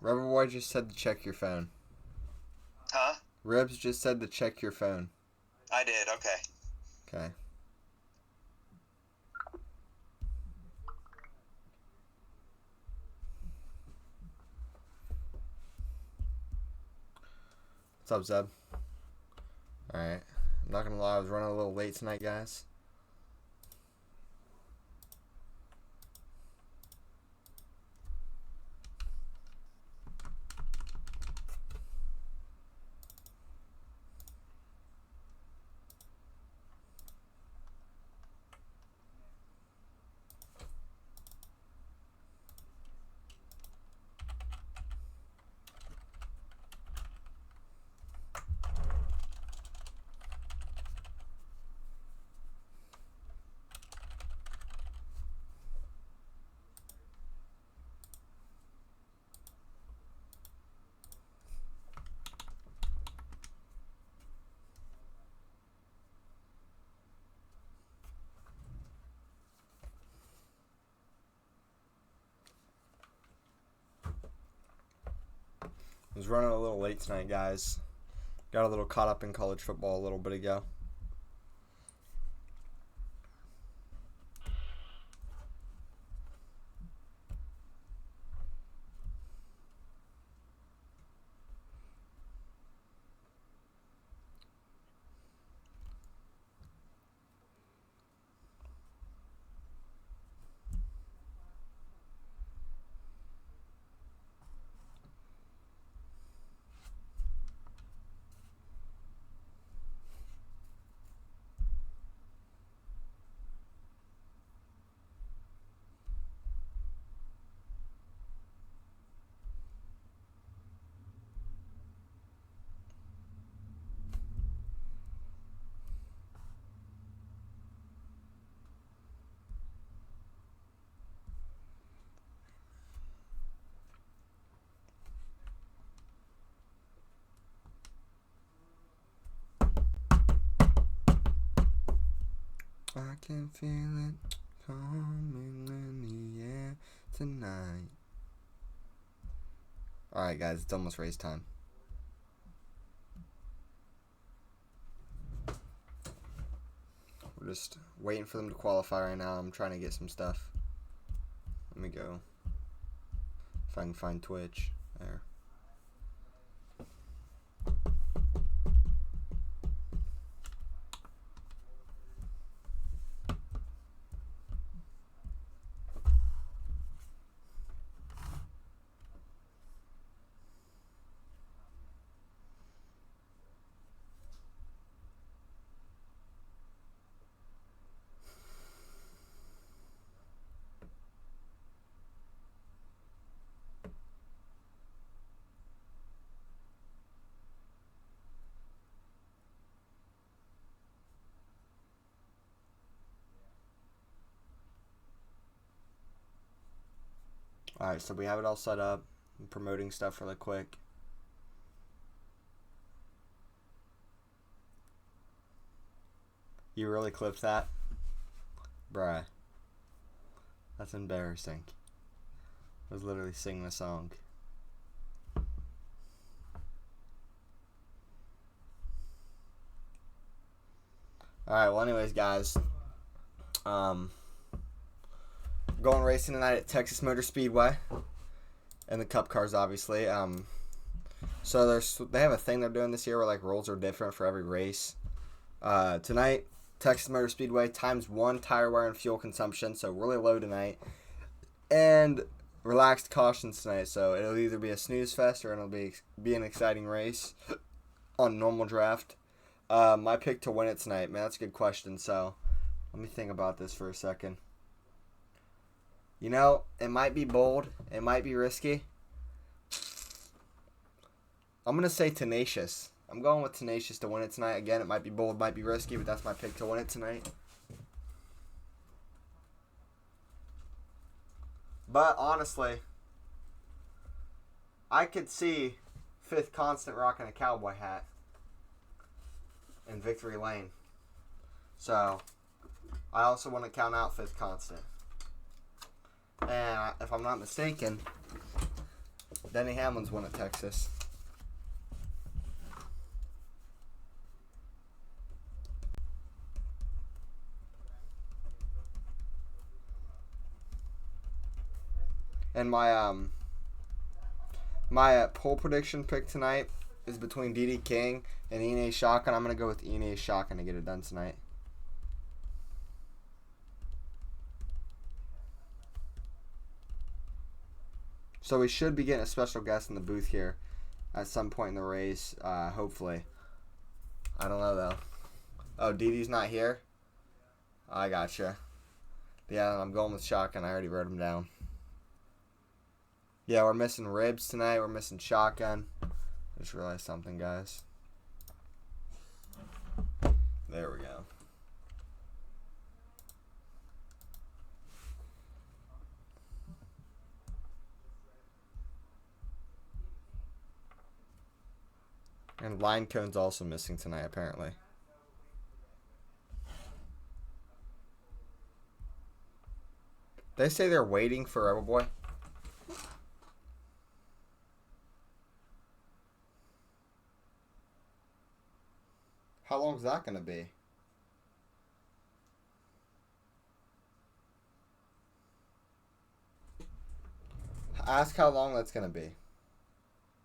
Rubber Boy just said to check your phone. Huh? Ribs just said to check your phone. I did, okay. Okay. What's up, Zeb? Alright. I'm not gonna lie, I was running a little late tonight, guys. I was running a little late tonight, guys. Got a little caught up in college football a little bit ago. I can feel it coming in the air tonight. Alright, guys, it's almost race time. We're just waiting for them to qualify right now. I'm trying to get some stuff. Let me go. If I can find Twitch. There. Alright, so we have it all set up. I'm promoting stuff really quick. You really clipped that? Bruh. That's embarrassing. I was literally singing a song. Alright, well anyways, guys. Going racing tonight at Texas Motor Speedway. And the Cup cars, obviously. So they have a thing they're doing this year where like rules are different for every race. Tonight, Texas Motor Speedway ×1 tire wear and fuel consumption, so really low tonight. And relaxed cautions tonight, so it'll either be a snooze fest or it'll be an exciting race on normal draft. My pick to win it tonight, man, that's a good question. So let me think about this for a second. You know, it might be bold. It might be risky. I'm going to say Tenacious. I'm going with Tenacious to win it tonight. Again, it might be bold, might be risky, but that's my pick to win it tonight. But honestly, I could see Fifth Constant rocking a cowboy hat in Victory Lane. So, I also want to count out Fifth Constant. And if I'm not mistaken, Denny Hamlin's won at Texas. And my pole prediction pick tonight is between D.D. King and Ine Shotgun. I'm gonna go with Ine Shotgun to get it done tonight. So we should be getting a special guest in the booth here at some point in the race, hopefully. I don't know, though. Oh, Dee not here? I gotcha. Yeah, I'm going with Shotgun. I already wrote him down. Yeah, we're missing Ribs tonight. We're missing Shotgun. I just realized something, guys. There we go. And Line Cone's also missing tonight, apparently. They say they're waiting for Rebel Boy. How long is that going to be? Ask how long that's going to be.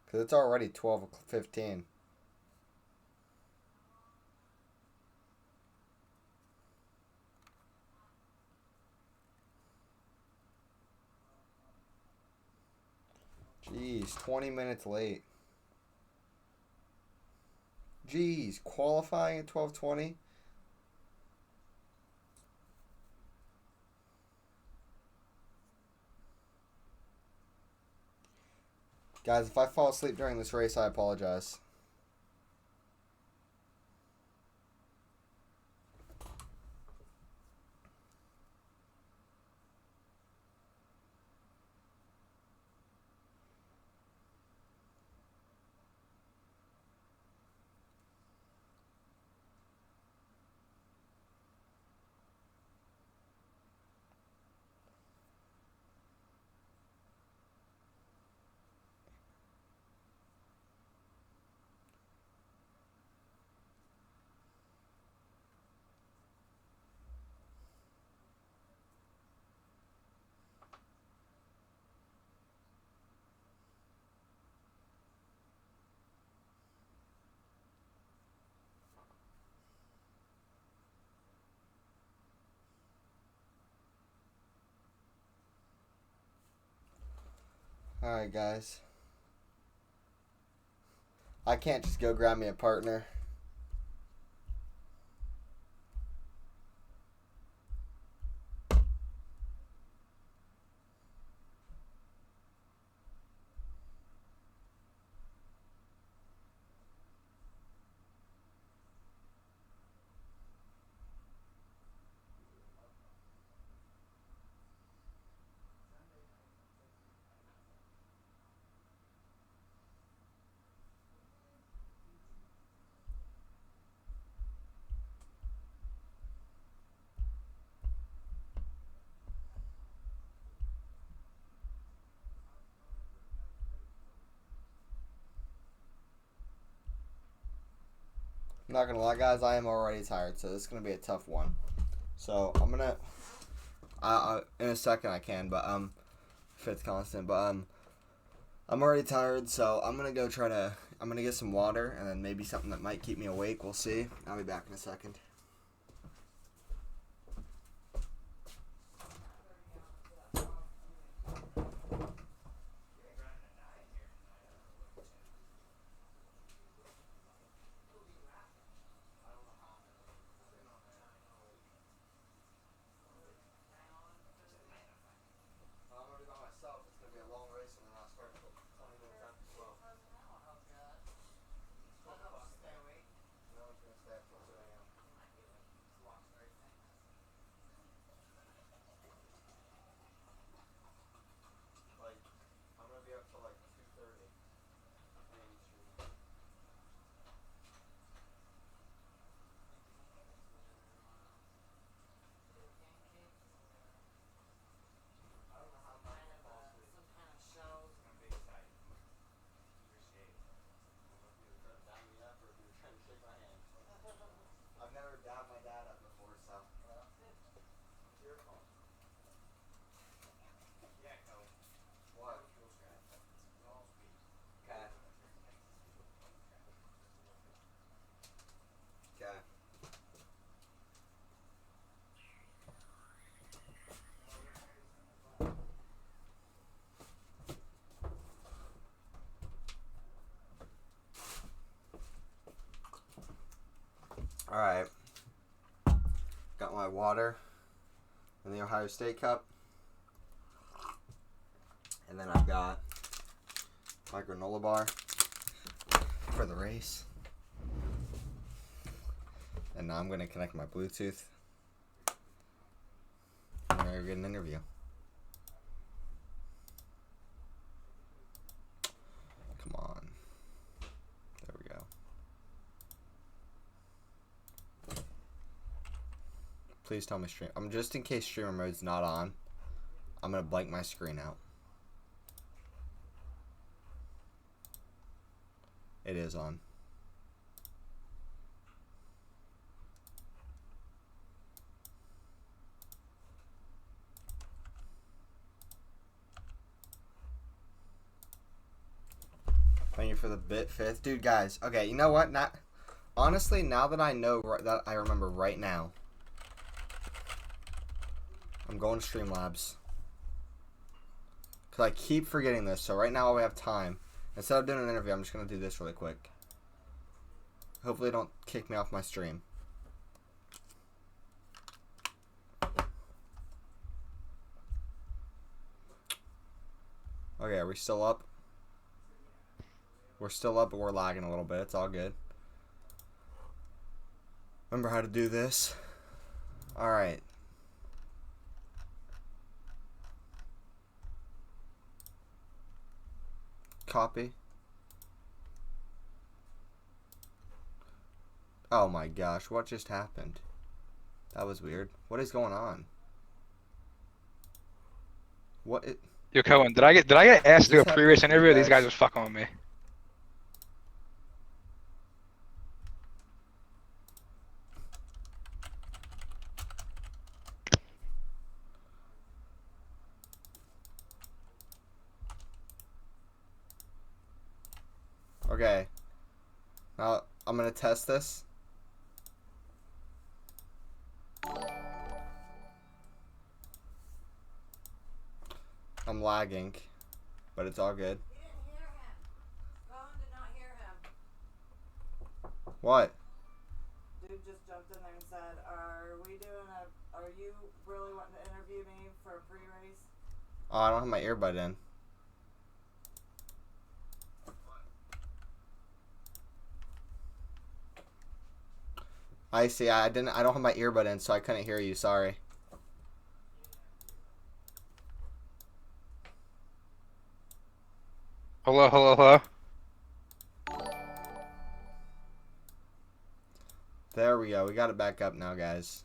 Because it's already 12:15. Jeez, 20 minutes late. Jeez, qualifying at 12:20? Guys, if I fall asleep during this race, I apologize. Alright, guys. I can't just go grab me a partner. I'm not gonna lie, guys. I am already tired, so this is gonna be a tough one. So I'm gonna, in a second I can, but fifth constant, but I'm already tired, so I'm gonna go I'm gonna get some water and then maybe something that might keep me awake. We'll see. I'll be back in a second. Alright. Got my water in the Ohio State cup. And then I've got my granola bar for the race. And now I'm going to connect my Bluetooth. And we're going to get an interview. Come on. There we go. Please tell me stream. Just in case streamer mode's not on, I'm going to blank my screen out. It is on. Thank you for the bit fifth. Dude, guys. Okay, you know what? Honestly, now that I know, that I remember right now, I'm going to Streamlabs. Because I keep forgetting this. So right now while we have time, instead of doing an interview, I'm just going to do this really quick. Hopefully don't kick me off my stream. Okay, are we still up? We're still up, but we're lagging a little bit. It's all good. Remember how to do this. Alright. Copy. Oh my gosh, what just happened? That was weird. What is going on? What it... Yo, Cohen, did I get asked to do a This pre-race happened to you interview? These guys? guys was fucking with me. Okay. Now, I'm gonna test this. I'm lagging, but it's all good. You didn't hear him. Colin did not hear him. What? Dude just jumped in there and said, are you really wanting to interview me for a pre-race? Oh, I don't have my earbud in. I see. I don't have my earbud in, so I couldn't hear you. Sorry. Hello, hello, hello. There we go. We got it back up now, guys.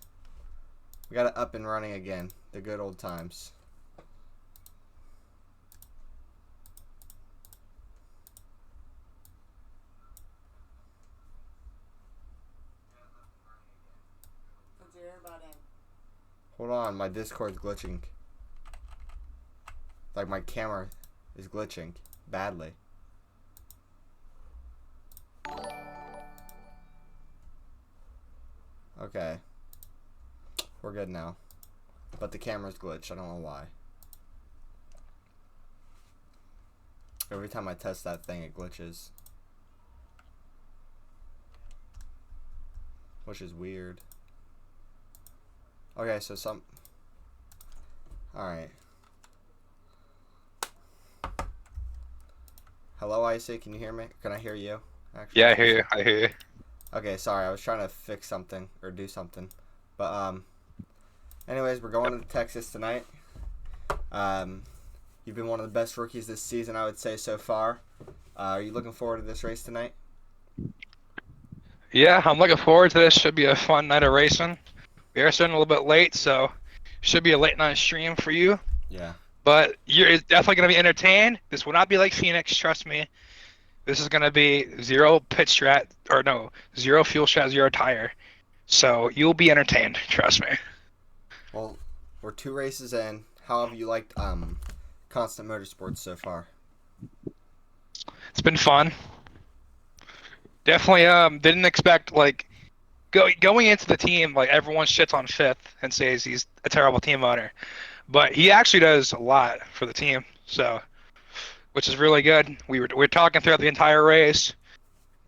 We got it up and running again. The good old times. Put your earbud in. Hold on. My Discord's glitching. Like, my camera is glitching badly. Okay. We're good now. But the camera's glitched. I don't know why. Every time I test that thing, it glitches. Which is weird. Okay, so Alright. Hello, Icy. Can you hear me? Can I hear you? Actually, Yeah, I hear you. I hear you. Okay, sorry. I was trying to fix something or do something. But, anyways, we're going to Texas tonight. You've been one of the best rookies this season, I would say, so far. Are you looking forward to this race tonight? Yeah, I'm looking forward to this. Should be a fun night of racing. We are starting a little bit late, so should be a late night stream for you. Yeah. But you're definitely going to be entertained. This will not be like Phoenix, trust me. This is going to be zero pit strat, or no, zero fuel strat, zero tire. So you'll be entertained, trust me. Well, we're 2 races in. How have you liked Constant Motorsports so far? It's been fun. Definitely didn't expect like going into the team, like everyone shits on Fifth and says he's a terrible team owner. But he actually does a lot for the team, so which is really good. We were talking throughout the entire race,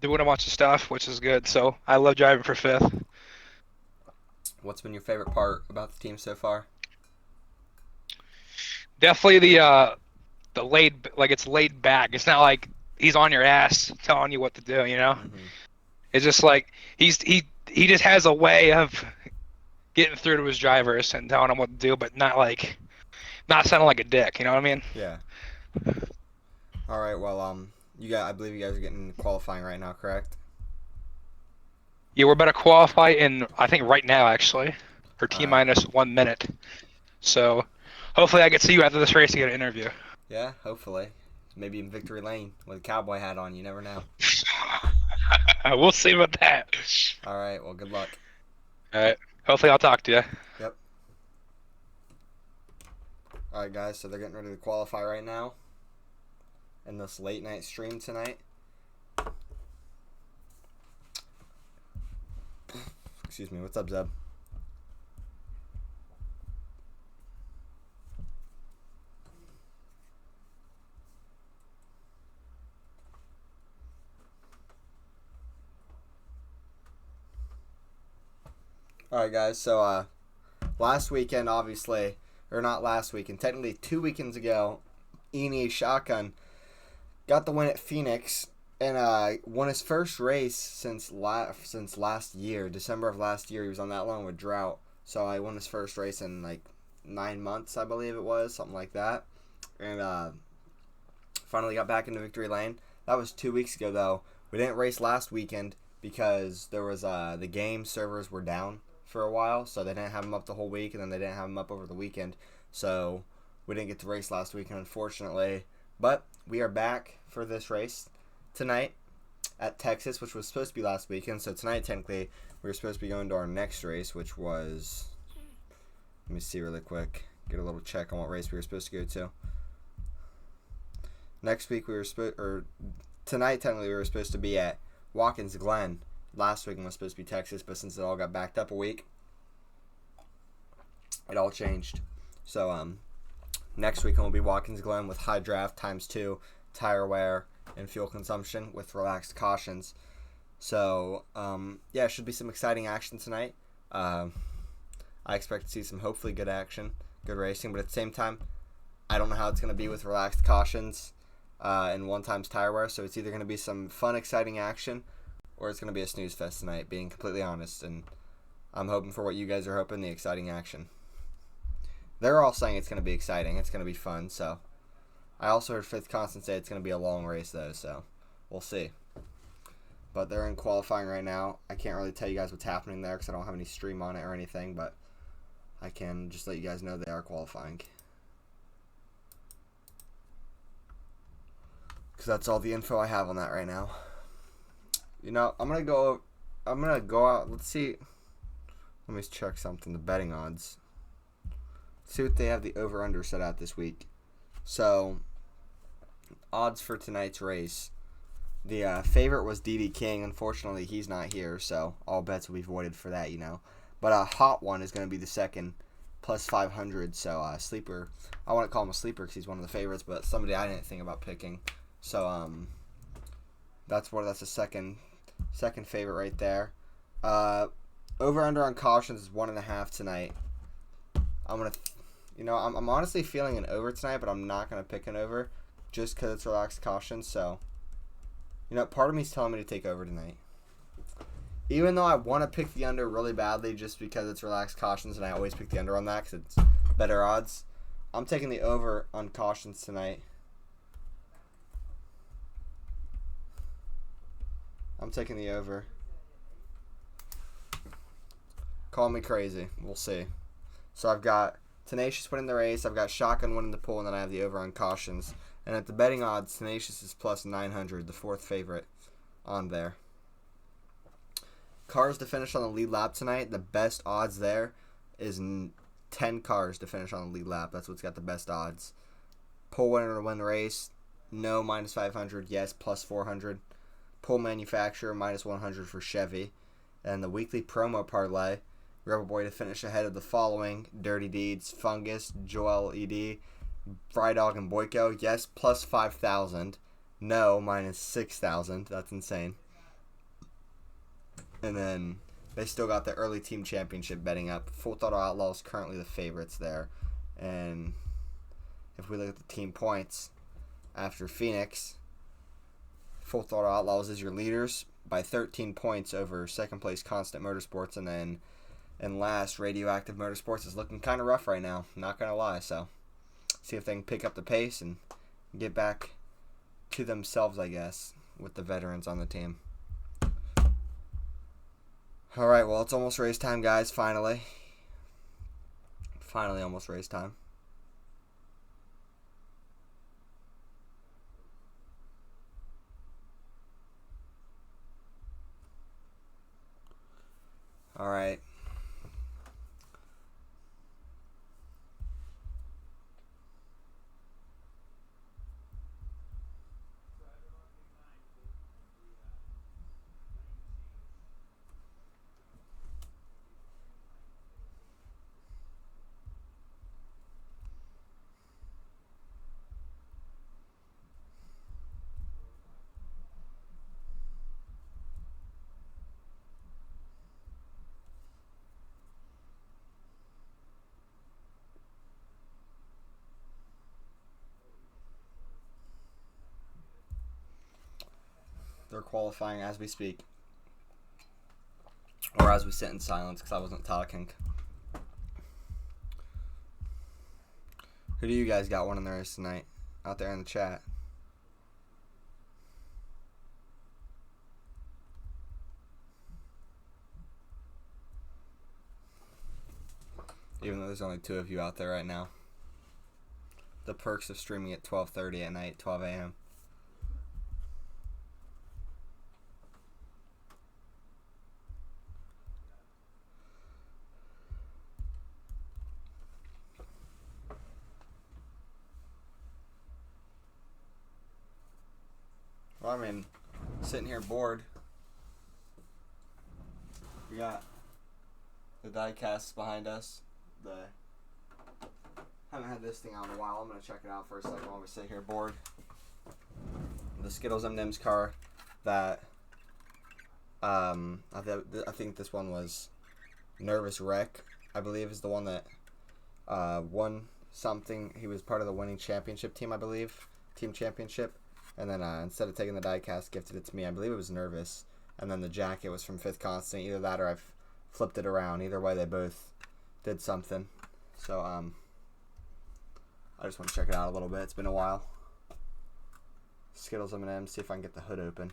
doing a bunch of stuff, which is good. So I love driving for Fifth. What's been your favorite part about the team so far? Definitely the it's laid back. It's not like he's on your ass telling you what to do, you know? Mm-hmm. It's just like he just has a way of getting through to his drivers and telling them what to do, but not sounding like a dick, you know what I mean? Yeah. All right. Well, I believe you guys are getting qualifying right now, correct? Yeah, we're about to qualify in I think right now actually, for T Alright. minus 1 minute. So hopefully I get to see you after this race to get an interview. Yeah, hopefully. Maybe in Victory Lane with a cowboy hat on. You never know. We'll see about that. All right. Well, good luck. All right. Hopefully I'll talk to you. Yep. All right, guys. So they're getting ready to qualify right now in this late night stream tonight. Excuse me. What's up, Zeb? Alright, guys, so last weekend, obviously, or not last weekend, technically 2 weekends ago, Eni Shotgun got the win at Phoenix and won his first race since last year. December of last year, he was on that long with drought. So I won his first race in like 9 months, I believe it was, something like that. And finally got back into victory lane. That was 2 weeks ago, though. We didn't race last weekend because there was the game servers were down for a while, so they didn't have them up the whole week, and then they didn't have them up over the weekend, so we didn't get to race last weekend, unfortunately. But we are back for this race tonight at Texas, which was supposed to be last weekend. So tonight, technically, we were supposed to be going to our next race, which was, let me see really quick, get a little check on what race we were supposed to go to. Next week tonight, technically, we were supposed to be at Watkins Glen. Last weekend was supposed to be Texas, but since it all got backed up a week, it all changed. So next weekend will be Watkins Glen with high draft ×2, tire wear, and fuel consumption with relaxed cautions. So yeah, it should be some exciting action tonight. I expect to see some hopefully good action, good racing, but at the same time, I don't know how it's going to be with relaxed cautions and 1x tire wear. So it's either going to be some fun, exciting action, or it's going to be a snooze fest tonight, being completely honest. And I'm hoping for what you guys are hoping, the exciting action. They're all saying it's going to be exciting. It's going to be fun. So I also heard Fifth Constant say it's going to be a long race, though. So we'll see. But they're in qualifying right now. I can't really tell you guys what's happening there because I don't have any stream on it or anything. But I can just let you guys know they are qualifying. Because that's all the info I have on that right now. You know, I'm gonna go out. Let's see. Let me check something. The betting odds. See what they have the over/under set out this week. So, odds for tonight's race. The favorite was DD King. Unfortunately, he's not here, so all bets will be voided for that. You know, but a hot one is gonna be the second, plus 500. So sleeper. I want to call him a sleeper because he's one of the favorites, but somebody I didn't think about picking. So that's the second favorite right there. Over under on cautions is 1.5 tonight. I'm honestly feeling an over tonight, but I'm not gonna pick an over just because it's relaxed caution. So, part of me is telling me to take over tonight, even though I want to pick the under really badly just because it's relaxed cautions, and I always pick the under on that because it's better odds. I'm taking the over on cautions tonight. I'm taking the over. Call me crazy. We'll see. So I've got Tenacious winning the race. I've got Shotgun winning the pool, and then I have the over on cautions. And at the betting odds, Tenacious is plus 900, the fourth favorite on there. Cars to finish on the lead lap tonight. The best odds there is 10 cars to finish on the lead lap. That's what's got the best odds. Pole winner to win the race. No, minus 500. Yes, plus 400. Pole manufacturer, minus 100 for Chevy. And the weekly promo parlay. Rebel Boy to finish ahead of the following: Dirty Deeds, Fungus, Joel ED, Fry Dog, and Boyko. Yes, plus 5,000. No, minus 6,000. That's insane. And then they still got the early team championship betting up. Full Throttle Outlaws currently the favorites there. And if we look at the team points, after Phoenix, Full Throttle Outlaws is your leaders by 13 points over second place Constant Motorsports. And then in last, Radioactive Motorsports is looking kind of rough right now. Not going to lie. So see if they can pick up the pace and get back to themselves, I guess, with the veterans on the team. Alright, well, it's almost race time, guys, finally. Finally almost race time. Alright. They're qualifying as we speak. Or as we sit in silence because I wasn't talking. Who do you guys got winning the race tonight? Out there in the chat. Even though there's only 2 of you out there right now. The perks of streaming at 12:30 at night, 12 a.m. Well, I mean, sitting here bored. We got the diecast behind us. Haven't had this thing out in a while. I'm gonna check it out for a second while we sit here bored. The Skittles M&M's car that I think this one was Nervous Wreck, I believe, is the one that won something. He was part of the winning championship team, I believe, team championship. And then instead of taking the diecast, gifted it to me. I believe it was Nervous. And then the jacket was from Fifth Constant. Either that or I've flipped it around. Either way, they both did something. So I just want to check it out a little bit. It's been a while. Skittles M&M's. See if I can get the hood open.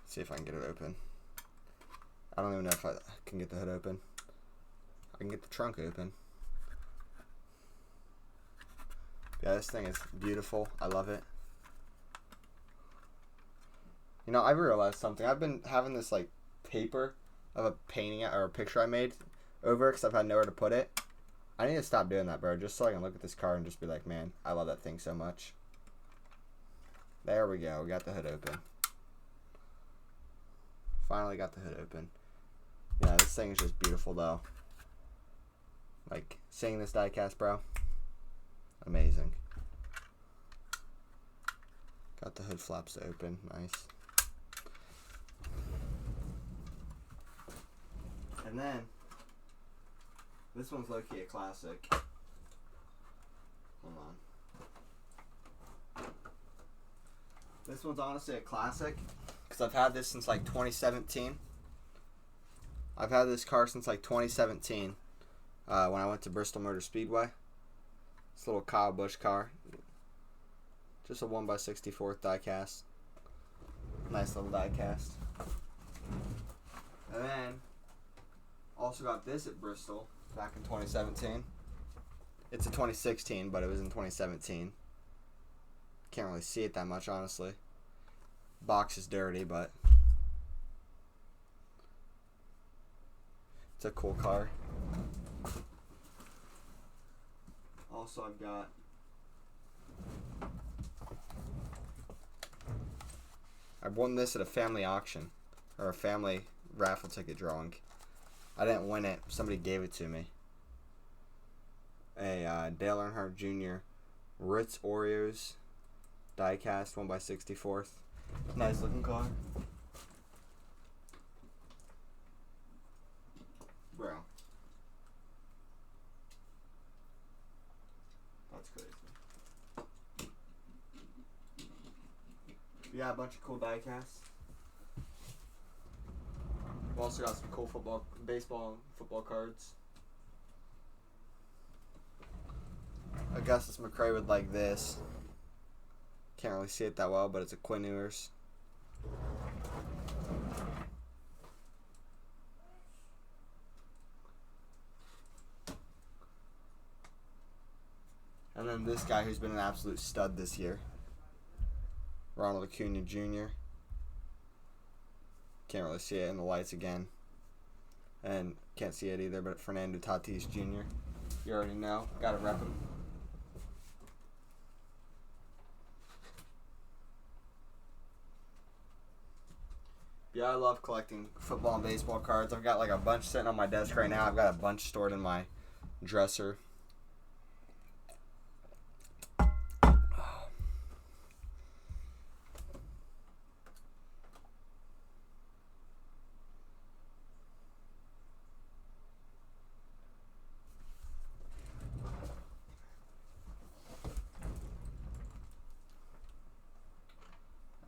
See if I can get it open. I don't even know if I can get the hood open. I can get the trunk open. Yeah, this thing is beautiful. I love it. You know, I realized something. I've been having this, like, paper of a painting or a picture I made over because I've had nowhere to put it. I need to stop doing that, bro, just so I can look at this car and just be like, man, I love that thing so much. There we go. We got the hood open. Finally got the hood open. Yeah, this thing is just beautiful, though. Like, seeing this diecast, bro. Amazing. Got the hood flaps open. Nice. And then, this one's low-key a classic. Hold on. This one's honestly a classic because I've had this since like 2017. I've had this car since like 2017 when I went to Bristol Motor Speedway. This little Kyle Busch car. Just a 1x64 diecast. Nice little diecast. And then, also got this at Bristol back in 2017. It's a 2016, but it was in 2017. Can't really see it that much, honestly. Box is dirty, but it's a cool car. Also, I've got I won this at a family auction or a family raffle ticket drawing. I didn't win it. Somebody gave it to me. A Dale Earnhardt Jr. Ritz Oreos diecast 1/64. Nice looking car. Bro. That's crazy. Yeah, a bunch of cool diecasts. We've also got some cool baseball, football cards. Augustus McCrae would like this. Can't really see it that well, but it's a Quinn Ewers. And then this guy who's been an absolute stud this year. Ronald Acuna Jr. Can't really see it in the lights again. And can't see it either, but Fernando Tatis Jr. You already know. Gotta rep him. Yeah, I love collecting football and baseball cards. I've got like a bunch sitting on my desk right now. I've got a bunch stored in my dresser.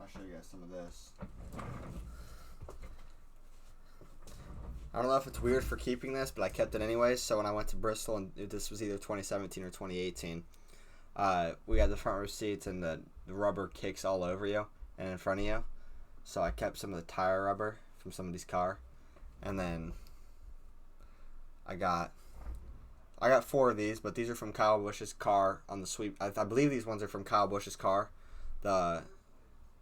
I'll show you guys some of this. I don't know if it's weird for keeping this, but I kept it anyways. So when I went to Bristol, and this was either 2017 or 2018, we had the front row seats and the rubber kicks all over you and in front of you. So I kept some of the tire rubber from somebody's car, and then I got 4 of these, but these are from Kyle Busch's car on the sweep. I believe these ones are from Kyle Busch's car. The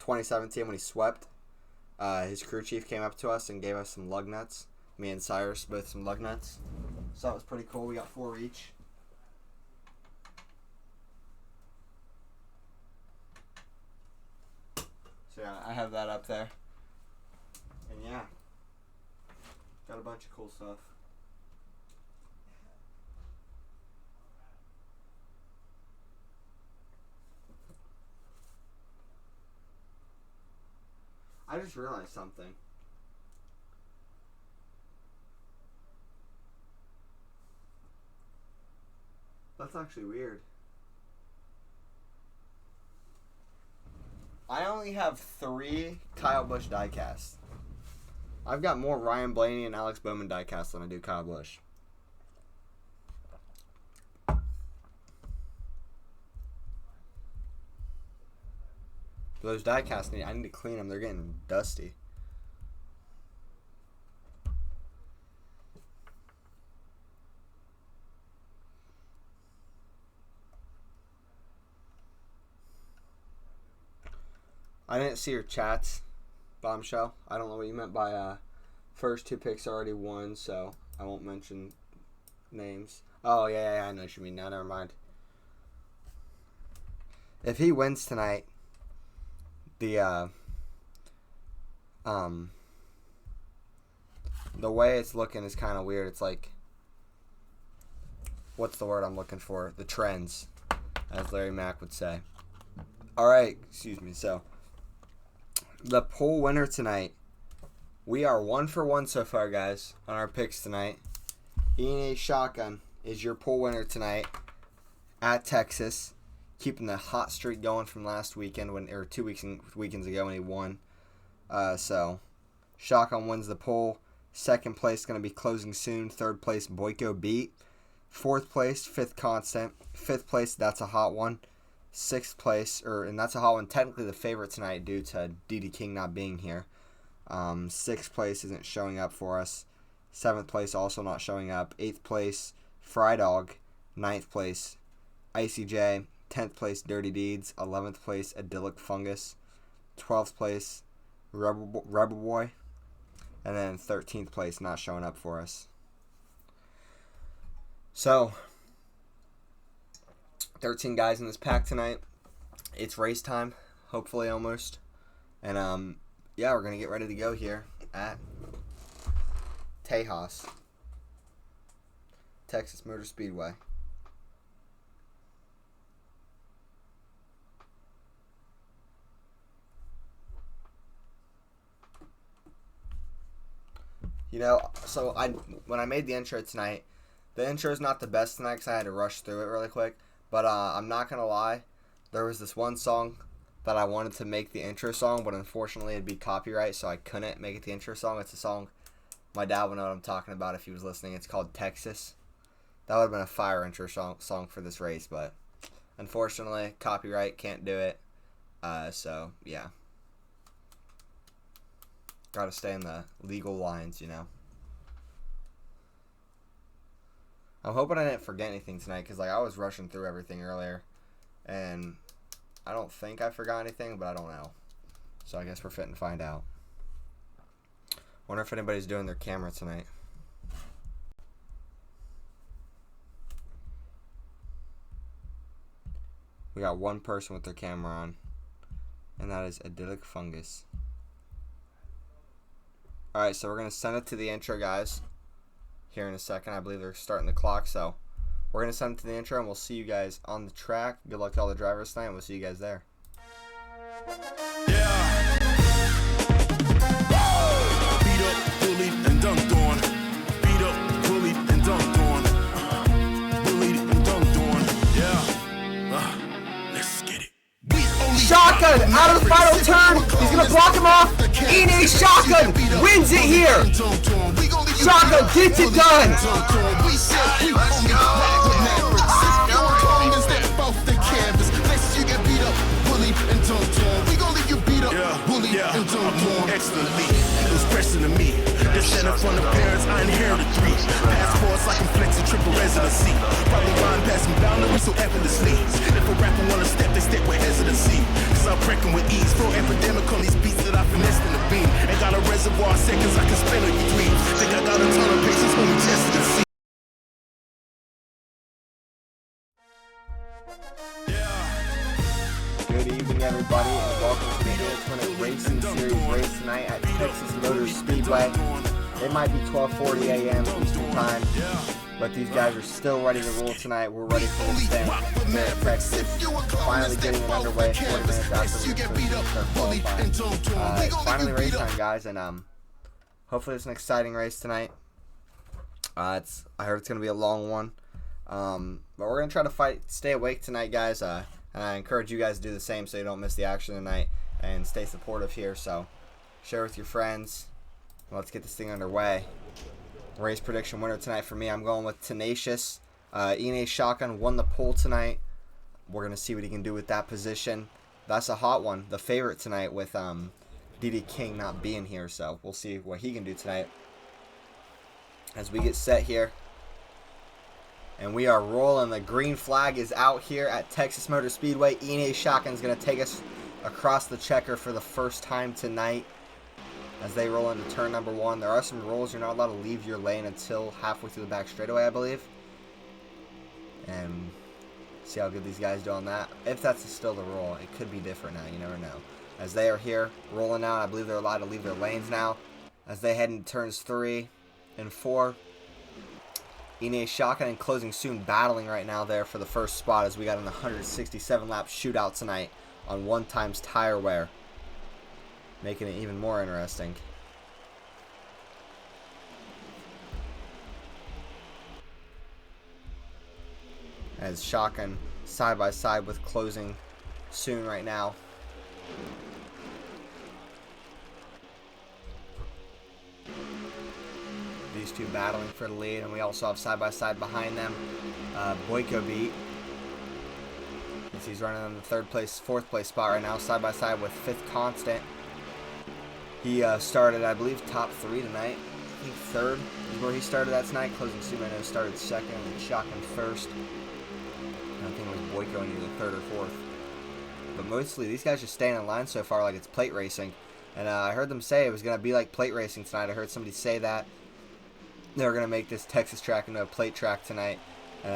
2017 when he swept, his crew chief came up to us and gave us some lug nuts. Me and Cyrus both some lug nuts. So that was pretty cool. We got 4 each. So yeah, I have that up there. And yeah, got a bunch of cool stuff. I just realized something. That's actually weird. I only have 3 Kyle Busch diecasts. I've got more Ryan Blaney and Alex Bowman diecasts than I do Kyle Busch. Those diecasts, I need to clean them. They're getting dusty. I didn't see your chats, Bombshell. I don't know what you meant by first 2 picks already won, so I won't mention names. Oh, yeah, I know what you mean now. Never mind. If he wins tonight, the way it's looking is kind of weird. It's like, what's the word I'm looking for? The trends, as Larry Mack would say. All right, excuse me. So, the poll winner tonight, we are 1 for 1 so far, guys, on our picks tonight. E&A Shotgun is your poll winner tonight at Texas, keeping the hot streak going from last weekend, or 2 weekends ago when he won. So, Shotgun wins the poll. Second place going to be closing soon. Third place, Boyko Beat. Fourth place, Fifth Constant. Fifth place, that's a hot one. Sixth place, and that's a hot one, technically the favorite tonight due to D.D. King not being here. Sixth place isn't showing up for us. Seventh place also not showing up. Eighth place, Fry Dog. Ninth place, Icy J. 10th place, Dirty Deeds. 11th place, Idyllic Fungus. 12th place, Rebel Boy. And then 13th place not showing up for us. So, 13 guys in this pack tonight. It's race time, hopefully almost. And yeah, we're gonna get ready to go here at Tejas, Texas Motor Speedway. You know, so when I made the intro tonight, the intro is not the best tonight because I had to rush through it really quick. But I'm not going to lie, there was this one song that I wanted to make the intro song, but unfortunately it'd be copyright, so I couldn't make it the intro song. It's a song my dad would know what I'm talking about if he was listening. It's called Texas. That would have been a fire intro song for this race, but unfortunately, copyright, can't do it. So, yeah. Gotta stay in the legal lines, you know. I'm hoping I didn't forget anything tonight, because like I was rushing through everything earlier, and I don't think I forgot anything, but I don't know. So I guess we're fitting to find out. Wonder if anybody's doing their camera tonight. We got one person with their camera on, and that is Idyllic Fungus. Alright, so we're going to send it to the intro, guys, here in a second. I believe they're starting the clock, so we're going to send it to the intro, and we'll see you guys on the track. Good luck to all the drivers tonight, and we'll see you guys there. Yeah. Beat up, bullied, and dunked on. Beat up, bullied, and dunked on. Bullied and dunked on. Yeah. Let's get it. Shotgun out of the final turn. He's going to block him off. Ine Shotgun wins it here. Shotgun gets it done. Yeah, I moved excellently. It was pressing to me. Descended from the parents, I inherited 3 passports like I'm flexing triple residency. Probably rhyme passing boundaries so effortlessly. If a rapper wanna step, they step with hesitancy. Cause I'm breaking with ease. Flow epidemic on these beats that I finessed in the beam. Ain't got a reservoir of seconds I can spend on your dreams. Think I got a ton of patience when we tested and see. Good evening, everybody, and welcome to the II2WI Racing Series race tonight at Texas Motor Speedway. It might be 12:40 a.m. Eastern Time, but these guys are still ready to roll tonight. We're ready for this thing here at Texas. Finally getting it underway 40 minutes after we start qualifying. It's finally race time, guys, and hopefully it's an exciting race tonight. I heard it's going to be a long one, but we're going to try to stay awake tonight, guys. And I encourage you guys to do the same so you don't miss the action tonight and stay supportive here. So share with your friends. Let's get this thing underway. Race prediction winner tonight for me, I'm going with Tenacious. Ine Shotgun won the pole tonight. We're going to see what he can do with that position. That's a hot one. The favorite tonight with DD King not being here. So we'll see what he can do tonight as we get set here. And we are rolling. The green flag is out here at Texas Motor Speedway. Ine Shotgun is going to take us across the checker for the first time tonight as they roll into turn number 1. There are some rolls. You're not allowed to leave your lane until halfway through the back straightaway, I believe. And see how good these guys do on that. If that's still the rule, it could be different now. You never know. As they are here rolling out, I believe they're allowed to leave their lanes now as they head into turns 3 and 4. Ine Shotgun and closing soon, battling right now there for the first spot as we got an 167 lap shootout tonight on 1x tire wear, making it even more interesting. As Shotgun side by side with closing soon right now. These two battling for the lead, and we also have side by side behind them Boyko Beat, as he's running in the fourth place spot right now, side by side with Fifth Constant. He started, I believe, top 3 tonight. I think third is where he started that tonight. Closing soon, I know, started second, and Shotgun first. And I think it was Boyko in either third or fourth. But mostly these guys just staying in line so far like it's plate racing. And I heard them say it was going to be like plate racing tonight. I heard somebody say that. They're going to make this Texas track into a plate track tonight.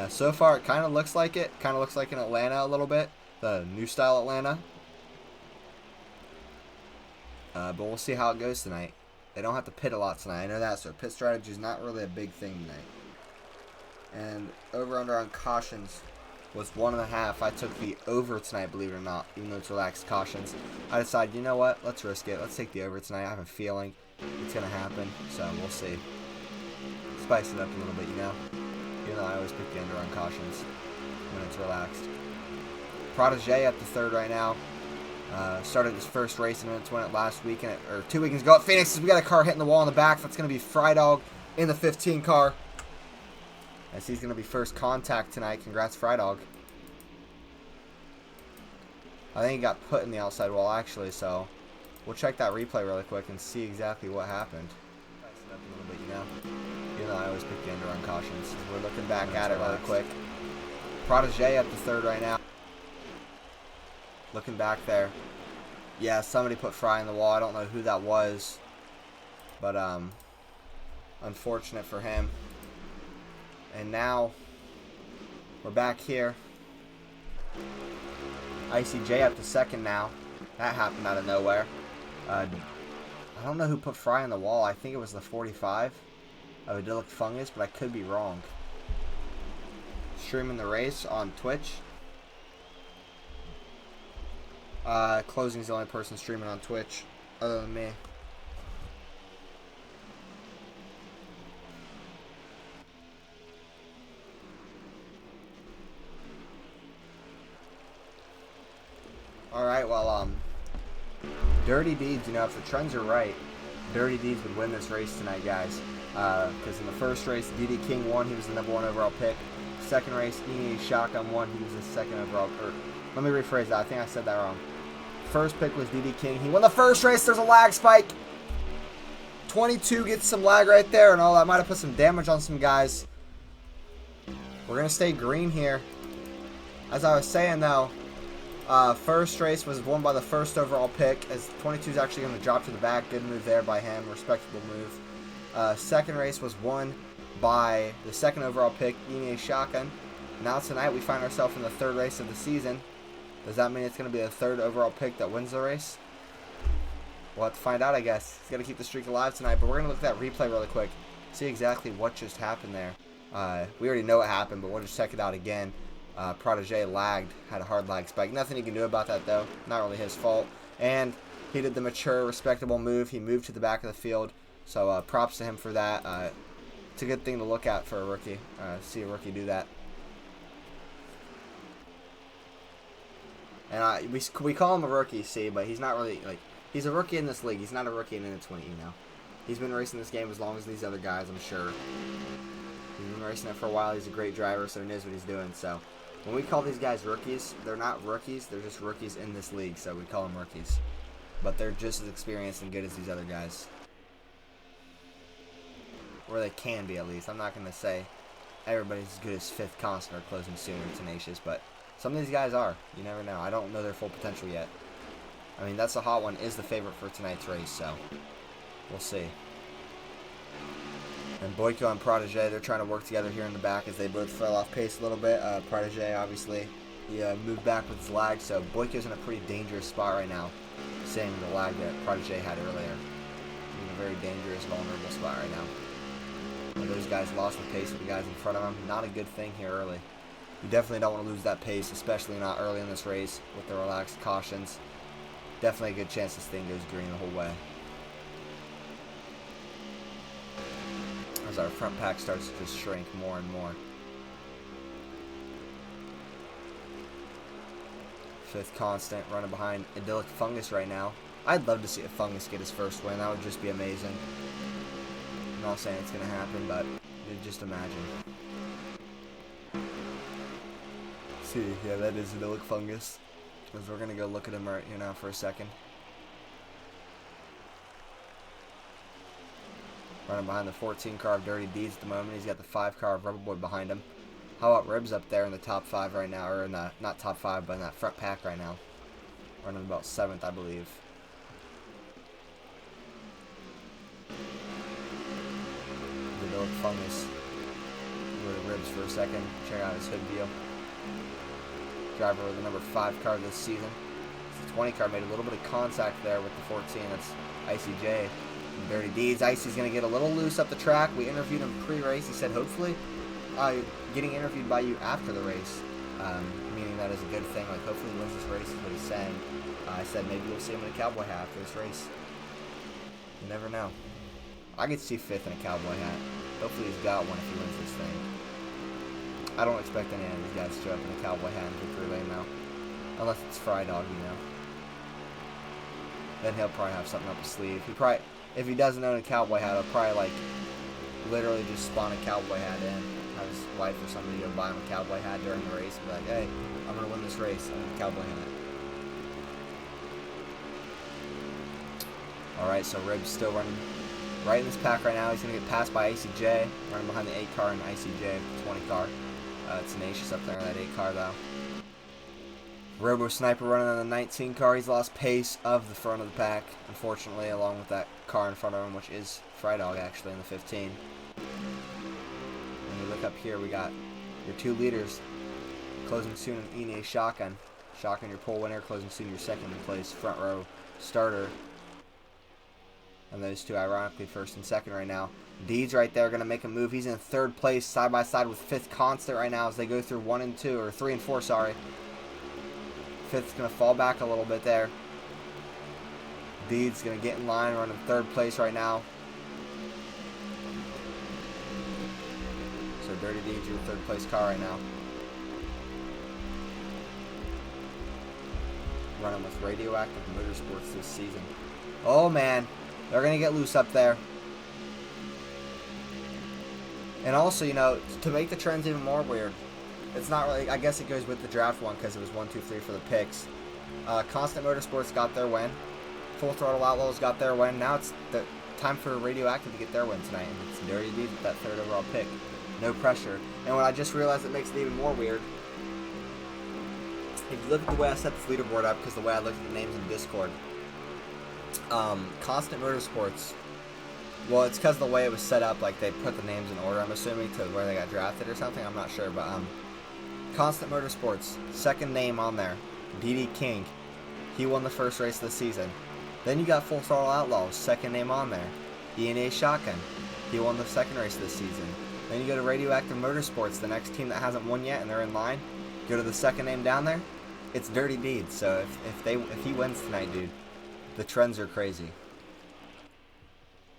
So far, it kind of looks like it. Kind of looks like in Atlanta a little bit. The new style Atlanta. But we'll see how it goes tonight. They don't have to pit a lot tonight. I know that, so pit strategy is not really a big thing tonight. And over-under on cautions was 1.5. I took the over tonight, believe it or not, even though it's relaxed cautions. I decided, you know what? Let's risk it. Let's take the over tonight. I have a feeling it's going to happen, so we'll see. Spice it up a little bit, you know? Even though I always pick the under on cautions when it's relaxed. Protege at the third right now. Started his first race and went it last weekend, or 2 weekends ago at Phoenix. We got a car hitting the wall in the back. That's going to be Fry Dog in the 15 car. As he's going to be first contact tonight. Congrats, Fry Dog. I think he got put in the outside wall, actually, so we'll check that replay really quick and see exactly what happened. Spice it up a little bit, you know? Even though I always pick the under on cautions. We're looking back at it really quick. Protege at the third right now. Looking back there. Yeah, somebody put Fry in the wall. I don't know who that was. But, unfortunate for him. And now, we're back here. ICJ at the second now. That happened out of nowhere. I don't know who put Fry in the wall. I think it was the 45 of Idyllic Fungus, but I could be wrong. Streaming the race on Twitch. Closing's the only person streaming on Twitch other than me. Alright, well, Dirty Deeds, you know, if the trends are right, Dirty Deeds would win this race tonight, guys. Because in the first race, DD King won. He was the #1 overall pick. Second race, EA Shotgun won. He was the second overall. Let me rephrase that. I think I said that wrong. First pick was DD King. He won the first race. There's a lag spike. 22 gets some lag right there, and all that might have put some damage on some guys. We're going to stay green here. As I was saying, though, first race was won by the first overall pick, as 22 is actually going to drop to the back. Good move there by him. Respectable move. Second race was won by the second overall pick, EA Shotgun. Now tonight we find ourselves in the third race of the season. Does that mean it's going to be the third overall pick that wins the race? We'll have to find out, I guess. He's got to keep the streak alive tonight, but we're going to look at that replay really quick. See exactly what just happened there. We already know what happened, but we'll just check it out again. Protege lagged, had a hard lag spike. Nothing he can do about that, though. Not really his fault. And he did the mature, respectable move. He moved to the back of the field. So props to him for that. It's a good thing to look at for a rookie. See a rookie do that. And we call him a rookie, see, but he's not really, like, he's a rookie in this league. He's not a rookie in N20, you know. He's been racing this game as long as these other guys, I'm sure. He's been racing it for a while. He's a great driver, so he knows what he's doing. So when we call these guys rookies, they're not rookies. They're just rookies in this league, so we call them rookies. But they're just as experienced and good as these other guys. Or they can be, at least. I'm not going to say everybody's as good as Fifth Constant or Closing Soon or Tenacious, but some of these guys are. You never know. I don't know their full potential yet. I mean, That's a Hot One is the favorite for tonight's race, so we'll see. And Boyko and Protege, they're trying to work together here in the back as they both fell off pace a little bit. Protege, obviously, he moved back with his lag, so Boyko's in a pretty dangerous spot right now, seeing the lag that Protege had earlier. He's in a very dangerous, vulnerable spot right now. And those guys lost the pace with the guys in front of them. Not a good thing here early. You definitely don't want to lose that pace, especially not early in this race with the relaxed cautions. Definitely a good chance this thing goes green the whole way. As our front pack starts to just shrink more and more. Fifth Constant running behind Idyllic Fungus right now. I'd love to see a Fungus get his first win. That would just be amazing. I'm not saying it's going to happen, but just imagine. See, yeah, that is Idyllic Fungus. Because we're going to go look at him right here now for a second. Running behind the 14 car of Dirty Deeds at the moment. He's got the 5 car of Rubber Boy behind him. How about Ribs up there in the top 5 right now? Or in the, not top 5, but in that front pack right now. Running about 7th, I believe. The Idyllic Fungus. Where the Ribs Ribs for a second. Check out his hood view. Driver with the number 5 car this season. The 20 car made a little bit of contact there with the 14. That's ICJ. And Dirty Deeds. Icy's going to get a little loose up the track. We interviewed him pre-race. He said, hopefully, getting interviewed by you after the race, meaning that is a good thing. Like, hopefully he wins this race is what he's saying. I said maybe you'll see him in a cowboy hat after this race. You never know. I could see 5th in a cowboy hat. Hopefully he's got one if he wins this thing. I don't expect any of these guys to show up in a cowboy hat in victory lane now. Unless it's Fry Dog, you know. Then he'll probably have something up his sleeve. He probably, if he doesn't own a cowboy hat, he'll probably like literally just spawn a cowboy hat in. Have his wife or somebody go buy him a cowboy hat during the race and be like, hey, I'm going to win this race. I want a cowboy hat. Alright, so Ribs still running right in this pack right now. He's going to get passed by ICJ, running behind the 8 car and ICJ, 20 car. Tenacious up there in that 8 car though. Robo Sniper running on the 19 car. He's lost pace of the front of the pack, unfortunately, along with that car in front of him, which is Fry Dog actually in the 15. When we look up here, we got your 2 leaders closing soon in Ine Shotgun. Shotgun, your pole winner, closing soon your second place front row starter. And those 2, ironically, 1st and 2nd right now. Deeds right there going to make a move. He's in 3rd place, side by side with 5th Constant right now as they go through 1 and 2, or 3 and 4, sorry. 5th's going to fall back a little bit there. Deeds going to get in line, running 3rd place right now. So Dirty Deeds, your 3rd place car right now. Running with Radioactive Motorsports this season. Oh man, they're going to get loose up there. And also, you know, to make the trends even more weird, it's not really, I guess it goes with the draft one because it was 1, 2, 3 for the picks. Constant Motorsports got their win. Full Throttle Outlaws got their win. Now it's the time for Radioactive to get their win tonight. And it's Dirty Deeds with that 3rd overall pick. No pressure. And what I just realized that makes it even more weird, if you look at the way I set this leaderboard up, because the way I looked at the names in Discord, Constant Motorsports, well, it's because of the way it was set up, like they put the names in order, I'm assuming, to where they got drafted or something, I'm not sure, but Constant Motorsports, 2nd name on there, DD King, he won the 1st race of the season. Then you got Full Throttle Outlaws, 2nd name on there, ENA Shotgun, he won the 2nd race of the season. Then you go to Radioactive Motorsports, the next team that hasn't won yet and they're in line, go to the 2nd name down there, it's Dirty Deeds. So if he wins tonight, dude, the trends are crazy.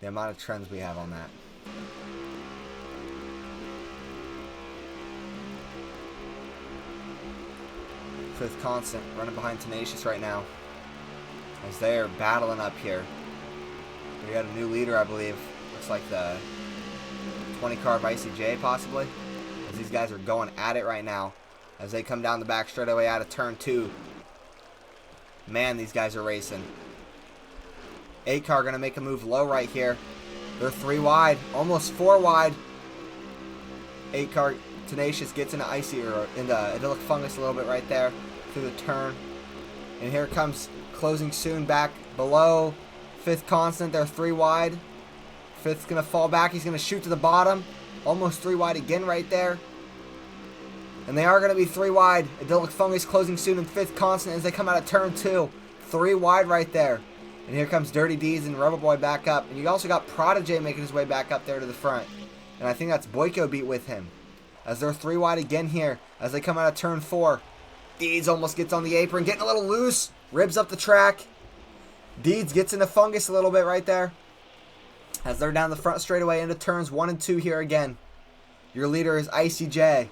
The amount of trends we have on that. Fifth Constant running behind Tenacious right now as they are battling up here. We got a new leader, I believe. Looks like the 20 car of ICJ possibly, as these guys are going at it right now as they come down the back straightaway out of turn 2. Man, these guys are racing. 8 car going to make a move low right here. They're 3 wide, almost 4 wide. 8 car Tenacious gets into into idyllic fungus a little bit right there through the turn. And here comes closing soon back below 5th Constant. They're 3 wide. 5th's going to fall back. He's going to shoot to the bottom. Almost 3 wide again right there. And they are going to be 3 wide. Idyllic Fungus closing soon in 5th Constant as they come out of turn 2. 3 wide right there. And here comes Dirty D's and Rebel Boy back up. And you also got Prodigy making his way back up there to the front. And I think that's Boyko Beat with him, as they're 3 wide again here as they come out of turn 4. Deeds almost gets on the apron, getting a little loose. Ribs up the track. Deeds gets into Fungus a little bit right there as they're down the front straightaway into turns 1 and 2 here again. Your leader is ICJ.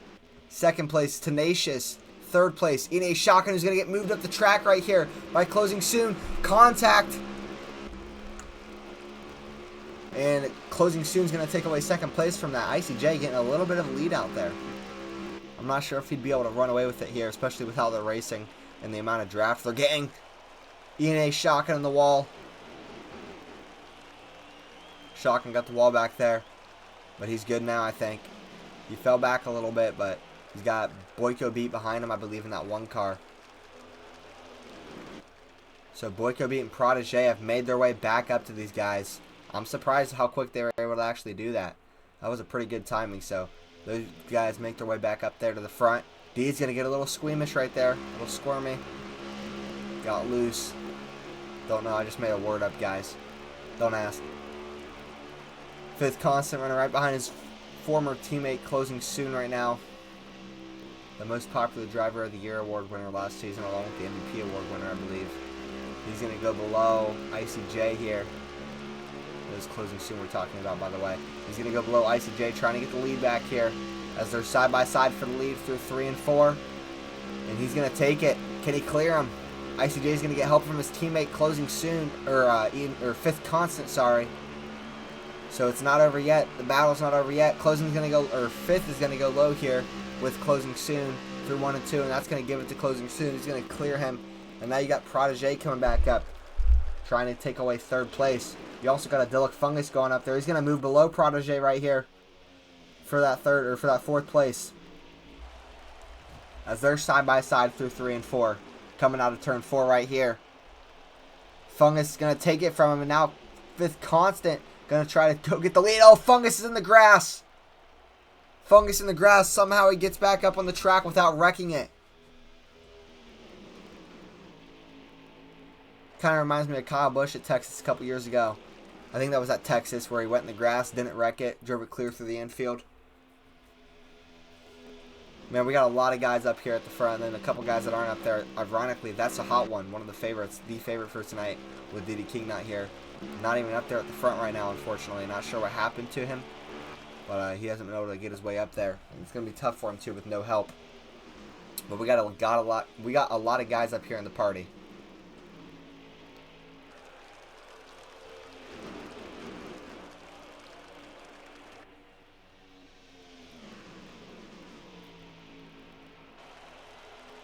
2nd place, Tenacious. 3rd place, Ine Shotgun, who's going to get moved up the track right here by closing soon. Contact. And closing soon is going to take away 2nd place from that. ICJ getting a little bit of a lead out there. I'm not sure if he'd be able to run away with it here, especially with how they're racing and the amount of draft they're getting. Ine Shotgun on the wall. Shotgun got the wall back there, but he's good now, I think. He fell back a little bit, but he's got Boyko Beat behind him, I believe, in that 1 car. So Boyko Beat and Prodigy have made their way back up to these guys. I'm surprised how quick they were able to actually do that. That was a pretty good timing. So Those guys make their way back up there to the front. D's going to get a little squeamish right there. A little squirmy. Got loose. Don't know. I just made a word up, guys. Don't ask. Fifth Constant running right behind his former teammate, closing soon right now. The most popular driver of the year award winner last season, along with the MVP award winner, I believe. He's going to go below ICJ here. This closing soon we're talking about, by the way. He's going to go below ICJ, trying to get the lead back here as they're side by side for the lead through 3 and 4. And he's going to take it. Can he clear him? ICJ is going to get help from his teammate, closing soon, or Fifth Constant, sorry. So it's not over yet. The battle's not over yet. Closing's going to go, or Fifth is going to go low here with closing soon through 1 and 2, and that's going to give it to closing soon. He's going to clear him, and now you got Protege coming back up, trying to take away 3rd place. You also got a Dillick Fungus going up there. He's going to move below Protege right here for that 4th place, as they're side by side through 3 and 4, coming out of turn 4 right here. Fungus is going to take it from him, and now Fifth Constant going to try to go get the lead. Oh, Fungus is in the grass. Fungus in the grass. Somehow he gets back up on the track without wrecking it. Kind of reminds me of Kyle Busch at Texas a couple years ago. I think that was at Texas where he went in the grass, didn't wreck it, drove it clear through the infield. Man, we got a lot of guys up here at the front, and then a couple guys that aren't up there. Ironically, that's a hot one. One of the favorites, the favorite for tonight, with Diddy King not here. Not even up there at the front right now, unfortunately. Not sure what happened to him, but he hasn't been able to get his way up there. And it's going to be tough for him too with no help. But we got a lot of guys up here in the party.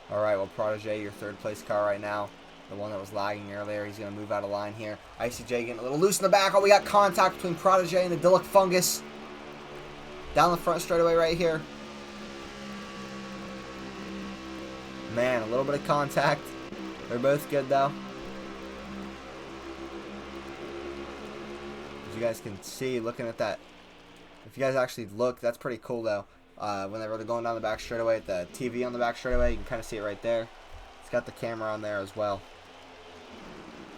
Alright, well, Protege, your 3rd place car right now. The one that was lagging earlier. He's going to move out of line here. ICJ getting a little loose in the back. Oh, we got contact between Protege and the Dillick Fungus. Down the front straightaway right here. Man, a little bit of contact. They're both good, though. As you guys can see, looking at that. If you guys actually look, that's pretty cool, though. When they were going down the back straightaway, the TV on the back straightaway, you can kind of see it right there. It's got the camera on there as well.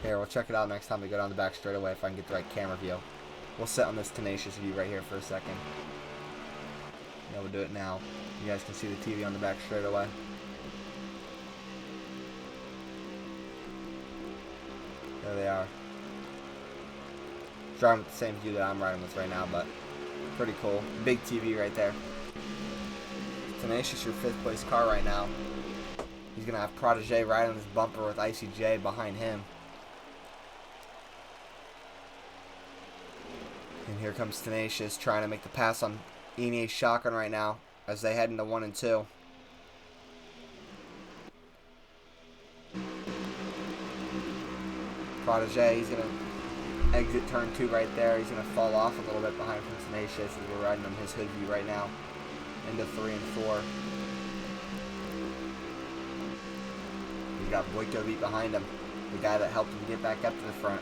Here, we'll check it out next time we go down the back straightaway if I can get the right camera view. We'll sit on this tenacious view right here for a second. Yeah, we'll do it now. You guys can see the TV on the back straightaway. There they are. Driving with the same view that I'm riding with right now, but pretty cool. Big TV right there. Tenacious, your 5th place car right now. He's going to have Protege riding his bumper with ICJ behind him. And here comes Tenacious trying to make the pass on Ine's shotgun right now as they head into 1 and 2. Protege, he's going to exit turn 2 right there. He's going to fall off a little bit behind from Tenacious as we're riding on his hood view right now. Into 3 and 4. He's got Boyko beat behind him. The guy that helped him get back up to the front.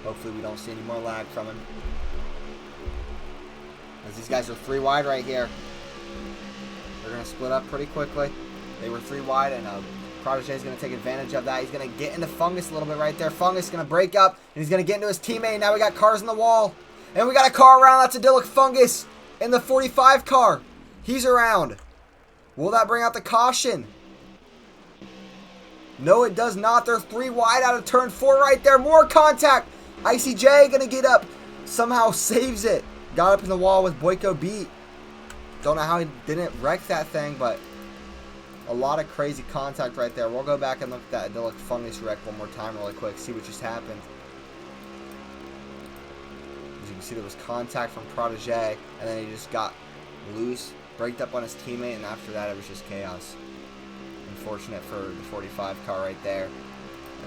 Hopefully we don't see any more lag from him. As these guys are 3 wide right here. They're going to split up pretty quickly. They were 3 wide, and Protege is going to take advantage of that. He's going to get into Fungus a little bit right there. Fungus is going to break up, and he's going to get into his teammate. Now we got cars in the wall. And we got a car around. That's a Dillick Fungus in the 45 car. He's around. Will that bring out the caution? No, it does not. They're 3 wide out of turn 4 right there. More contact. ICJ going to get up. Somehow saves it. Got up in the wall with Boyko beat. Don't know how he didn't wreck that thing, but a lot of crazy contact right there. We'll go back and look at that Dillick Fungus wreck one more time really quick. See what just happened. As you can see, there was contact from Protege, and then he just got loose, braked up on his teammate, and after that it was just chaos. Unfortunate for the 45 car right there,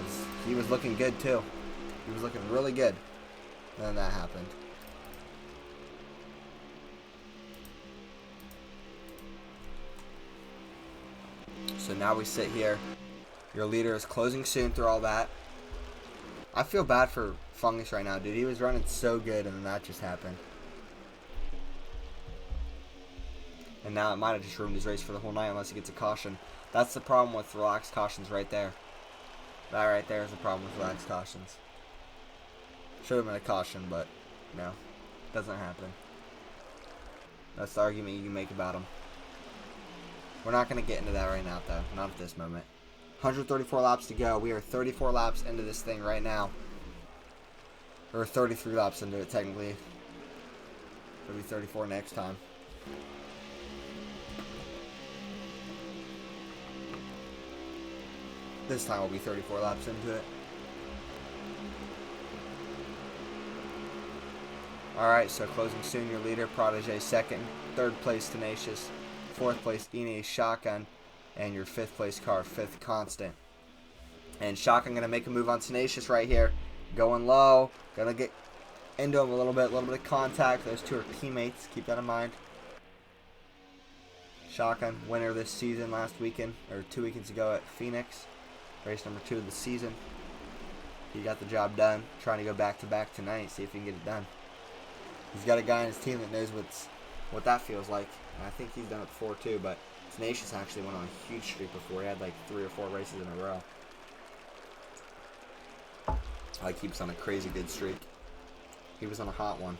as he was looking good too. He was looking really good. And then that happened. So now we sit here. Your leader is closing soon through all that. I feel bad for Fungus right now, dude. He was running so good, and then that just happened. And now it might have just ruined his race for the whole night unless he gets a caution. That's the problem with relaxed cautions right there. That right there is the problem with relaxed cautions. Should have been a caution, but no, doesn't happen. That's the argument you can make about him. We're not going to get into that right now, though. Not at this moment. 134 laps to go. We are 34 laps into this thing right now. Or 33 laps into it, technically. It'll be 34 next time. This time we'll be 34 laps into it. Alright, so closing soon, your leader, Protege second. Third place, Tenacious. Fourth place, Ine Shotgun. And your fifth place car, fifth Constant. And Shotgun going to make a move on Tenacious right here. Going low. Going to get into him a little bit of contact. Those two are teammates. Keep that in mind. Shotgun, winner this season last weekend, or 2 weekends ago at Phoenix. Race number 2 of the season. He got the job done. Trying to go back-to-back tonight. See if he can get it done. He's got a guy on his team that knows what that feels like. And I think he's done it before too, but Tenacious actually went on a huge streak before. He had like 3 or 4 races in a row. Like, he was on a crazy good streak. He was on a hot one.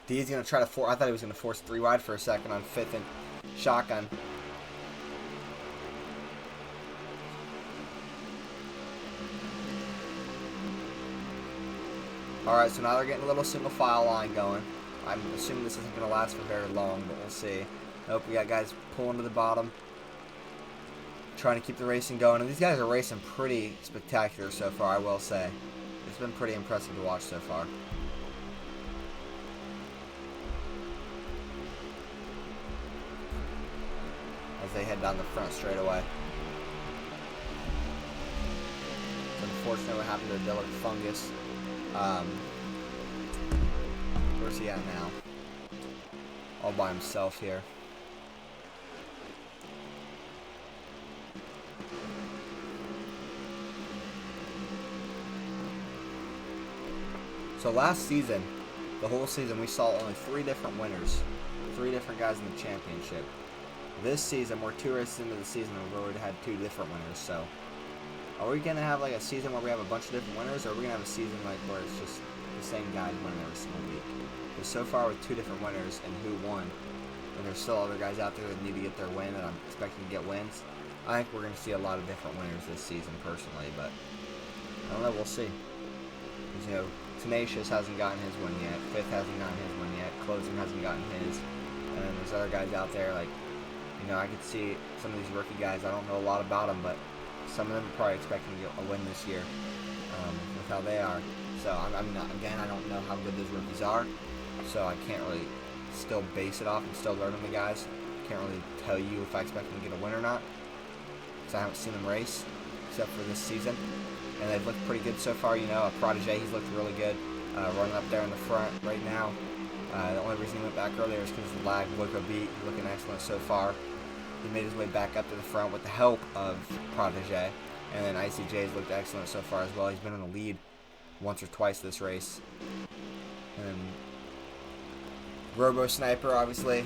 D's going to try to force. I thought he was going to force 3 wide for a second on 5th and Shotgun. Alright, so now they're getting a little single file line going. I'm assuming this isn't going to last for very long, but we'll see. Nope, we got guys pulling to the bottom. Trying to keep the racing going. And these guys are racing pretty spectacular so far, I will say. It's been pretty impressive to watch so far. As they head down the front straight away. It's unfortunate what happened to Delic Fungus. Where's he at now? All by himself here. So last season, the whole season, we saw only 3 different winners. 3 different guys in the championship. This season, we're 2 races into the season and we've already had 2 different winners, so are we going to have like a season where we have a bunch of different winners, or are we going to have a season like where it's just the same guys winning every single week? Because so far with 2 different winners and who won, and there's still other guys out there that need to get their win, and I'm expecting to get wins, I think we're going to see a lot of different winners this season personally, but I don't know, we'll see. Because, you know, Tenacious hasn't gotten his win yet, Fifth hasn't gotten his win yet, Closing hasn't gotten his, and then there's other guys out there like, you know, I could see some of these rookie guys, I don't know a lot about them, but some of them are probably expecting to get a win this year with how they are. So, I'm not, again, I don't know how good those rookies are, so I can't really still base it off. I'm still learning the guys. Can't really tell you if I expect them to get a win or not, because I haven't seen them race, except for this season. And they've looked pretty good so far, you know. Protege, he's looked really good, running up there in the front right now. The only reason he went back earlier is because of the lag. Loco beat, he's looking excellent so far. He made his way back up to the front with the help of Protege. And then ICJ's looked excellent so far as well. He's been in the lead once or twice this race. And then Robo Sniper, obviously,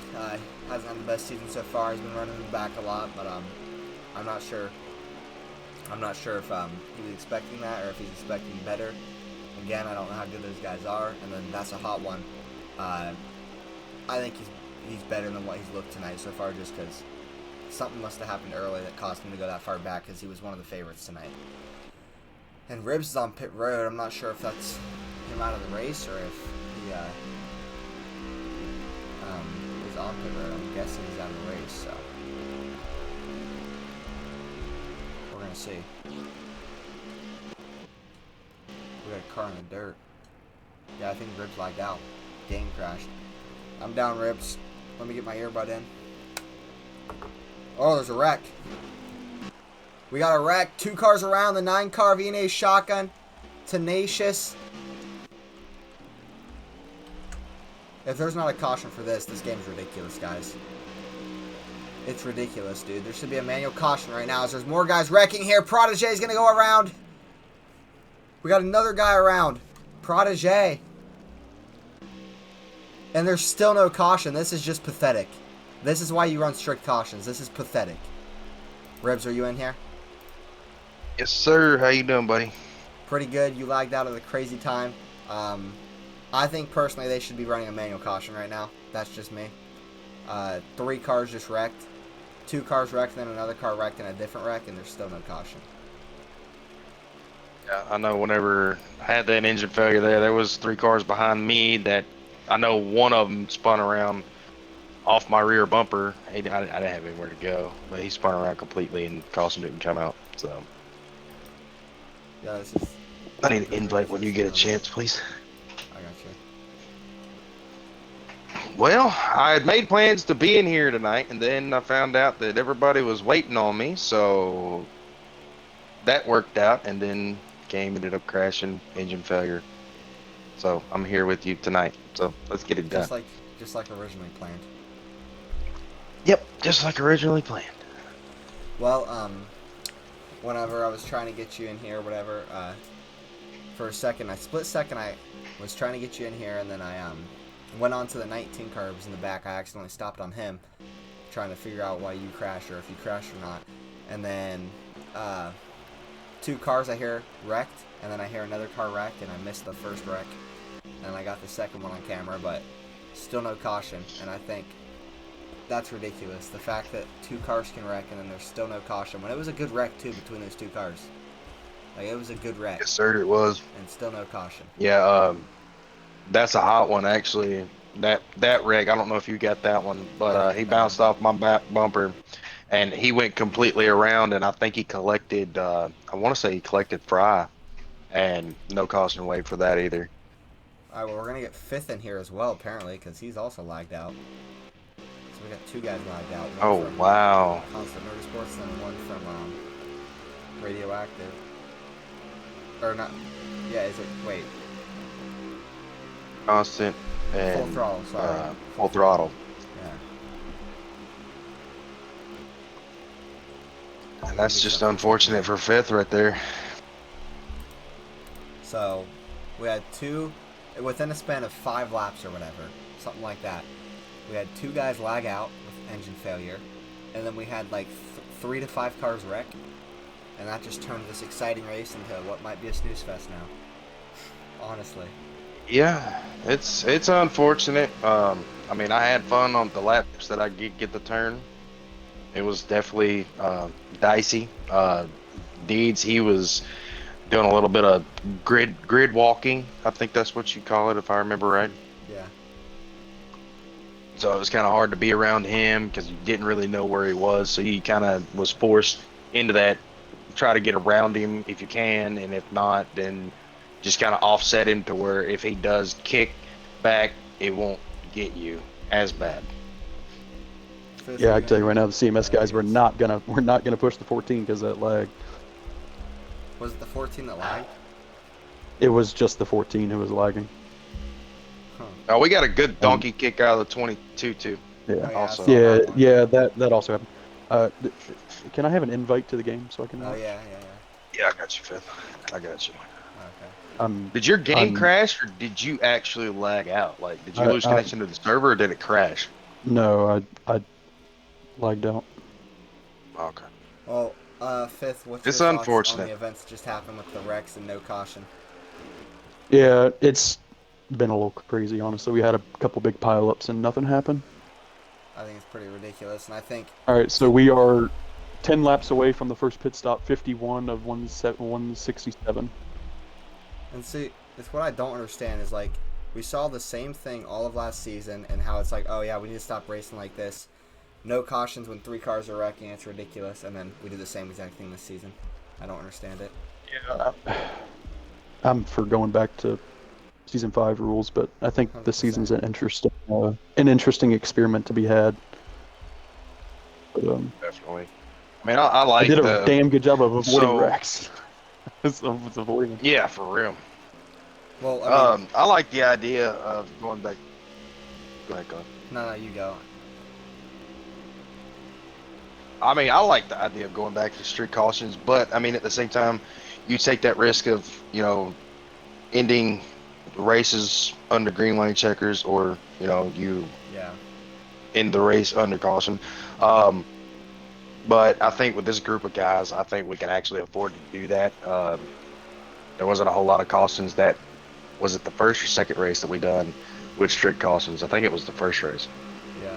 hasn't had the best season so far. He's been running in the back a lot, but I'm not sure. I'm not sure if he was expecting that or if he's expecting better. Again, I don't know how good those guys are. And then that's a hot one. I think he's better than what he's looked tonight so far, just because something must have happened early that caused him to go that far back, because he was one of the favorites tonight. And Ribs is on pit road. I'm not sure if that's him out of the race or if he is on pit road. I'm guessing he's out of the race, so we're gonna see. We got a car in the dirt. Yeah, I think Ribs lagged out. Game crashed. I'm down, Ribs. Let me get my earbud in. Oh, there's a wreck. We got a wreck. 2 cars around. The 9-car V&A Shotgun. Tenacious. If there's not a caution for this, this game is ridiculous, guys. It's ridiculous, dude. There should be a manual caution right now as there's more guys wrecking here. Protege is going to go around. We got another guy around. Protege. And there's still no caution. This is just pathetic. This is why you run strict cautions. This is pathetic. Ribs, are you in here? Yes, sir. How you doing, buddy? Pretty good. You lagged out at a crazy time. I think personally they should be running a manual caution right now. That's just me. 3 cars just wrecked. 2 cars wrecked, then another car wrecked in a different wreck, and there's still no caution. Yeah, I know whenever I had that engine failure there was 3 cars behind me that I know one of them spun around off my rear bumper. I didn't have anywhere to go, but he spun around completely and caution didn't come out. So Yeah, this is... I need an invite when you get a chance, please. I got you. Well, I had made plans to be in here tonight, and then I found out that everybody was waiting on me, so that worked out, and then game ended up crashing, engine failure. So I'm here with you tonight. So let's get it done. Just like originally planned. Yep, just like originally planned. Well, whenever I was trying to get you in here, whatever, for a second, split second, I was trying to get you in here, and then I went on to the 19 car that was in the back. I accidentally stopped on him, trying to figure out why you crashed or if you crashed or not. And then 2 cars I hear wrecked, and then I hear another car wrecked, and I missed the first wreck. And I got the second one on camera, but still no caution. And I think that's ridiculous. The fact that 2 cars can wreck and then there's still no caution. When it was a good wreck, too, between those 2 cars. Like, it was a good wreck. Yes, sir, it was. And still no caution. Yeah, that's a hot one, actually. That wreck, I don't know if you got that one, but he bounced off my back bumper, and he went completely around, and I think he collected, I want to say he collected fry, and no caution wave for that either. Alright, well, we're going to get 5th in here as well, apparently, because he's also lagged out. So we got 2 guys lagged out. One Oh, from wow. Constant Motorsports, and one from Radioactive. Or not. Yeah, is it? Wait. Constant and Full throttle, sorry. full throttle. Yeah. And that's just unfortunate for 5th right there. So, we had 2, within a span of 5 laps or whatever, something like that, we had 2 guys lag out with engine failure, and then we had like 3 to 5 cars wreck, and that just turned this exciting race into what might be a snooze fest now. Honestly. Yeah, it's unfortunate. I mean, I had fun on the laps that I get the turn. It was definitely dicey. Deeds, he was doing a little bit of grid walking. I think that's what you call it, if I remember right. Yeah. So it was kind of hard to be around him because you didn't really know where he was. So you kind of was forced into that. Try to get around him if you can, and if not, then just kind of offset him to where if he does kick back, it won't get you as bad. Yeah, I can tell you right now, the CMS guys we're not gonna push the 14 because of that lag. Was it the 14 that lagged? It was just the 14 who was lagging. Huh. Oh, we got a good donkey kick out of the 22 too. Yeah. Oh, yeah, Also. Yeah, that also happened. Can I have an invite to the game so I can? Oh, yeah. Yeah, I got you, Fifth. I got you. Okay. Did your game crash, or did you actually lag out? Like, did you lose connection to the server, or did it crash? No, I lagged out. Okay. Well, 5th, what's It's your thoughts unfortunate. on the events that just happened with the wrecks and no caution? Yeah, it's been a little crazy, honestly. We had a couple big pileups and nothing happened. I think it's pretty ridiculous, and I think... All right, so we are 10 laps away from the first pit stop, 51 of 167. And see, it's what I don't understand is, like, we saw the same thing all of last season, and how it's like, oh yeah, we need to stop racing like this. No cautions when 3 cars are wrecking, it's ridiculous, and then we do the same exact thing this season. I don't understand it. Yeah, I'm for going back to Season 5 rules, but I think 100%. this season's an interesting experiment to be had. But, Definitely. I mean, I like I did a damn good job of avoiding so- wrecks. I was avoiding. Yeah, for real. Well, I mean, I like the idea of going back. Go ahead, go. no, you go. I mean, I like the idea of going back to strict cautions, but I mean, at the same time, you take that risk of, ending races under green lane checkers, or you Yeah. end the race under caution. Um, but I think with this group of guys, I think we can actually afford to do that. There wasn't a whole lot of cautions. That was it the first or second race that we done with strict cautions? I think it was the first race. Yeah.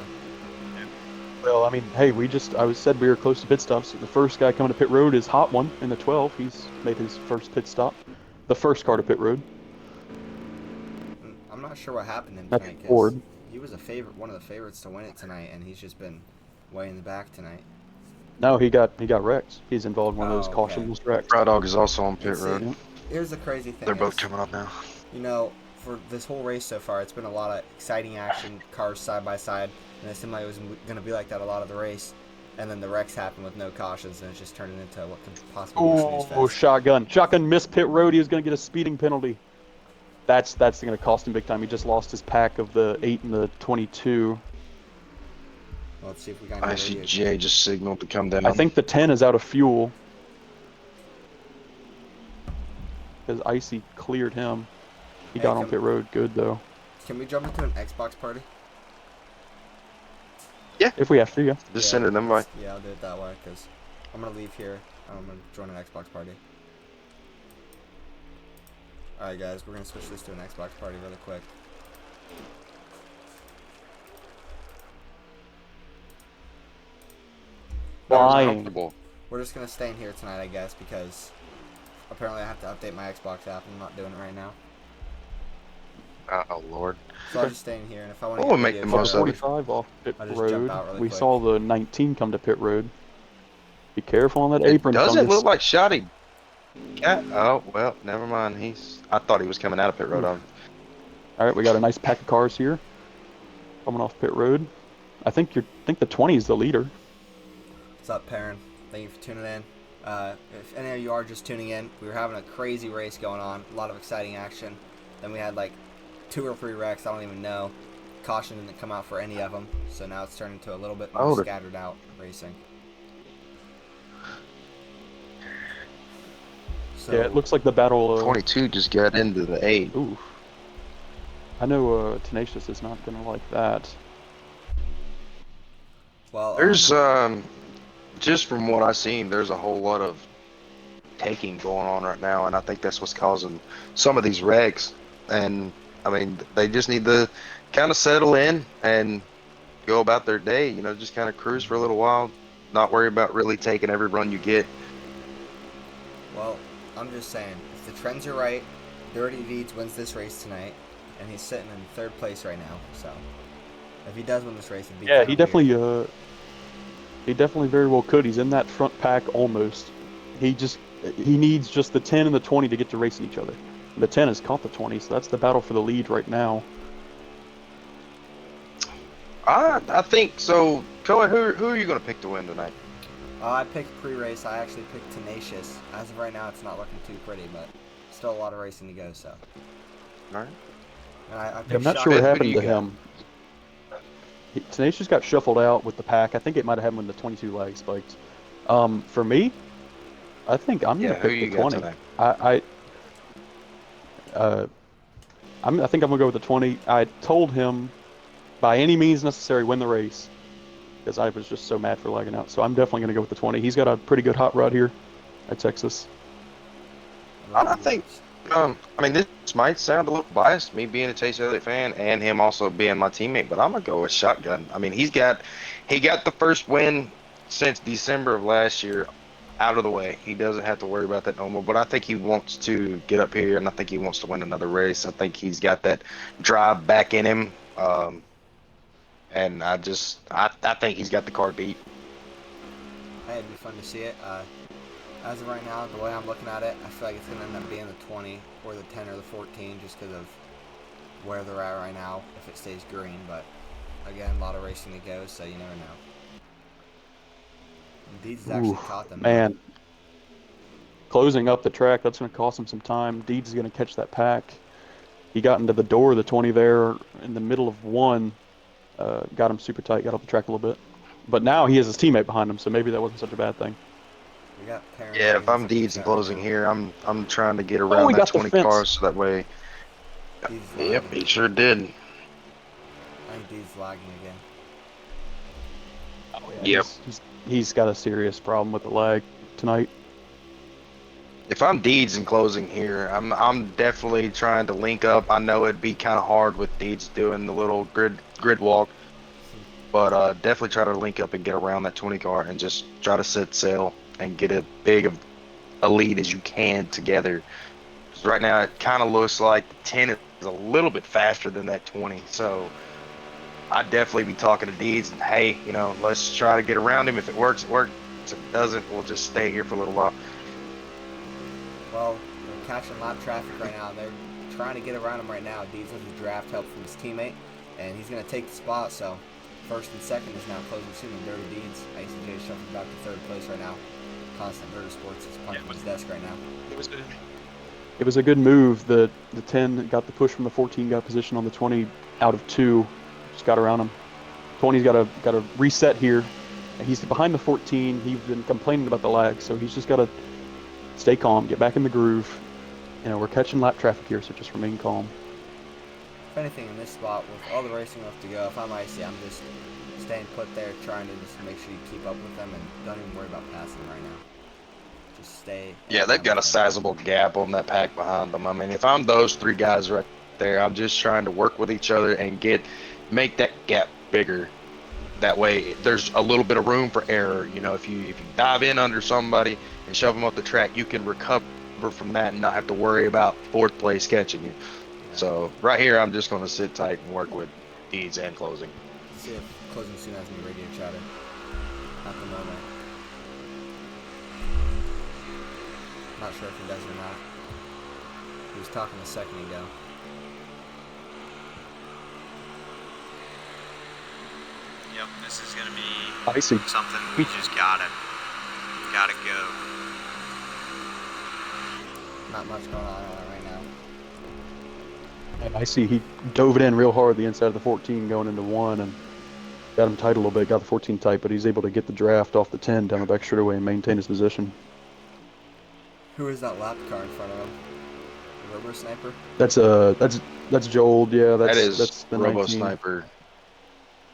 Well, I mean, hey, I said we were close to pit stops. The first guy coming to pit road is Hot One in the 12. He's made his first pit stop. The first car to pit road. I'm not sure what happened in That's tonight because Ford. he was one of the favorites to win it tonight, and he's just been way in the back tonight. No, he got wrecked. He's involved in one of those Oh, okay. cautionless wrecks. Raw Dog is also on pit And see, road. here's the crazy thing. They're both is, coming up now. For this whole race so far, it's been a lot of exciting action, cars side by side, and it seemed like it was going to be like that a lot of the race. And then the wrecks happened with no cautions, and it's just turning into what could possibly be a snooze Oh, fest. shotgun missed pit road. He was going to get a speeding penalty. That's going to cost him big time. He just lost his pack of the 8 and the 22. Well, let's see if we got I any see radio. Jay just signaled to come down. I think the 10 is out of fuel. Because Icy cleared him. He got on pit road good, though. Can we jump into an Xbox party? If we have to, yeah. Just send an invite. Yeah, I'll do it that way, because I'm going to leave here. I'm going to join an Xbox party. Alright, guys, we're going to switch this to an Xbox party really quick. Flying. Comfortable. We're just going to stay in here tonight, I guess, because apparently I have to update my Xbox app. I'm not doing it right now. Oh Lord. So I'll just stay in here, and if I want to We'll make the most of it. 45 off pit I'll just jump road. out really We quick. saw the 19 come to pit road. Be careful on that It apron. doesn't fungus. look like Shotty. Oh well, never mind. I thought he was coming out of pit road. All right, we got a nice pack of cars here, coming off pit road. I think the 20 is the leader. What's up, Perrin? Thank you for tuning in. If any of you are just tuning in, we were having a crazy race going on, a lot of exciting action. Then we had like 2 or 3 wrecks, I don't even know. Caution didn't come out for any of them, so now it's turning to a little bit more scattered out racing. So, Yeah, it looks like the battle. 22 just got into the 8. Ooh. I know Tenacious is not gonna like that. well, There's just from what I've seen, there's a whole lot of taking going on right now, and I think that's what's causing some of these wrecks. And I mean, they just need to kind of settle in and go about their day. Just kind of cruise for a little while, not worry about really taking every run you get. well, I'm just saying, if the trends are right, Dirty Deeds wins this race tonight, and he's sitting in 3rd place right now. So, if he does win this race, it'd be Yeah, kinda weird. he definitely very well could. He's in that front pack almost. He needs just the 10 and the 20 to get to racing each other. The 10 has caught the 20, so that's the battle for the lead right now. I think so. Cohen, who are you going to pick to win tonight? I picked pre-race. I actually picked Tenacious. As of right now, it's not looking too pretty, but still a lot of racing to go. So, All right. and I picked I'm not Shotgun. sure what Who do happened you to got? him. Tenacious got shuffled out with the pack. I think it might have happened when the 22 lag spiked. For me, I think I'm Yeah, gonna who pick you the got 20. tonight? I think I'm gonna go with the 20. I told him, by any means necessary, win the race, because I was just so mad for lagging out. So I'm definitely gonna go with the 20. He's got a pretty good hot rod here at Texas. I think. I mean, this might sound a little biased, me being a Chase Elliott fan and him also being my teammate, but I'm gonna go with Shotgun. I mean, he got the first win since December of last year out of the way. He doesn't have to worry about that no more. But I think he wants to get up here, and I think he wants to win another race. I think he's got that drive back in him, and I think he's got the car beat. Hey, it'd be fun to see it. As of right now, the way I'm looking at it, I feel like it's going to end up being the 20 or the 10 or the 14 just because of where they're at right now if it stays green. But, again, a lot of racing to go, so you never know. Deeds has actually caught them. Man, closing up the track, that's going to cost him some time. Deeds is going to catch that pack. He got into the door of the 20 there in the middle of one. Got him super tight, got off the track a little bit. But now he has his teammate behind him, so maybe that wasn't such a bad thing. We got Perrin Yeah, if riding I'm his Deeds and chat right closing now. here, I'm trying to get around he that got the 20 fence. cars so that way. Deeds Yep, lagging. he sure did. I think Deeds lagging again. Oh, yeah, Yep. he's got a serious problem with the lag tonight. If I'm Deeds and closing here, I'm definitely trying to link up. I know it'd be kind of hard with Deeds doing the little grid walk, but definitely try to link up and get around that 20 car and just try to set sail and get as big of a lead as you can together. 'Cause right now it kind of looks like the 10 is a little bit faster than that 20, so I'd definitely be talking to Deeds and hey, you know, let's try to get around him. If it works, it works. If it doesn't, we'll just stay here for a little while. Well, they're catching lap traffic right now. They're trying to get around him right now. Deeds has a draft help from his teammate, and he's going to take the spot. So, first and second is now closing soon. And Dirty Deeds, ICJ shuffling back to third place right now. Constant Dirty Sports is punching his desk right now. It was a good move. The 10 got the push from the 14, got position on the 20 out of 2. Just got around him. 20's got to reset here. And he's behind the 14. He's been complaining about the lag, so he's just got to stay calm, get back in the groove. You know, we're catching lap traffic here, so just remain calm. If anything, in this spot, with all the racing left to go, if I'm icy, I'm just staying put there, trying to just make sure you keep up with them and don't even worry about passing right now. Just stay. Yeah, they've got a sizable gap on that pack behind them. I mean, if I'm those 3 guys right there, I'm just trying to work with each other and make that gap bigger. That way, there's a little bit of room for error. You know, if you dive in under somebody and shove them up the track, you can recover from that and not have to worry about 4th place catching you. So right here, I'm just going to sit tight and work with Deeds and closing. Let's see if closing soon has any radio chatter. At the moment. Not sure if he does or not. He was talking a second ago. Yep, this is gonna be Icy. something we just gotta go. Not much going on right now. And I see he dove it in real hard the inside of the 14 going into 1 and got him tight a little bit, got the 14 tight, but he's able to get the draft off the 10 down the back straightaway and maintain his position. Who is that lap car in front of him? The Robo Sniper? That's Joel, yeah, that's the Robo 19. Sniper.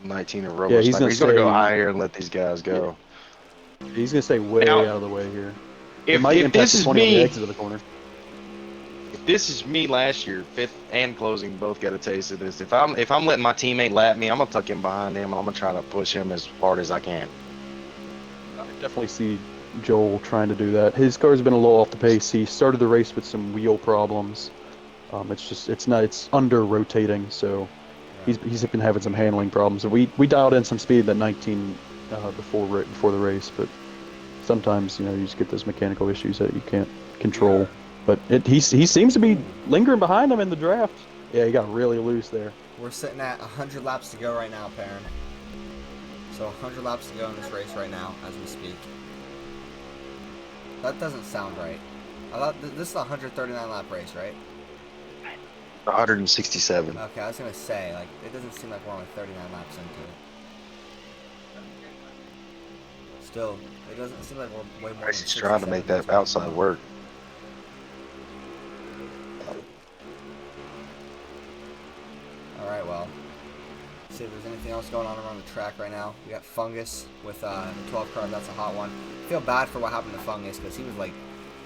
19 of Robo Yeah, he's Sniper. gonna He's going to go stay- higher and let these guys go. He's going to stay way Now, out of the way here. It If might impact this the is 20 on the me, exit of the corner. if this is me last year, 5th and closing both got a taste of this. If I'm letting my teammate lap me, I'm gonna tuck him behind him. I'm gonna try to push him as hard as I can. I definitely see Joel trying to do that. His car's been a little off the pace. He started the race with some wheel problems. It's under rotating, so he's been having some handling problems. We dialed in some speed at that 19 before the race, but sometimes you just get those mechanical issues that you can't control. But he seems to be lingering behind him in the draft. Yeah, he got really loose there. We're sitting at 100 laps to go right now, Perrin. So 100 laps to go in this race right now as we speak. That doesn't sound right. I thought this is a 139 lap race, right? 167. Okay, I was gonna say, like, it doesn't seem like we're only 39 laps into it. Still, it doesn't seem like we're way more than He's trying to make that 67 laps. outside work. Alright, well, let's see if there's anything else going on around the track right now. We got Fungus with the 12 car, that's a hot one. I feel bad for what happened to Fungus, because he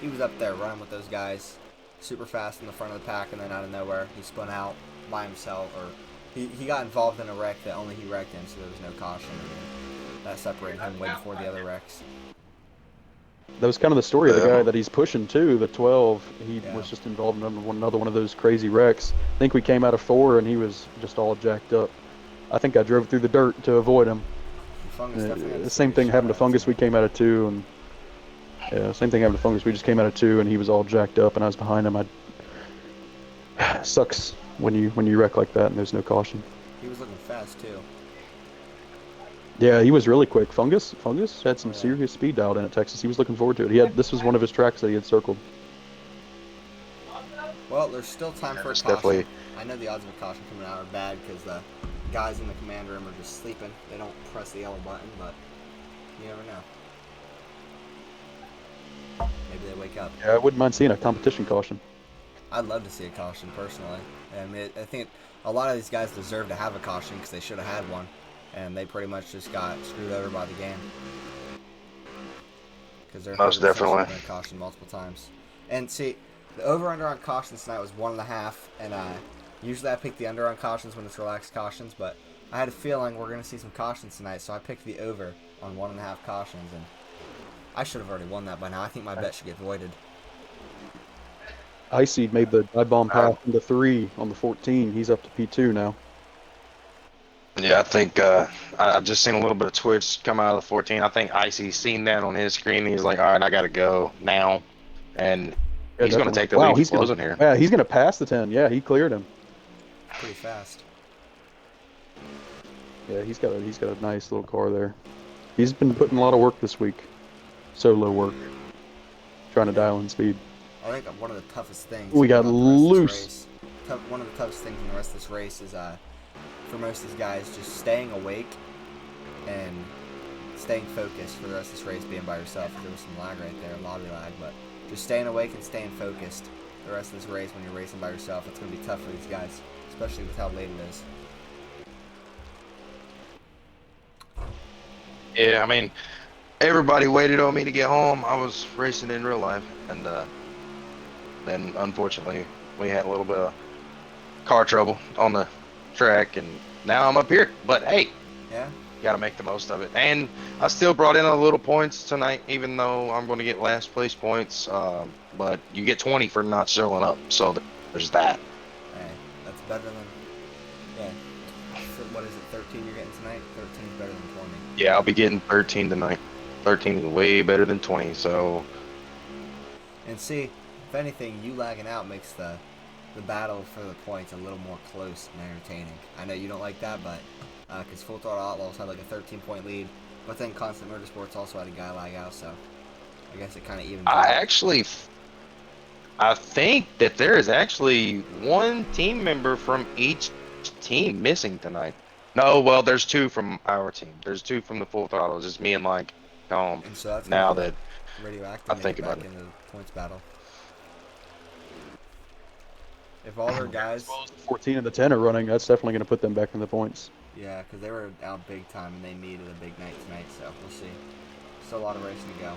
was up there running with those guys super fast in the front of the pack, and then out of nowhere, he spun out by himself, or he got involved in a wreck that only he wrecked in, so there was no caution. And that separated him way before the other wrecks. That was kind of the story of the guy that he's pushing too, the 12. He Yeah. was just involved in another one of those crazy wrecks. I think we came out of 4 and he was just all jacked up. I think I drove through the dirt to avoid him. Fungus definitely had The a same serious thing happened to shot, Fungus. so- We came out of 2, and yeah, same thing happened to Fungus. We just came out of 2, and he was all jacked up, and I was behind him. Sucks when you wreck like that and there's no caution. He was looking fast too. Yeah, he was really quick. Fungus had some Yeah. serious speed dialed in at Texas. He was looking forward to it. This was one of his tracks that he had circled. Well, there's still time for a It's caution. definitely- I know the odds of a caution coming out are bad because the guys in the command room are just sleeping. They don't press the yellow button, but you never know. Maybe they wake up. Yeah, I wouldn't mind seeing a competition caution. I'd love to see a caution, personally. I mean, I think a lot of these guys deserve to have a caution because they should have had one, and they pretty much just got screwed over by the game. Because they're Most definitely been cautioned multiple times. And see, the over/under on cautions tonight was 1.5, and usually I pick the under on cautions when it's relaxed cautions, but I had a feeling we're going to see some cautions tonight, so I picked the over on 1.5 cautions, and I should have already won that by now. I think my bet should get voided. Icy made the dive bomb pass into 3 on the 14. He's up to P2 now. Yeah, I think I've just seen a little bit of Twitch come out of the 14. I think Icy's seen that on his screen. He's like, all right, I got to go now. And he's going to take the lead closing here. Yeah, he's going to pass the 10. Yeah, he cleared him. Pretty fast. Yeah, he's got a nice little car there. He's been putting a lot of work this week. Solo work. Trying to dial in speed. I think one of the toughest things. We got loose. One of the toughest things in the rest of this race is, for most of these guys, just staying awake and staying focused for the rest of this race, being by yourself. There was some lag right there, lobby lag, but just staying awake and staying focused the rest of this race when you're racing by yourself. It's going to be tough for these guys, especially with how late it is. Yeah, I mean, everybody waited on me to get home. I was racing in real life, and then unfortunately we had a little bit of car trouble on the track, and now I'm up here. But hey, yeah, gotta make the most of it. And I still brought in a little points tonight, even though I'm going to get last place points. But you get 20 for not showing up, so there's that. Hey, that's better than, yeah. So what is it, 13 you're getting tonight? 13 is better than 20. Yeah, I'll be getting 13 tonight. 13 is way better than 20. So. And see, if anything, you lagging out makes the battle for the points a little more close and entertaining. I know you don't like that, but because Full Throttle Outlaws had like a 13-point lead, but then Constant Motorsports also had a guy lag out, so I guess it kind of evened out. I think that there is actually one team member from each team missing tonight. No, well, there's 2 from our team. There's 2 from the Full Throttle. Just me and Mike. And so that's now that Radioactive I think about it. into the points battle. If all their guys, 14 and the 10 are running, that's definitely going to put them back in the points. yeah, because they were out big time and they needed a big night tonight, so we'll see. Still a lot of racing to go.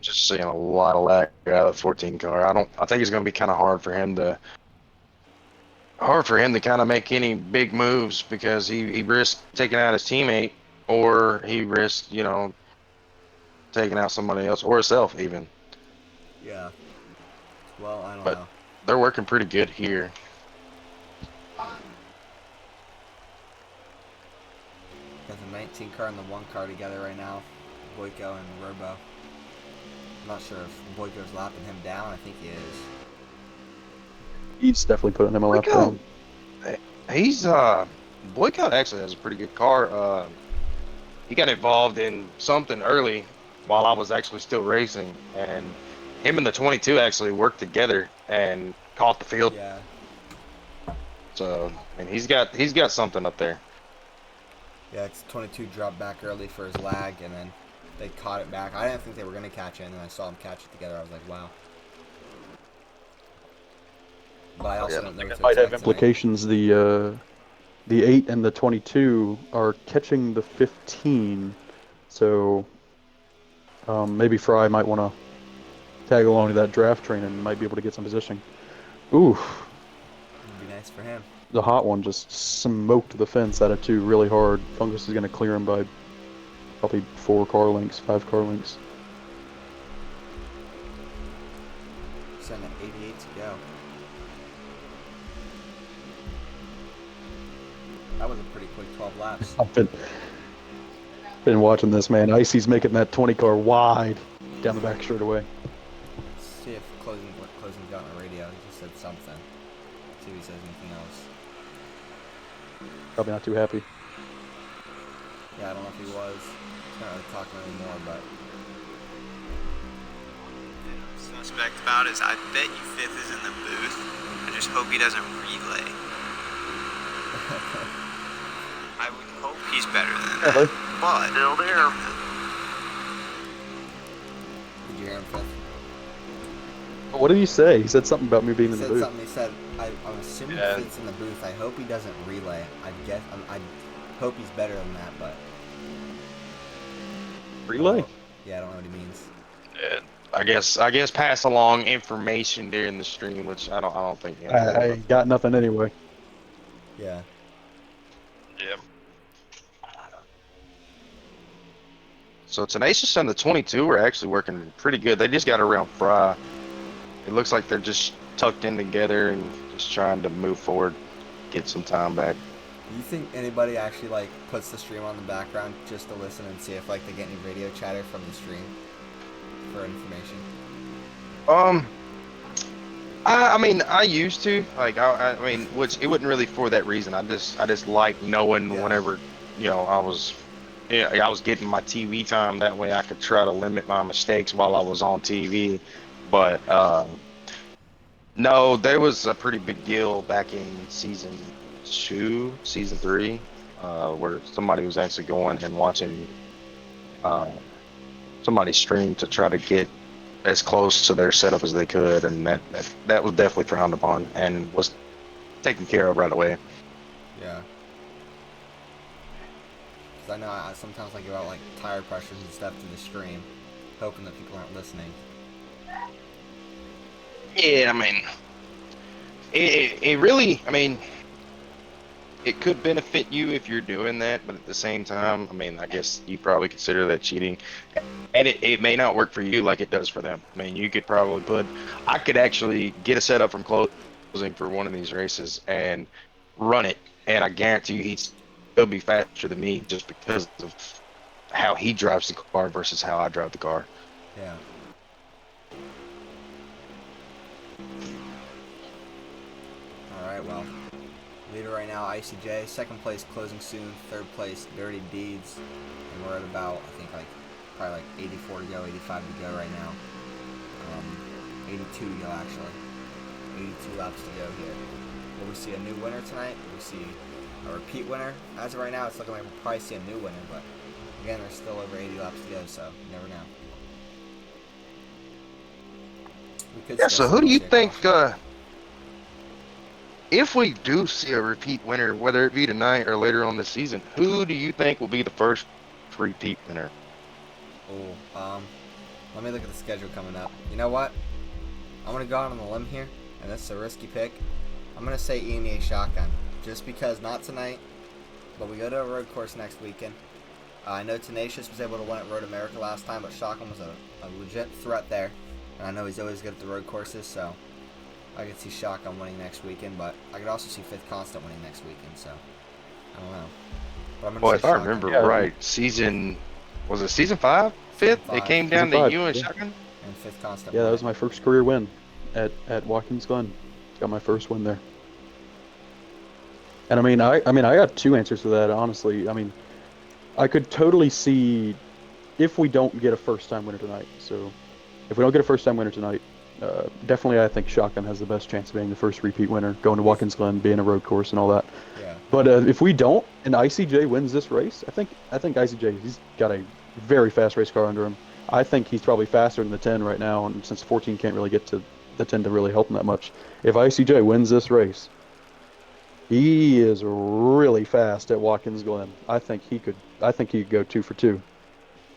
Just seeing a lot of lag out of the 14 car. I think it's going to be kind of hard for him to kind of make any big moves, because he risks taking out his teammate, or he risks, taking out somebody else or himself even. Yeah. Well, I don't But know. they're working pretty good here. Got the 19 car and the 1 car together right now. Boyko and Robo. I'm not sure if Boyko's lapping him down. I think he is. He's definitely putting him a lap down. Boyko actually has a pretty good car. He got involved in something early while I was actually still racing, and him and the 22 actually worked together and caught the field. Yeah. So, and he's got something up there. Yeah, it's 22 dropped back early for his lag, and then they caught it back. I didn't think they were going to catch it, and then I saw them catch it together. I was like, wow. But I also don't know It might have implications. The 8 and the 22 are catching the 15, so maybe Fry might want to tag along to that draft train and might be able to get some positioning. Oof. It'd be nice for him. The hot one just smoked the fence out of 2 really hard. Fungus is going to clear him by probably 4 car lengths, 5 car lengths. Send at 88 to go. That was a pretty quick 12 laps. I've been watching this, man. Icy's making that 20 car wide down the back straight away. Let's see if closing's got on the radio. He just said something. See if he says anything else. Probably not too happy. Yeah, I don't know if he was. He's not really talking anymore, but Suspect about is I bet you Fifth is in the booth. I just hope he doesn't relay. I would hope he's better than Yeah, that. But Still there. you never know. Did you hear him, Fifth? What did he say? He said something about me being He in the said booth. something. He said, I'm assuming Yeah. Fifth's in the booth. I hope he doesn't relay. I hope he's better than that, but Relay. yeah, I don't know what he means. I guess pass along information during the stream, which I don't think. I got nothing anyway. Yeah. Yeah. So Tenacious and the 22 are actually working pretty good. They just got around Fry. It looks like they're just tucked in together and just trying to move forward, get some time back. Do you think anybody actually like puts the stream on the background just to listen and see if like they get any radio chatter from the stream for information? I mean, I used to I mean, which it wasn't really for that reason. I just like knowing whenever, I was getting my TV time. That way, I could try to limit my mistakes while I was on TV. But no, there was a pretty big deal back in season 3, where somebody was actually going and watching somebody's stream to try to get as close to their setup as they could, and that was definitely frowned upon and was taken care of right away. Yeah. Because I know I sometimes I give out like tire pressures and stuff to the stream, hoping that people aren't listening. Yeah, I mean, it really, I mean, it could benefit you if you're doing that, but at the same time, I mean, I guess you probably consider that cheating. And it may not work for you like it does for them. I mean, you could probably I could actually get a setup from closing for one of these races and run it, and I guarantee you he'd still be faster than me just because of how he drives the car versus how I drive the car. Yeah. Alright, well. Leader right now, ICJ. Second place, closing soon. Third place, Dirty Deeds. And we're at about, I think, probably 84 to go, 85 to go right now. 82 to go, actually. 82 laps to go here. Will we see a new winner tonight? Will we see a repeat winner? As of right now, it's looking like we'll probably see a new winner, but again, there's still over 80 laps to go, so you never know. Yeah, so who do you think, if we do see a repeat winner, whether it be tonight or later on this season, who do you think will be the first repeat winner? Oh, let me look at the schedule coming up. You know what? I'm going to go out on the limb here, and this is a risky pick. I'm going to say EMEA Shotgun, just because not tonight, but we go to a road course next weekend. I know Tenacious was able to win at Road America last time, but Shotgun was a legit threat there. And I know he's always good at the road courses, so I could see Shotgun winning next weekend, but I could also see Fifth Constant winning next weekend, so I don't know. But I'm gonna Boy, say if I Shotgun. remember Yeah. right, was it season 5? Fifth? Season It 5. came down Season to 5, you and yeah. Shotgun? And Fifth Constant. Yeah, that won was it. my first career win at Watkins Glen. Got my first win there. And I got two answers to that, honestly. I mean, I could totally see if we don't get a first-time winner tonight. So, if we don't get a first-time winner tonight, definitely I think Shotgun has the best chance of being the first repeat winner, going to Watkins Glen, being a road course and all that. Yeah. But if we don't, and ICJ wins this race, I think ICJ, he's got a very fast race car under him. I think he's probably faster than the 10 right now, and since 14 can't really get to the 10 to really help him that much. If ICJ wins this race, he is really fast at Watkins Glen. I think he could go 2 for 2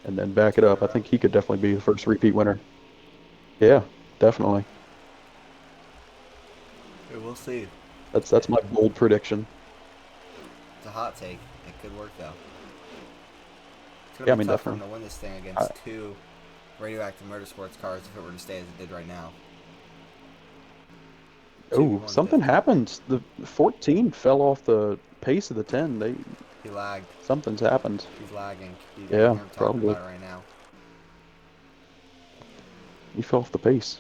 and then back it up. I think he could definitely be the first repeat winner. Yeah, definitely. Yeah, we'll see. That's my bold prediction. It's a hot take. It could work though. It's Yeah, gonna I be mean, tough for him definitely. to win this thing against two radioactive motorsports cars if it were to stay as it did right now. Oh, something happened. The 14 fell off the pace of the 10. He lagged. Something's happened. He's lagging. You Yeah, hear him talking probably. about it right now. He fell off the pace.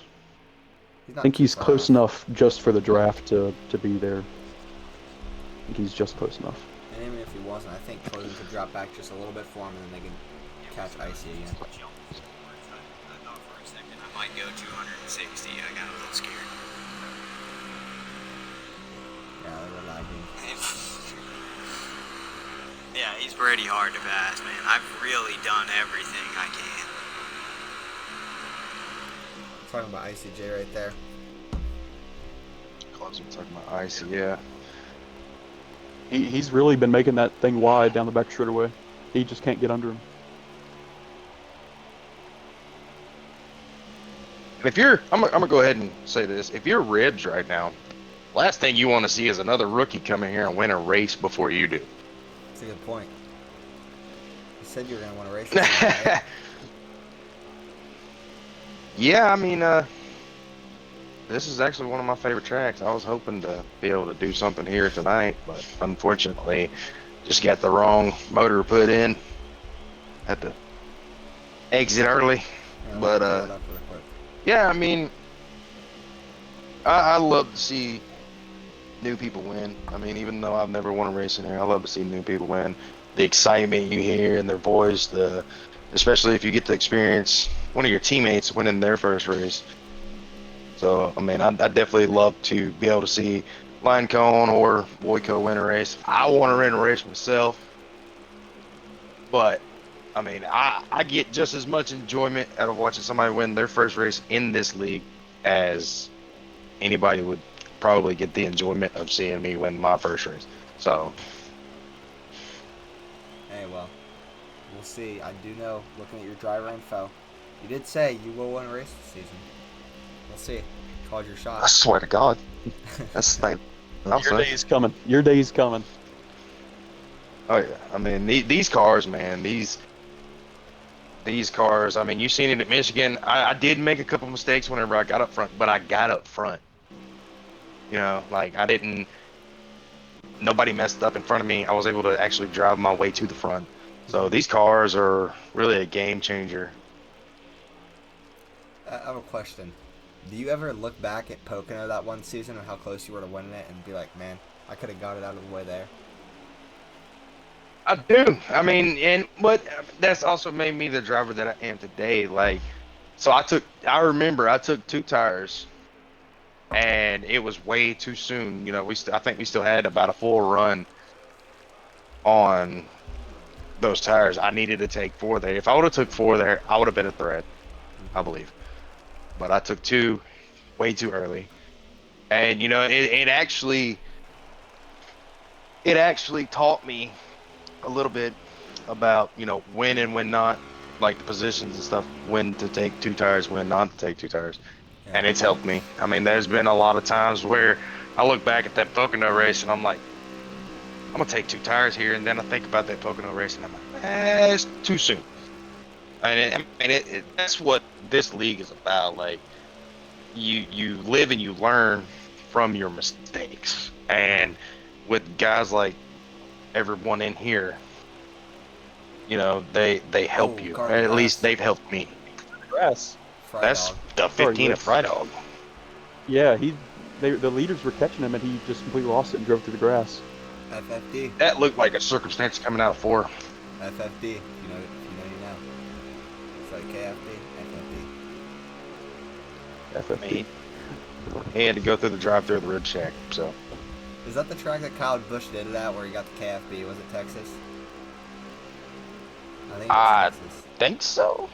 He's I think too he's far close off. enough just for the draft to be there. I think he's just close enough. And even if he wasn't, I think Clothing could drop back just a little bit for him, and then they could catch Icy again. I thought for a second I might go 260. I got a little scared. Yeah, they were lagging. Yeah, he's pretty hard to pass, man. I've really done everything I can. Talking about ICJ right there. Close. I'm talking about icy. Yeah. He's really been making that thing wide down the back straightaway. He just can't get under him. And if you're, I'm gonna go ahead and say this. If you're Ribs right now, last thing you want to see is another rookie come in here and win a race before you do. That's a good point. You said you were gonna want to race this season, right? Yeah, I mean, this is actually one of my favorite tracks. I was hoping to be able to do something here tonight, but unfortunately, just got the wrong motor put in. Had to exit early. Yeah, But, let me pull it up really quick. Yeah, I mean, I love to see new people win. I mean, even though I've never won a race in here, I love to see new people win. The excitement you hear in their voice, especially if you get to experience one of your teammates winning their first race. So, I mean, I definitely love to be able to see Line Cone or Boyko win a race. I want to win a race myself, but I mean, I get just as much enjoyment out of watching somebody win their first race in this league as anybody would probably get the enjoyment of seeing me win my first race. So, Hey, well, we'll see. I do know, looking at your driver info, you did say you will win a race this season. We'll see. Called your shot. I swear to God, that's like, Your day's coming. Your day's coming. oh yeah, I mean these cars, man, these cars. I mean, you've seen it at Michigan. I did make a couple mistakes whenever I got up front, but I got up front. You know, like nobody messed up in front of me. I was able to actually drive my way to the front. So these cars are really a game changer. I have a question. Do you ever look back at Pocono that one season and how close you were to winning it and be like, man, I could have got it out of the way there? I do. I mean, but that's also made me the driver that I am today. Like, so I remember I took 2 tires, and it was way too soon. You know, I think we still had about a full run on those tires. I needed to take 4 there. If I would have took 4 there, I would have been a threat, I believe. But I took 2 way too early, and you know, it actually taught me a little bit about, you know, when and when not, like the positions and stuff, when to take 2 tires, when not to take 2 tires. Yeah. And it's helped me. I mean, there's been a lot of times where I look back at that Pocono race and I'm like, I'm gonna take 2 tires here, and then I think about that Pocono race and I'm like, it's too soon. And that's what this league is about. Like, you live and you learn from your mistakes, and with guys like everyone in here, you know, they help you. Or at least they've helped me. Grass. Fry That's dog. the 15 of Fry Dog. Yeah, the leaders were catching him, and he just completely lost it and drove through the grass. FFD. That looked like a circumstance coming out of 4. FFD. You know, you know. It's like KFD, FFD. FFP. He had to go through the drive-through of the rib shack. So Is that the track that Kyle Busch did it at where he got the KFB? Was it Texas? I think it was Texas. think so.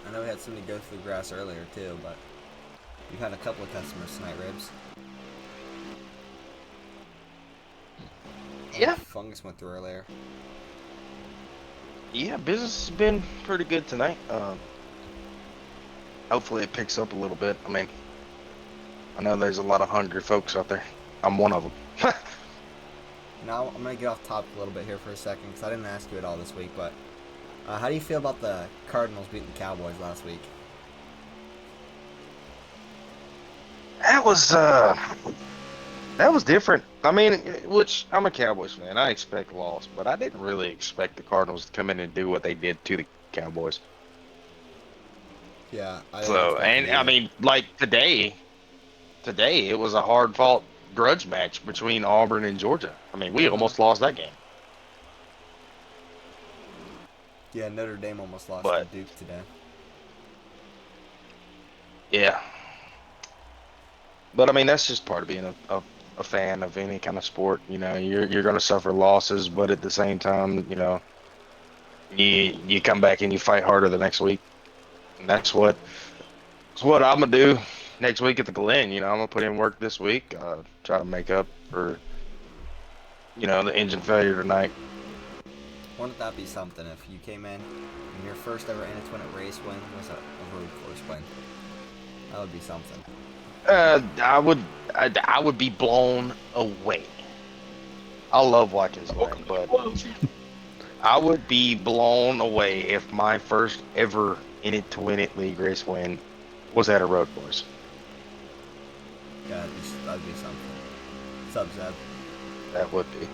I know we had somebody go through the grass earlier too, but we've had a couple of customers tonight, Ribs. Yeah. Fungus went through earlier. Yeah, business has been pretty good tonight. Hopefully it picks up a little bit. I mean, I know there's a lot of hungry folks out there. I'm one of them. Now I'm gonna get off topic a little bit here for a second because I didn't ask you at all this week. But how do you feel about the Cardinals beating the Cowboys last week? That was different. I mean, which I'm a Cowboys fan. I expect loss, but I didn't really expect the Cardinals to come in and do what they did to the Cowboys. Yeah. So, and I mean, like today it was a hard fought grudge match between Auburn and Georgia. I mean, we almost lost that game. Yeah, Notre Dame almost lost But- to Duke today. Yeah. But I mean, that's just part of being a fan of any kind of sport. You know, you're going to suffer losses, but at the same time, you know, you come back and you fight harder the next week. And that's what I'm gonna do next week at the Glen. You know, I'm gonna put in work this week, try to make up for, you know, the engine failure tonight. Wouldn't that be something if you came in and your first ever in-a-twin race win was a road course win? That would be something. I would be blown away. I love watching this win, but I would be blown away if my first ever in it to win it league race win was at a road course. Yeah, that'd be something. Sub Zeb. That would be.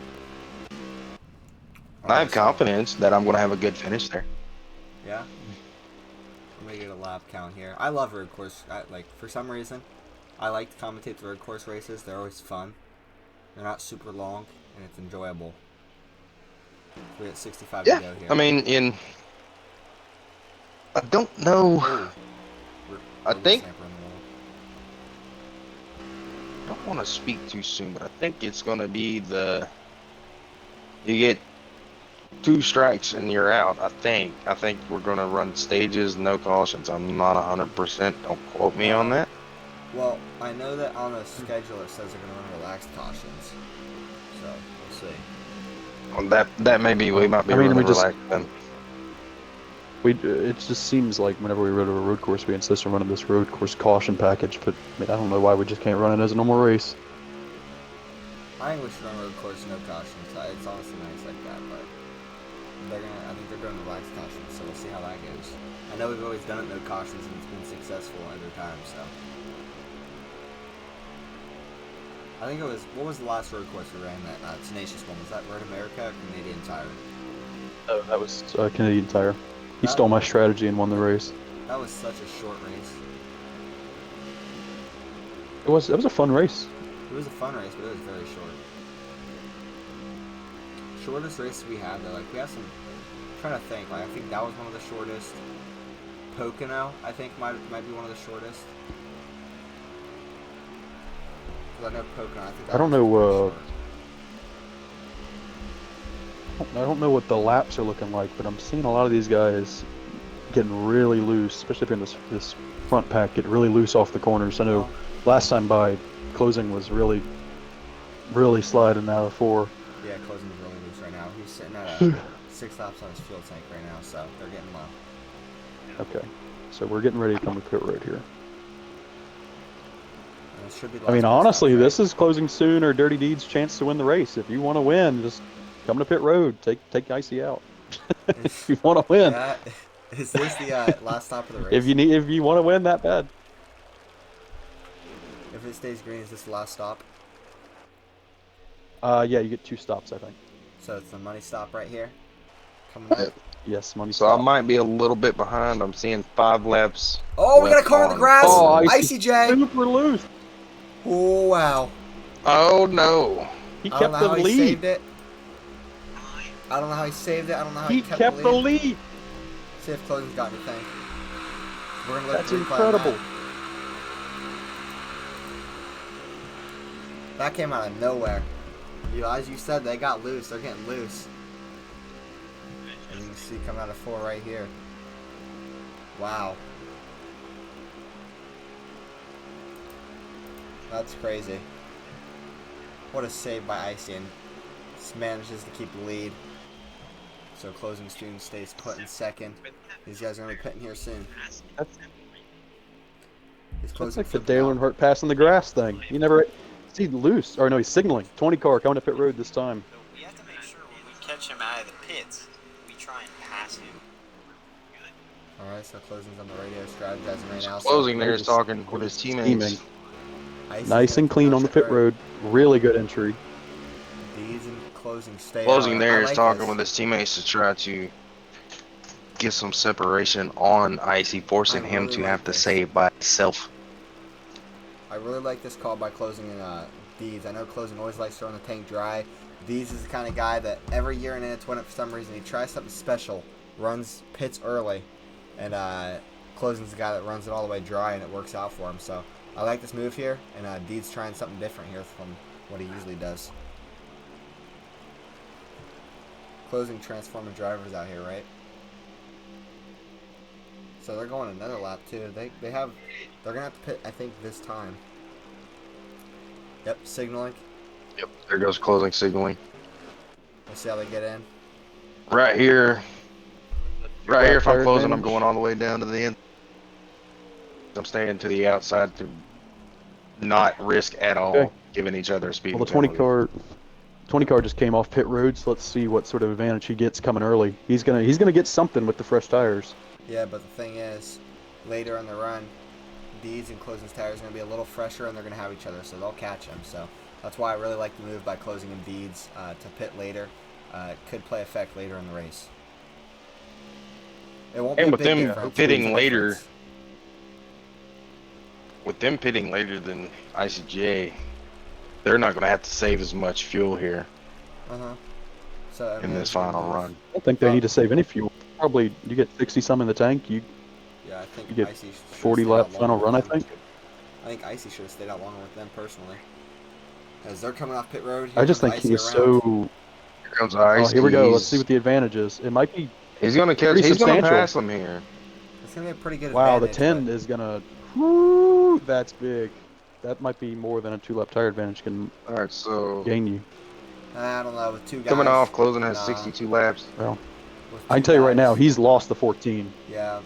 I have confidence that I'm going to have a good finish there. Yeah. I'm gonna get a lap count here. I love road course. For some reason, I like to commentate the road course races. They're always fun. They're not super long, and it's enjoyable. We got 65 to go here. I mean, I don't know. I think. I don't want to speak too soon, but I think it's going to be you get 2 strikes and you're out. I think we're going to run stages, no cautions. I'm not 100%. Don't quote me on that. Well, I know that on the schedule it says they're going to run relaxed cautions. So, we'll see. Well, that may be. We might be running relaxed then. It just seems like whenever we run a road course, we insist on running this road course caution package, but I mean, I don't know why we just can't run it as a normal race. I think we should run road course no cautions. It's honestly nice like that, but I think they're going to relax cautions, so we'll see how that goes. I know we've always done it no cautions and it's been successful every time, so. I think what was the last road course we ran that Tenacious one? Was that Road America or Canadian Tire? Oh, that was Canadian Tire. He stole my strategy and won the race. That was such a short race. It was a fun race. It was a fun race, but it was very short. Shortest races we have, though, we have some. I'm trying to think. I think that was one of the shortest. Pocono, I think, might be one of the shortest. I know Pocono. I don't know. I don't know what the laps are looking like, but I'm seeing a lot of these guys getting really loose, especially if you're in this front pack, get really loose off the corners. I know last time by, closing was really sliding out of 4. Yeah, closing is really loose right now. He's sitting at 6 laps on his fuel tank right now, so they're getting low. Okay, so we're getting ready to come to pit road here. I mean, honestly, this is closing soon or Dirty Deeds' chance to win the race. If you want to win, just come to pit road. Take Icy out. If you want to win. Is this the last stop of the race? If you want to win that bad. If it stays green, is this the last stop? Yeah, you get 2 stops, I think. So it's the money stop right here. Coming up. Yes, money So stop. I might be a little bit behind. I'm seeing 5 laps. Oh, we got a car in the grass. Oh, Icy J. Super loose. Oh wow. Oh no. He kept the lead. Saved it. I don't know how he saved it. I don't know how he kept the lead. See if Closing's got anything. We're gonna look. That's incredible. That came out of nowhere. As you said, they got loose. They're getting loose. And you can see coming out of 4 right here. Wow. That's crazy. What a save by Icy, and just manages to keep the lead. So Closing Student stays put in 2nd. These guys are going to be putting here soon. That's like the Dale Earnhardt passing the grass thing. You never see loose. Or no, he's signaling. 20 car coming to pit road this time. We have to make sure when we catch him out of the pits, we try and pass him. Alright, so Closing's on the radio strategizing right now. Closing there is talking with his teammates. Nice and clean on the pit road. Really good entry. These and Closing stay. Closing there is talking with his teammates to try to get some separation on Icy, forcing him to have to save by himself. I really like this call by Closing and Deeds. I know Closing always likes throwing the tank dry. Deeds is the kind of guy that every year in Antoinette, for some reason, he tries something special, runs pits early, and Closing's the guy that runs it all the way dry, and it works out for him. So I like this move here, and Deed's trying something different here from what he usually does. Closing transformer drivers out here, right? So they're going another lap too. They're gonna have to pit, I think, this time. Yep, signaling. Yep, there goes closing signaling. Let's see how they get in. Right here. Right here, if I'm Tire closing, I'm advantage. going all the way down to the end. I'm staying to the outside to not risk at all Okay. giving each other a speed. Well, the 20 car just came off pit road, so let's see what sort of advantage he gets coming early. He's gonna get something with the fresh tires. Yeah, but the thing is, later in the run, Deeds and Closing's tires are going to be a little fresher, and they're going to have each other, so they'll catch him. So that's why I really like the move by closing him Deeds to pit later. It could play effect later in the race. It won't And be a with big them difference, pitting but it's a later- difference. With them pitting later than ICJ, they're not going to have to save as much fuel here So, I in mean, this it's a good final move. run. I don't think they need to save any fuel. Probably you get 60 some in the tank. You Yeah, I think You get Icy should've 40 stayed lap out final longer run, I with them. think. I think Icy should have stayed out longer with them personally, as they're coming off pit road. I just Here think comes he is Icy around. so. Here comes Oh, Ice. here we go. Let's see what the advantage is. It might be. He's going to catch. pretty He's going to substantial. pass them here. It's gonna be a pretty good Wow, the advantage. 10 is gonna. Whoo, that's big. That might be more than a 2-lap tire advantage can All right, so gain you. But I don't know, with two guys coming off, closing has nah, 62 laps. Well, with I can two tell you right now, guys, he's lost the 14. Yeah,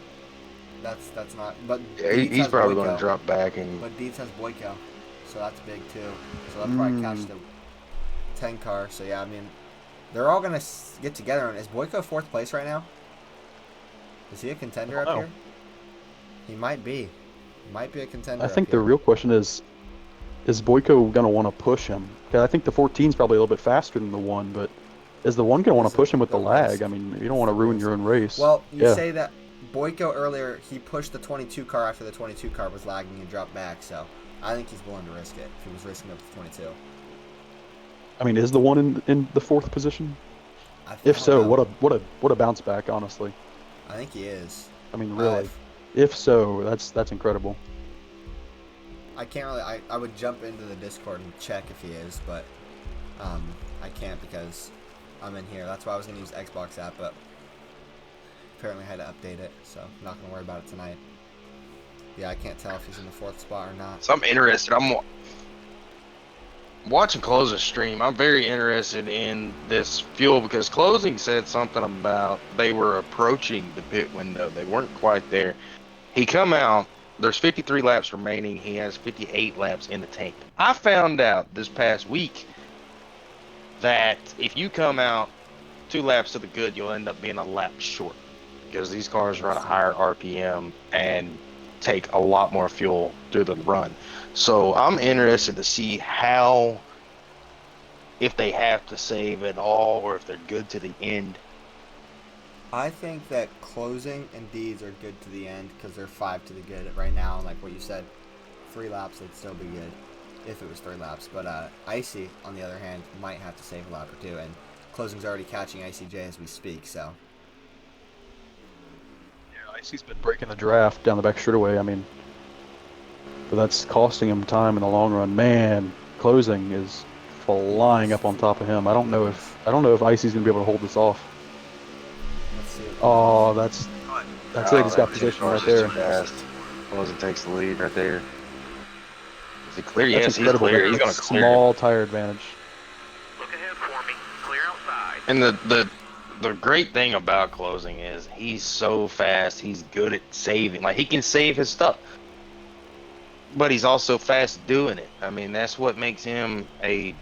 that's not. But Yeah, Deeds he's has probably Boyko. going to drop back and But Deeds has Boyko, so that's big too. So they'll probably catch the 10 car. So yeah, I mean, they're all gonna get together. And is Boyko 4th place right now? Is he a contender I up don't know. here? He might be. He might be a contender. I think up the here. real question is Boyko going to want to push him? 'Cause I think the 14 is probably a little bit faster than the 1, but is the 1 going to want It's to push him with the the race. lag? I mean, you don't want to ruin your own race. Well, you Yeah. say that Boyko earlier, he pushed the 22 car after the 22 car was lagging and dropped back, so I think he's willing to risk it if he was risking it with the 22. I mean, is the 1 in the 4th position? I If don't so, know. what a bounce back, honestly. I think he is. I mean, really. If- If so, that's incredible. I can't really. I would jump into the Discord and check if he is, but I can't because I'm in here. That's why I was gonna use Xbox app, but apparently I had to update it, so I'm not gonna worry about it tonight. Yeah, I can't tell if he's in the 4th spot or not. so I'm interested. I'm watching Closing stream. I'm very interested in this fuel because Closing said something about they were approaching the pit window. They weren't quite there. He come out. There's 53 laps remaining. He has 58 laps in the tank. I found out this past week that if you come out 2 laps to the good, you'll end up being a lap short because these cars run a higher RPM and take a lot more fuel through the run. So I'm interested to see how, if they have to save at all or if they're good to the end. I think that Closing and Deeds are good to the end because they're 5 to the good right now. Like what you said, 3 laps would still be good if it was 3 laps. But Icy, on the other hand, might have to save a lap or 2, and Closing's already catching ICJ as we speak. So Yeah, Icy's been breaking the draft down the back straightaway. I mean, but that's costing him time in the long run. Man, Closing is flying up on top of him. I don't know if Icy's gonna be able to hold this off. let's see. Oh, that's it. He's got that position car's right there. too fast. Closing takes the lead right there. Is he clear? That's Yes, he's incredible. clear. He's That's going to clear. small tire advantage. Look ahead for me. Clear outside. And the great thing about Closing is he's so fast. He's good at saving. Like, he can save his stuff. But he's also fast doing it. I mean, that's what makes him a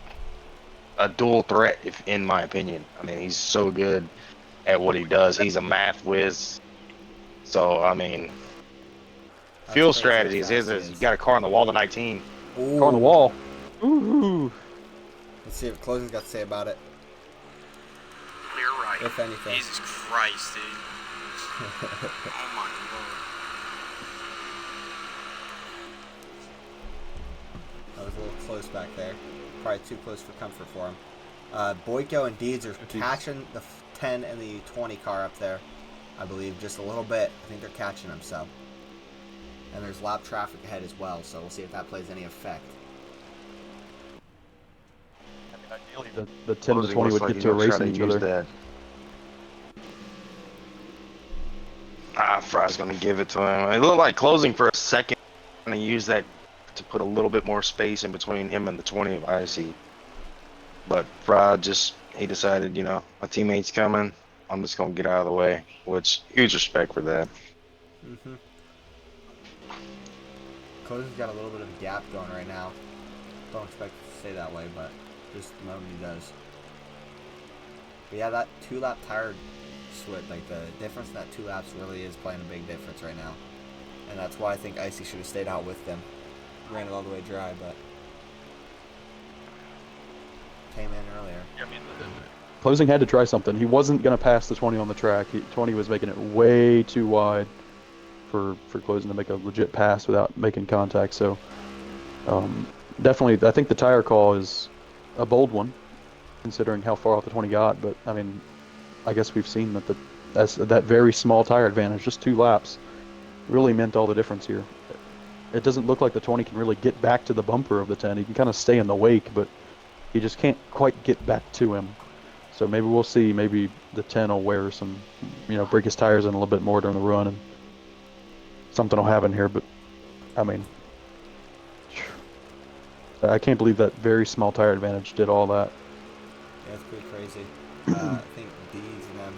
dual threat, if in my opinion. I mean, he's so good at what he does. He's a math whiz. So, I mean, That's fuel crazy strategies how fast is he you got a car on the wall to 19. Ooh. Car on the wall. Ooh. Let's see what Closing's got to say about it, Clear right. if anything. Jesus Christ, dude. Oh my lord. That was a little close back there. Probably too close for comfort for him. Boyko and Deeds are catching the 10 and the 20 car up there, I believe, just a little bit. I think they're catching him, so. and there's lap traffic ahead as well, so we'll see if that plays any effect. Ideally, the 10 to Closing 20 looks would like get he's to a gonna try racing to each use other. that. Fry's gonna give it to him. It looked like closing for a second, gonna use that to put a little bit more space in between him and the 20 of IC. But Fry he decided, you know, my teammate's coming. I'm just gonna get out of the way, which huge respect for that. Mm-hmm. Closing's got a little bit of a gap going right now. Don't expect it to stay that way, but just the moment he does. But yeah, that 2-lap tire switch, like the difference in that 2 laps really is playing a big difference right now. And that's why I think Icy should have stayed out with them. Ran it all the way dry, but came in earlier. Closing had to try something. He wasn't going to pass the 20 on the track. 20 was making it way too wide for Closing to make a legit pass without making contact. So definitely, I think the tire call is a bold one, considering how far off the 20 got. But I mean, I guess we've seen that that very small tire advantage, just 2 laps, really meant all the difference here. It doesn't look like the 20 can really get back to the bumper of the 10. He can kind of stay in the wake, but he just can't quite get back to him. So maybe we'll see. Maybe the 10 will wear some, break his tires in a little bit more during the run, and something will happen here. But I mean, I can't believe that very small tire advantage did all that. Yeah, it's pretty crazy. I think Deeds and them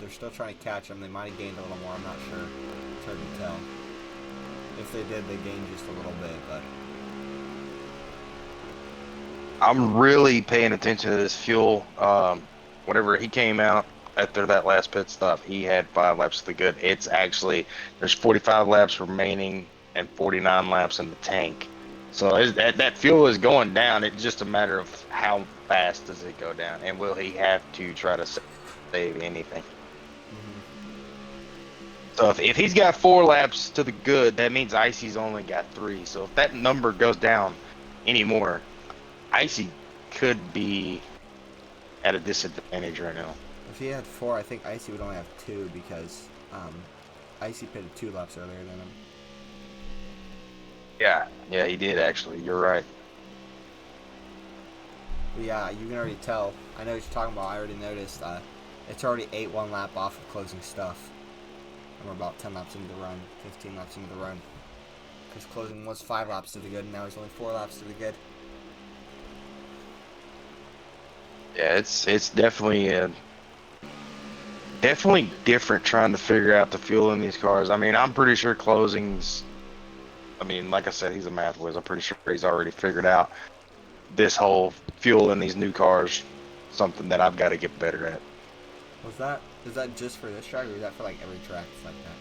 they're still trying to catch him. They might have gained a little more. I'm not sure. It's hard to tell. If they did, they gained just a little bit, but I'm really paying attention to this fuel. Whenever he came out after that last pit stop, he had 5 laps to the good. It's actually, there's 45 laps remaining and 49 laps in the tank. So that fuel is going down. It's just a matter of how fast does it go down, and will he have to try to save anything? So if he's got 4 laps to the good, that means Icy's only got 3. So if that number goes down anymore, Icy could be at a disadvantage right now. if he had 4, I think Icy would only have 2 because Icy pitted 2 laps earlier than him. Yeah, he did actually. You're right. But yeah, you can already tell. I know what you're talking about. I already noticed. It's already 8 lap off of Closing stuff. And we're about 10 laps into the run, 15 laps into the run. Because Closing was 5 laps to the good, and now he's only 4 laps to the good. Yeah, it's definitely different trying to figure out the fuel in these cars. I mean, I'm pretty sure Closing's. I mean, like I said, he's a math whiz. I'm pretty sure he's already figured out this whole fuel in these new cars. Something that I've got to get better at. Is that just for this track, or is that for like every track it's like that?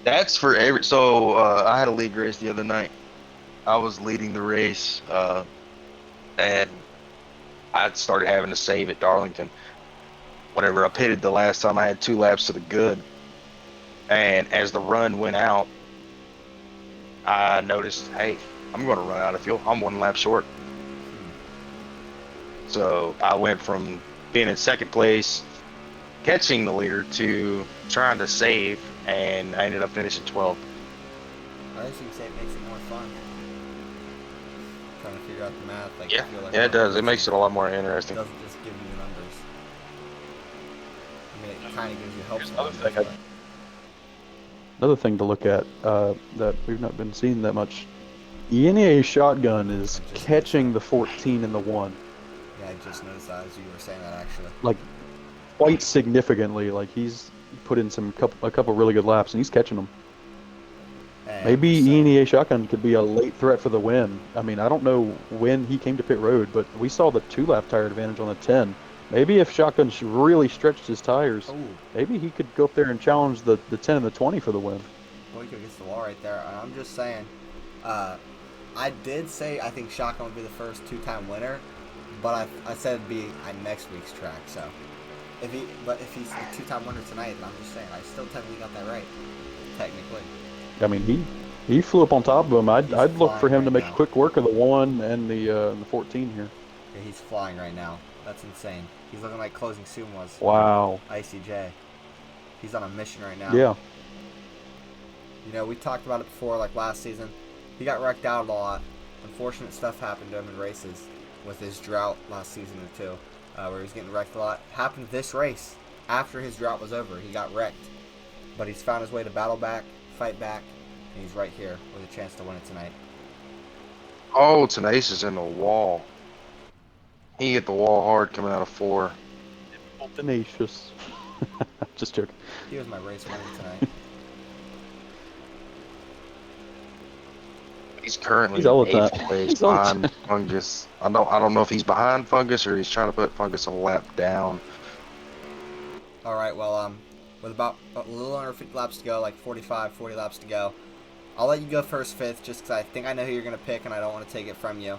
That's for every. So I had a league race the other night. I was leading the race, and I started having to save at Darlington. Whenever I pitted the last time, I had 2 laps to the good, and as the run went out, I noticed, hey, I'm going to run out of fuel. I'm 1 lap short. So I went from being in second place, catching the leader, to trying to save, and I ended up finishing 12th. I guess you can say it makes it more fun. Trying to figure out the math. Like, Yeah, I feel like it does. It makes it a lot more It interesting. doesn't just give you the numbers. I mean, it kind of gives you hopes. Another thing to look at that we've not been seeing that much, ENEA Shotgun is catching the 14 and the 1. Yeah, I just noticed that as you were saying that, actually. Like, quite significantly. Like, he's put in a couple really good laps, and he's catching them. And Maybe so- ENEA Shotgun could be a late threat for the win. I mean, I don't know when he came to pit road, but we saw the 2-lap tire advantage on the 10. Maybe if Shotgun really stretched his tires, Ooh, maybe he could go up there and challenge the 10 and the 20 for the win. Boyko gets the wall right there. And I'm just saying, I did say I think Shotgun would be the first 2-time winner, but I said it'd be on next week's track. So, if he's the 2-time winner tonight, then I'm just saying I still technically got that right. Technically. I mean, he flew up on top of him. I'd look for him flying to right make now. quick work of the 1 and the 14 here. Yeah, he's flying right now. That's insane. He's looking like Closing soon was. Wow. ICJ. He's on a mission right now. Yeah. You know, we talked about it before, like last season. He got wrecked out a lot. Unfortunate stuff happened to him in races with his drought last season or two, where he was getting wrecked a lot. Happened this race. After his drought was over, he got wrecked. But he's found his way to battle back, fight back, and he's right here with a chance to win it tonight. Oh, Tenacious in the wall. He hit the wall hard coming out of 4. Tenacious. Just joking. He was my race winner tonight. He's currently He's all in at 8th that. place He's all at behind Fungus. I don't know if he's behind Fungus or he's trying to put Fungus a lap down. All right, well, with about a little under 50 laps to go, like 45, 40 laps to go, I'll let you go first, Fifth, just because I think I know who you're going to pick and I don't want to take it from you.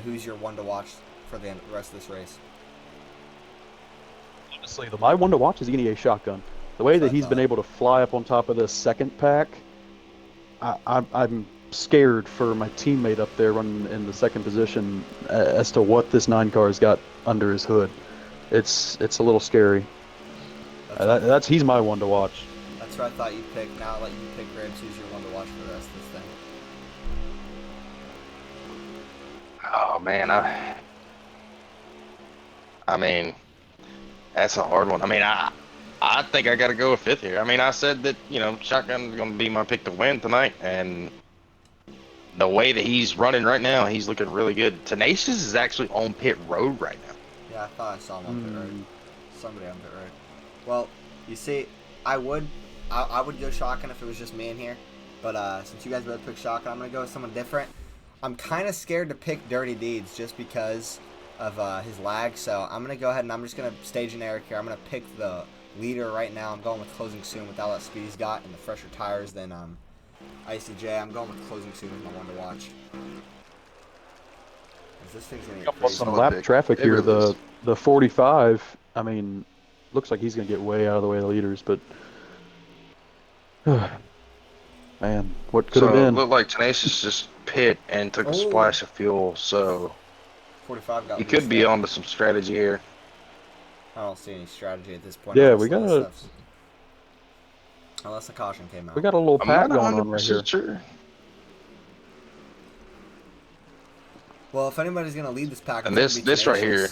Who's your one to watch for the rest of this race? Honestly, my one to watch is ENEA Shotgun. The way that he's been able to fly up on top of this second pack, I'm scared for my teammate up there running in the second position as to what this 9 car's got under his hood. It's a little scary. He's my one to watch. That's what I thought you'd pick. Now I'll let you pick Ribs. Who's your one to watch for the rest of this thing? Oh man, I mean, that's a hard one. I mean, I think I got to go with 5th here. I mean, I said that, you know, Shotgun's going to be my pick to win tonight, and the way that he's running right now, he's looking really good. Tenacious is actually on pit road right now. Yeah, I thought I saw him on pit road. Somebody on pit road. Well, you see, I would go Shotgun if it was just me in here, but since you guys both picked Shotgun, I'm going to go with someone different. I'm kind of scared to pick Dirty Deeds just because of his lag, so I'm going to go ahead and I'm just going to stage an Eric here. I'm going to pick the leader right now. I'm going with Closing Soon with all that speed he's got and the fresher tires than ICJ. I'm going with Closing Soon as my one to watch. This thing's going to get crazy. Some lap traffic here. The 45, I mean, looks like he's going to get way out of the way of the leaders, but man, what could have been? So it looked like Tenacious just pit and took a splash of fuel, so 45 got he could be onto some strategy here. I don't see any strategy at this point. Yeah, we got unless the caution came out. We got a little pack going on right here. Sure. Well, if anybody's gonna lead this pack, and this right here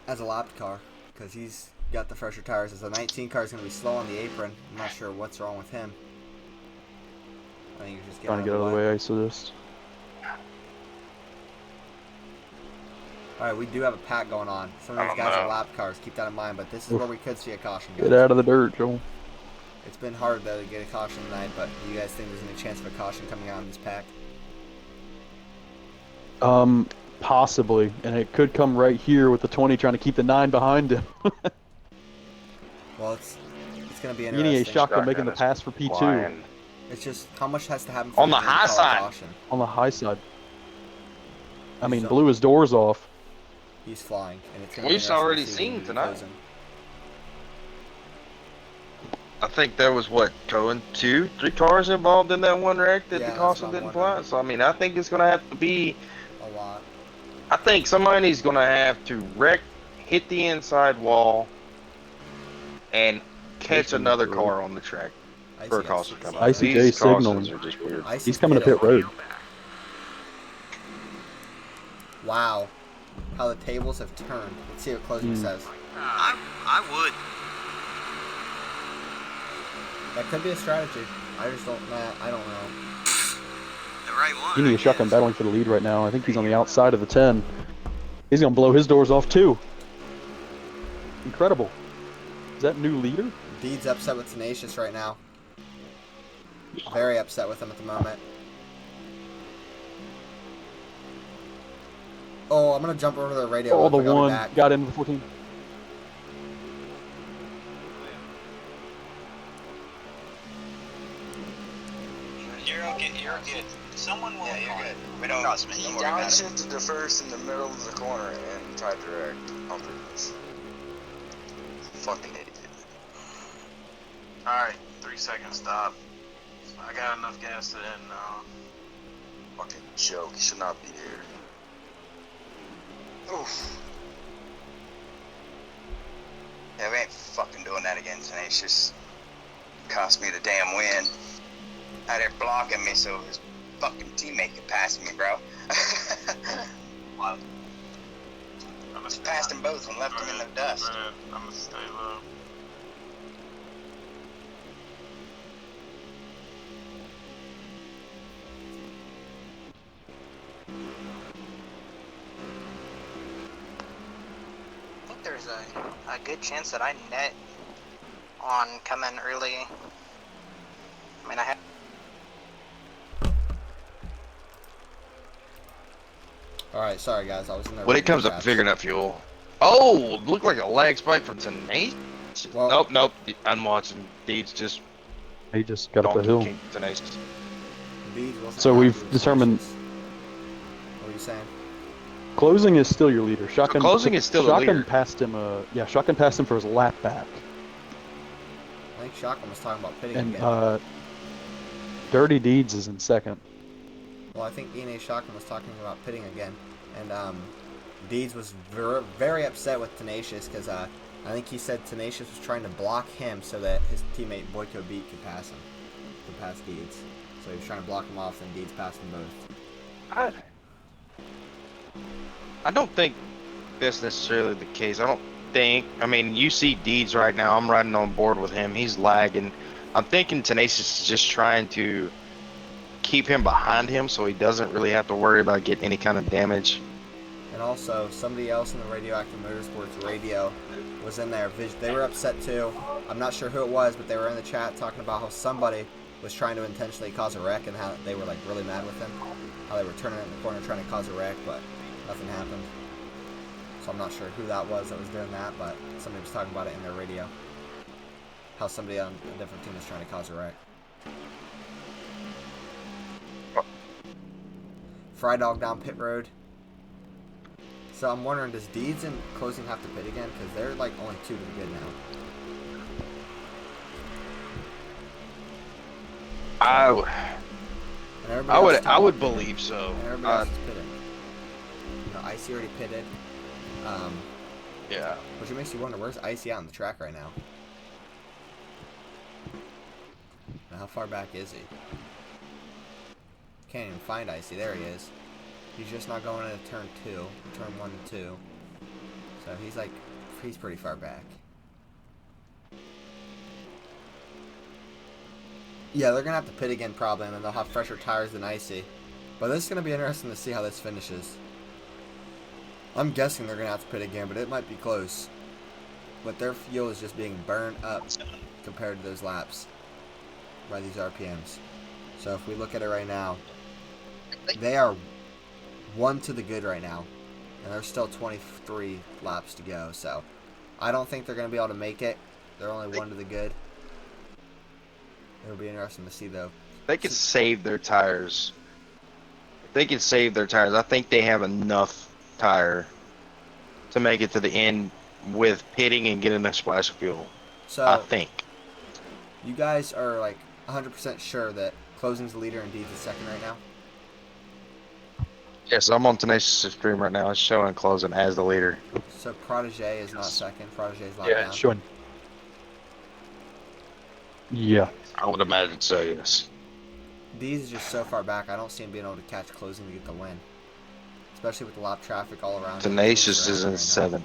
as a lap car, because he's got the fresher tires. As a 19 car is gonna be slow on the apron. I'm not sure what's wrong with him. I think you're just trying to get out of the way. ISO this. All right, we do have a pack going on. Some of these guys are lap cars. Keep that in mind. But this is where we could see a caution. Get out of the dirt, Joel. It's been hard though to get a caution tonight. But do you guys think there's any chance of a caution coming out in this pack? Possibly, and it could come right here with the 20 trying to keep the 9 behind him. Well, it's gonna be ENEA interesting. Shotgun making the pass for P2. Flying. It's just how much has to happen for on the you to high call a side. caution? On the high side. I mean, blew his doors off. He's flying, and it's gonna We've be interesting already to see seen when he tonight. closes him. I think there was Cohen, 2-3 cars involved in that one wreck that Yeah, the that's caution what I'm didn't wondering. fly. So I mean, I think it's gonna have to be. A lot. I think somebody's gonna have to hit the inside wall, and catch another car on the track for a caution to come out. ICJ These signaling. cautions are just weird. He's coming to pit road. Wow, how the tables have turned. Let's see what closing says. I would. That could be a strategy. I just don't know. I don't know. The right one. ENEA Shotgun battling for the lead right now. I think he's on the outside of the 10. He's going to blow his doors off too. Incredible. Is that new leader? Deed's upset with Tenacious right now. Very upset with him at the moment. Oh, I'm going to jump over to the radio. Oh, real the quick. I'll be one back. got into the 14. You're okay. You're good. Someone will. Yeah, you're good. We don't. He downshifted the first in the middle of the corner and tried to wreck on purpose. Fucking idiot. Alright, 3-second stop. I got enough gas to end now. Fucking joke. He should not be here. Oof. Yeah, we ain't fucking doing that again, Tenacious. Cost me the damn win. out there blocking me so his fucking teammate could pass me, bro. Wow. Just passed them both and left them in the dust. I'm gonna stay low. I think there's a good chance that I net on coming early. I mean, I have. Alright, sorry guys, I was in there. When it comes to figuring out fuel. Oh, looked like a lag spike from Tenacious. Well, nope. I'm watching. Deeds just. He just got up the hill. Tenacious. So we've determined. What are you saying? Closing is still your leader. Shotgun. Closing is still the leader. Shotgun passed him. Shotgun passed him for his lap back. I think Shotgun was talking about pitting And again. Dirty Deeds is in second. Well, I think E&A Shotgun was talking about pitting again, and Deeds was very upset with Tenacious because I think he said Tenacious was trying to block him so that his teammate Boyko Beat could pass him, could pass Deeds. So he was trying to block him off, and Deeds passed them both. I don't think that's necessarily the case. I mean, you see Deeds right now. I'm riding on board with him. He's lagging. I'm thinking Tenacious is just trying to keep him behind him so he doesn't really have to worry about getting any kind of damage. And also, somebody else in the Radioactive Motorsports radio was in there. They were upset too. I'm not sure who it was, but they were in the chat talking about how somebody was trying to intentionally cause a wreck and how they were like really mad with him. How they were turning in the corner trying to cause a wreck, but nothing happened. So I'm not sure who that was doing that, but somebody was talking about it in their radio. How somebody on a different team was trying to cause a wreck. Fry Dog down pit road. So I'm wondering, does Deeds and Closing have to pit again? Because they're like only 2 to the good now. I would believe so. And everybody else is pitting. You know, Icy already pitted. Yeah. Which makes you wonder, where's Icy out on the track right now? Now, how far back is he? Can't even find Icy. There he is. He's just not going into turn 2. Turn 1 and 2. So he's pretty far back. Yeah, they're going to have to pit again probably, and then they'll have fresher tires than Icy. But this is going to be interesting to see how this finishes. I'm guessing they're going to have to pit again, but it might be close. But their fuel is just being burned up compared to those laps by these RPMs. So if we look at it right now, they are 1 to the good right now. And there's still 23 laps to go. So I don't think they're going to be able to make it. They're only 1 to the good. It'll be interesting to see, though. They could save their tires. If they can save their tires, I think they have enough tire to make it to the end with pitting and getting a splash of fuel. So I think. You guys are like 100% sure that Closing's the leader and Deeds is second right now? Yes, I'm on Tenacious stream right now. It's showing Closing as the leader. So Protege is not second. Protege is locked Yeah, down. it's showing. Yeah. I would imagine so, yes. Deeds is just so far back. I don't see him being able to catch Closing to get the win. Especially with the lap traffic all around. Tenacious is in 7th. You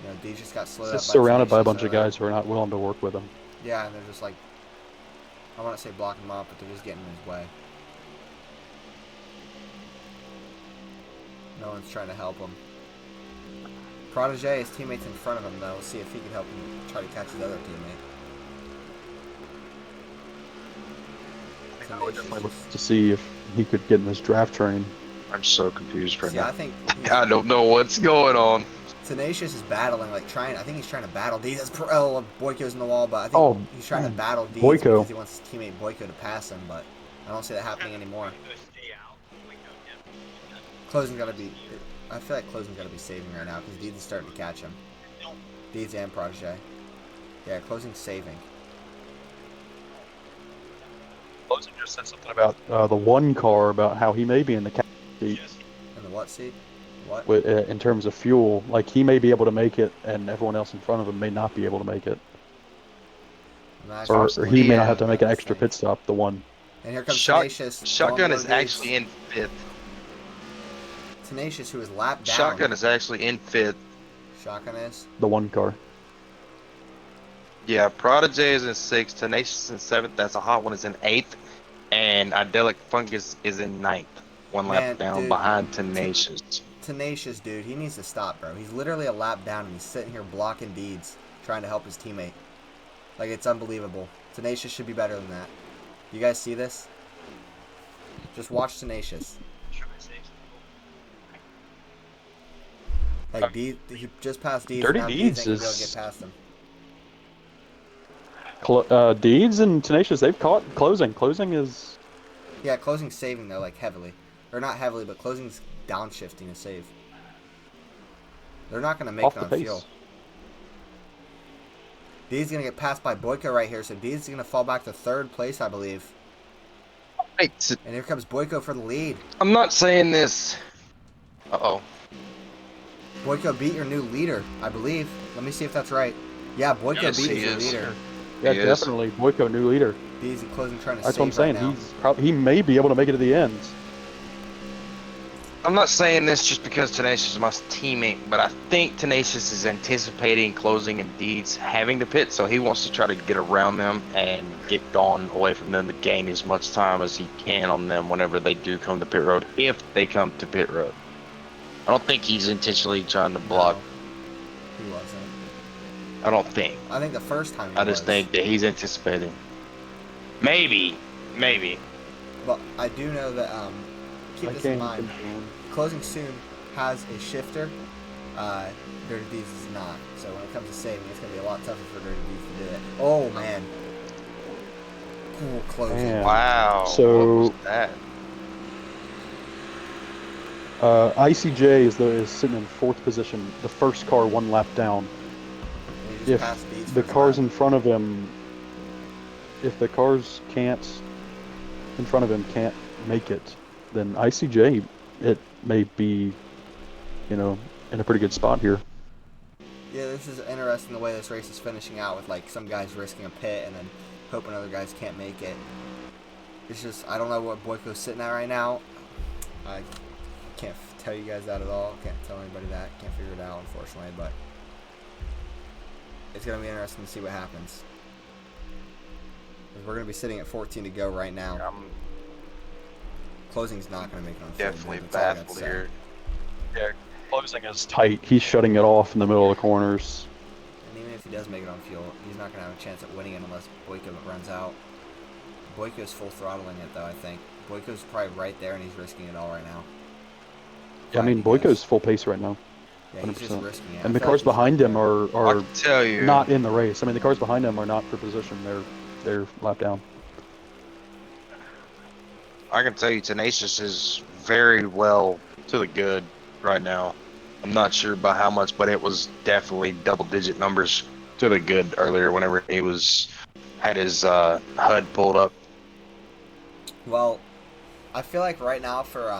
know, Deeds just got slowed He's up. surrounded by a Tenacious, bunch of guys who are not willing to work with him. Yeah, and they're just like, I want to say blocking him up, but they're just getting in his way. No one's trying to help him. Protege, his teammate's in front of him, though. We'll see if he can help him try to catch his other teammate. I would definitely look to see if he could get in this draft train. I'm so confused right See, now. I think I don't know what's going on. Tenacious is battling, like I think he's trying to battle Deeds. Boyko's in the wall, but I think he's trying to battle Deeds Boyko. because he wants his teammate Boyko to pass him, but I don't see that happening anymore. Closing's gotta be, I feel like Closing's gotta be saving right now because Deeds is starting to catch him. Deeds and Protege. Yeah, Closing's saving. Closing just said something about the one car, about how he may be in the captain seat. In the what seat? What? In terms of fuel, like he may be able to make it, and everyone else in front of him may not be able to make it. Or he may not have to make an extra pit stop. The one. And here comes Tenacious. Shotgun is actually in 5th. Tenacious, who is lapped down. Shotgun is actually in 5th. Shotgun is? The one car. Yeah, Prodigy is in 6th, Tenacious in 7th, that's a hot one, is in 8th, and Idyllic Fungus is in 9th. One lap down dude, behind Tenacious. Tenacious, dude, he needs to stop, bro. He's literally a lap down, and he's sitting here blocking Deeds, trying to help his teammate. Like, it's unbelievable. Tenacious should be better than that. You guys see this? Just watch Tenacious. Like, he just passed Deeds. Dirty now Deeds ain't gonna be able to is- get past him. Deeds and Tenacious, they've caught closing. Closing is... Yeah, closing's saving, though, like, heavily. Or not heavily, but closing's downshifting a save. They're not going to make Off it the on pace. fuel. Deed's going to get passed by Boyko right here, so Deed's going to fall back to 3rd place, I believe. Right. And here comes Boyko for the lead. I'm not saying this. Uh-oh. Boyko beat your new leader, I believe. Let me see if that's right. Yeah, Boyko Yes, beat he your is. leader. Yeah, He is. definitely. Boyko, new leader. Deed's in closing trying to That's save what I'm saying. right now. He may be able to make it to the end. I'm not saying this just because Tenacious is my teammate, but I think Tenacious is anticipating closing and Deeds having to pit, so he wants to try to get around them and get gone away from them to gain as much time as he can on them whenever they do come to pit road, if they come to pit road. I don't think he's intentionally trying to block. No, he wasn't. I don't think. I think the first time he I just was. think that he's anticipating. Maybe. But I do know that, keep this in mind. Closing soon has a shifter. Dirty Deeds is not. So when it comes to saving, it's going to be a lot tougher for Dirty Deeds to do it. Oh, man. Cool closing. Man. Wow. So- what was that? ICJ is sitting in 4th position, the first car 1 lap down. And he just If passed Deeds the for his cars lap. in front of him, if the cars in front of him can't make it, then ICJ, it may be, in a pretty good spot here. Yeah, this is interesting the way this race is finishing out with, like, some guys risking a pit and then hoping other guys can't make it. It's just, I don't know what Boyko's sitting at right now. I can't tell you guys that at all. Can't tell anybody that. Can't figure it out, unfortunately, but it's going to be interesting to see what happens. 'Cause we're going to be sitting at 14 to go right now. I'm Closing's not going to make it on field, definitely dude. That's all I gotta baffled say. here. Yeah, closing is tight. He's shutting it off in the middle of the corners. And even if he does make it on fuel, he's not going to have a chance at winning it unless Boyko runs out. Boyko's full throttling it, though, I think. Boyko's probably right there, and he's risking it all right now. Yeah, I mean, Fine, he Boyko's goes. full pace right now. Yeah, he's just 100%. risking it. And I the feel cars like he's behind right him there. I are can tell you. not in the race. I mean, the cars behind him are not for position. They're lap down. I can tell you Tenacious is very well to the good right now. I'm not sure by how much, but it was definitely double-digit numbers to the good earlier whenever he had his HUD pulled up. Well, I feel like right now for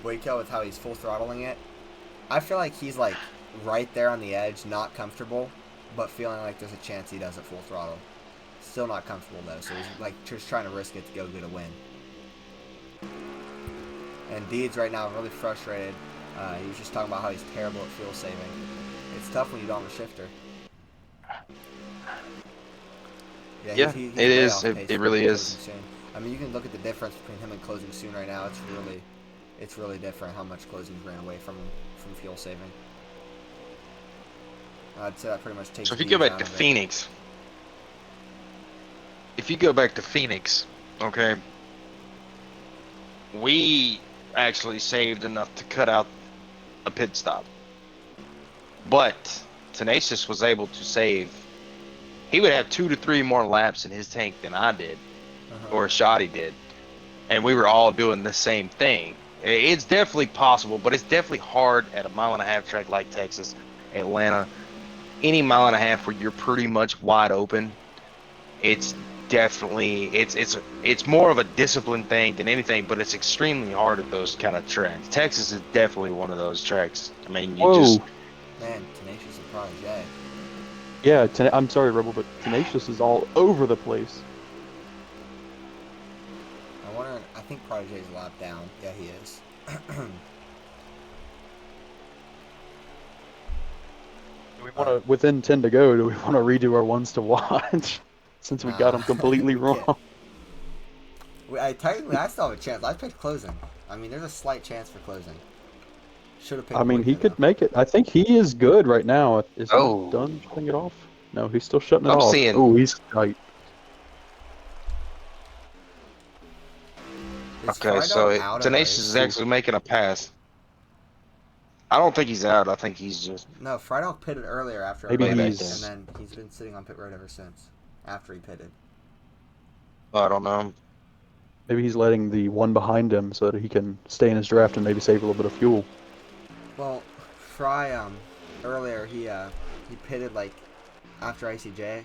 Boyko with how he's full throttling it, I feel like he's like right there on the edge, not comfortable, but feeling like there's a chance he does it full throttle. Still not comfortable though, so he's like just trying to risk it to go get a win. And Deeds right now really frustrated. He was just talking about how he's terrible at fuel saving. It's tough when you don't have a shifter. Yeah, he's it way is. off It- pace it for really Closing is. Soon. I mean, you can look at the difference between him and Closing Soon right now. It's really different how much Closing's ran away from fuel saving. I'd say that pretty much takes. So if you go Deeds back out to of it. Phoenix, okay, we actually saved enough to cut out a pit stop. But Tenacious was able to save. He would have 2 to 3 more laps in his tank than I did, or Shoddy did, and we were all doing the same thing. It's definitely possible, but it's definitely hard at a 1.5-mile track like Texas, Atlanta, any 1.5 where you're pretty much wide open. It's definitely it's more of a discipline thing than anything, but it's extremely hard at those kind of tracks. Texas is definitely one of those tracks. I mean, you just Man, Tenacious and Prodigy. Yeah, I'm sorry, Rebel, but Tenacious is all over the place. I think Prodigy's a lap down. Yeah, he is. Do we want to, within 10 to go, do we want to redo our ones to watch? Since we got them completely wrong. Technically, I still have a chance. I picked closing. I mean, there's a slight chance for closing. Should have picked. I mean, he could make it. I think he is good right now. Is he Oh. done shutting it off? No, he's still shutting it I'm off. seeing- Oh, he's tight. Okay, so Tenacious is actually making a pass. I don't think he's out. I think he's just. No, Friedel pitted earlier after Maybe a race, he's- and then he's been sitting on pit road ever since. After he pitted. I don't know. Maybe he's letting the one behind him so that he can stay in his draft and maybe save a little bit of fuel. Well, Fry earlier he pitted like after ICJ,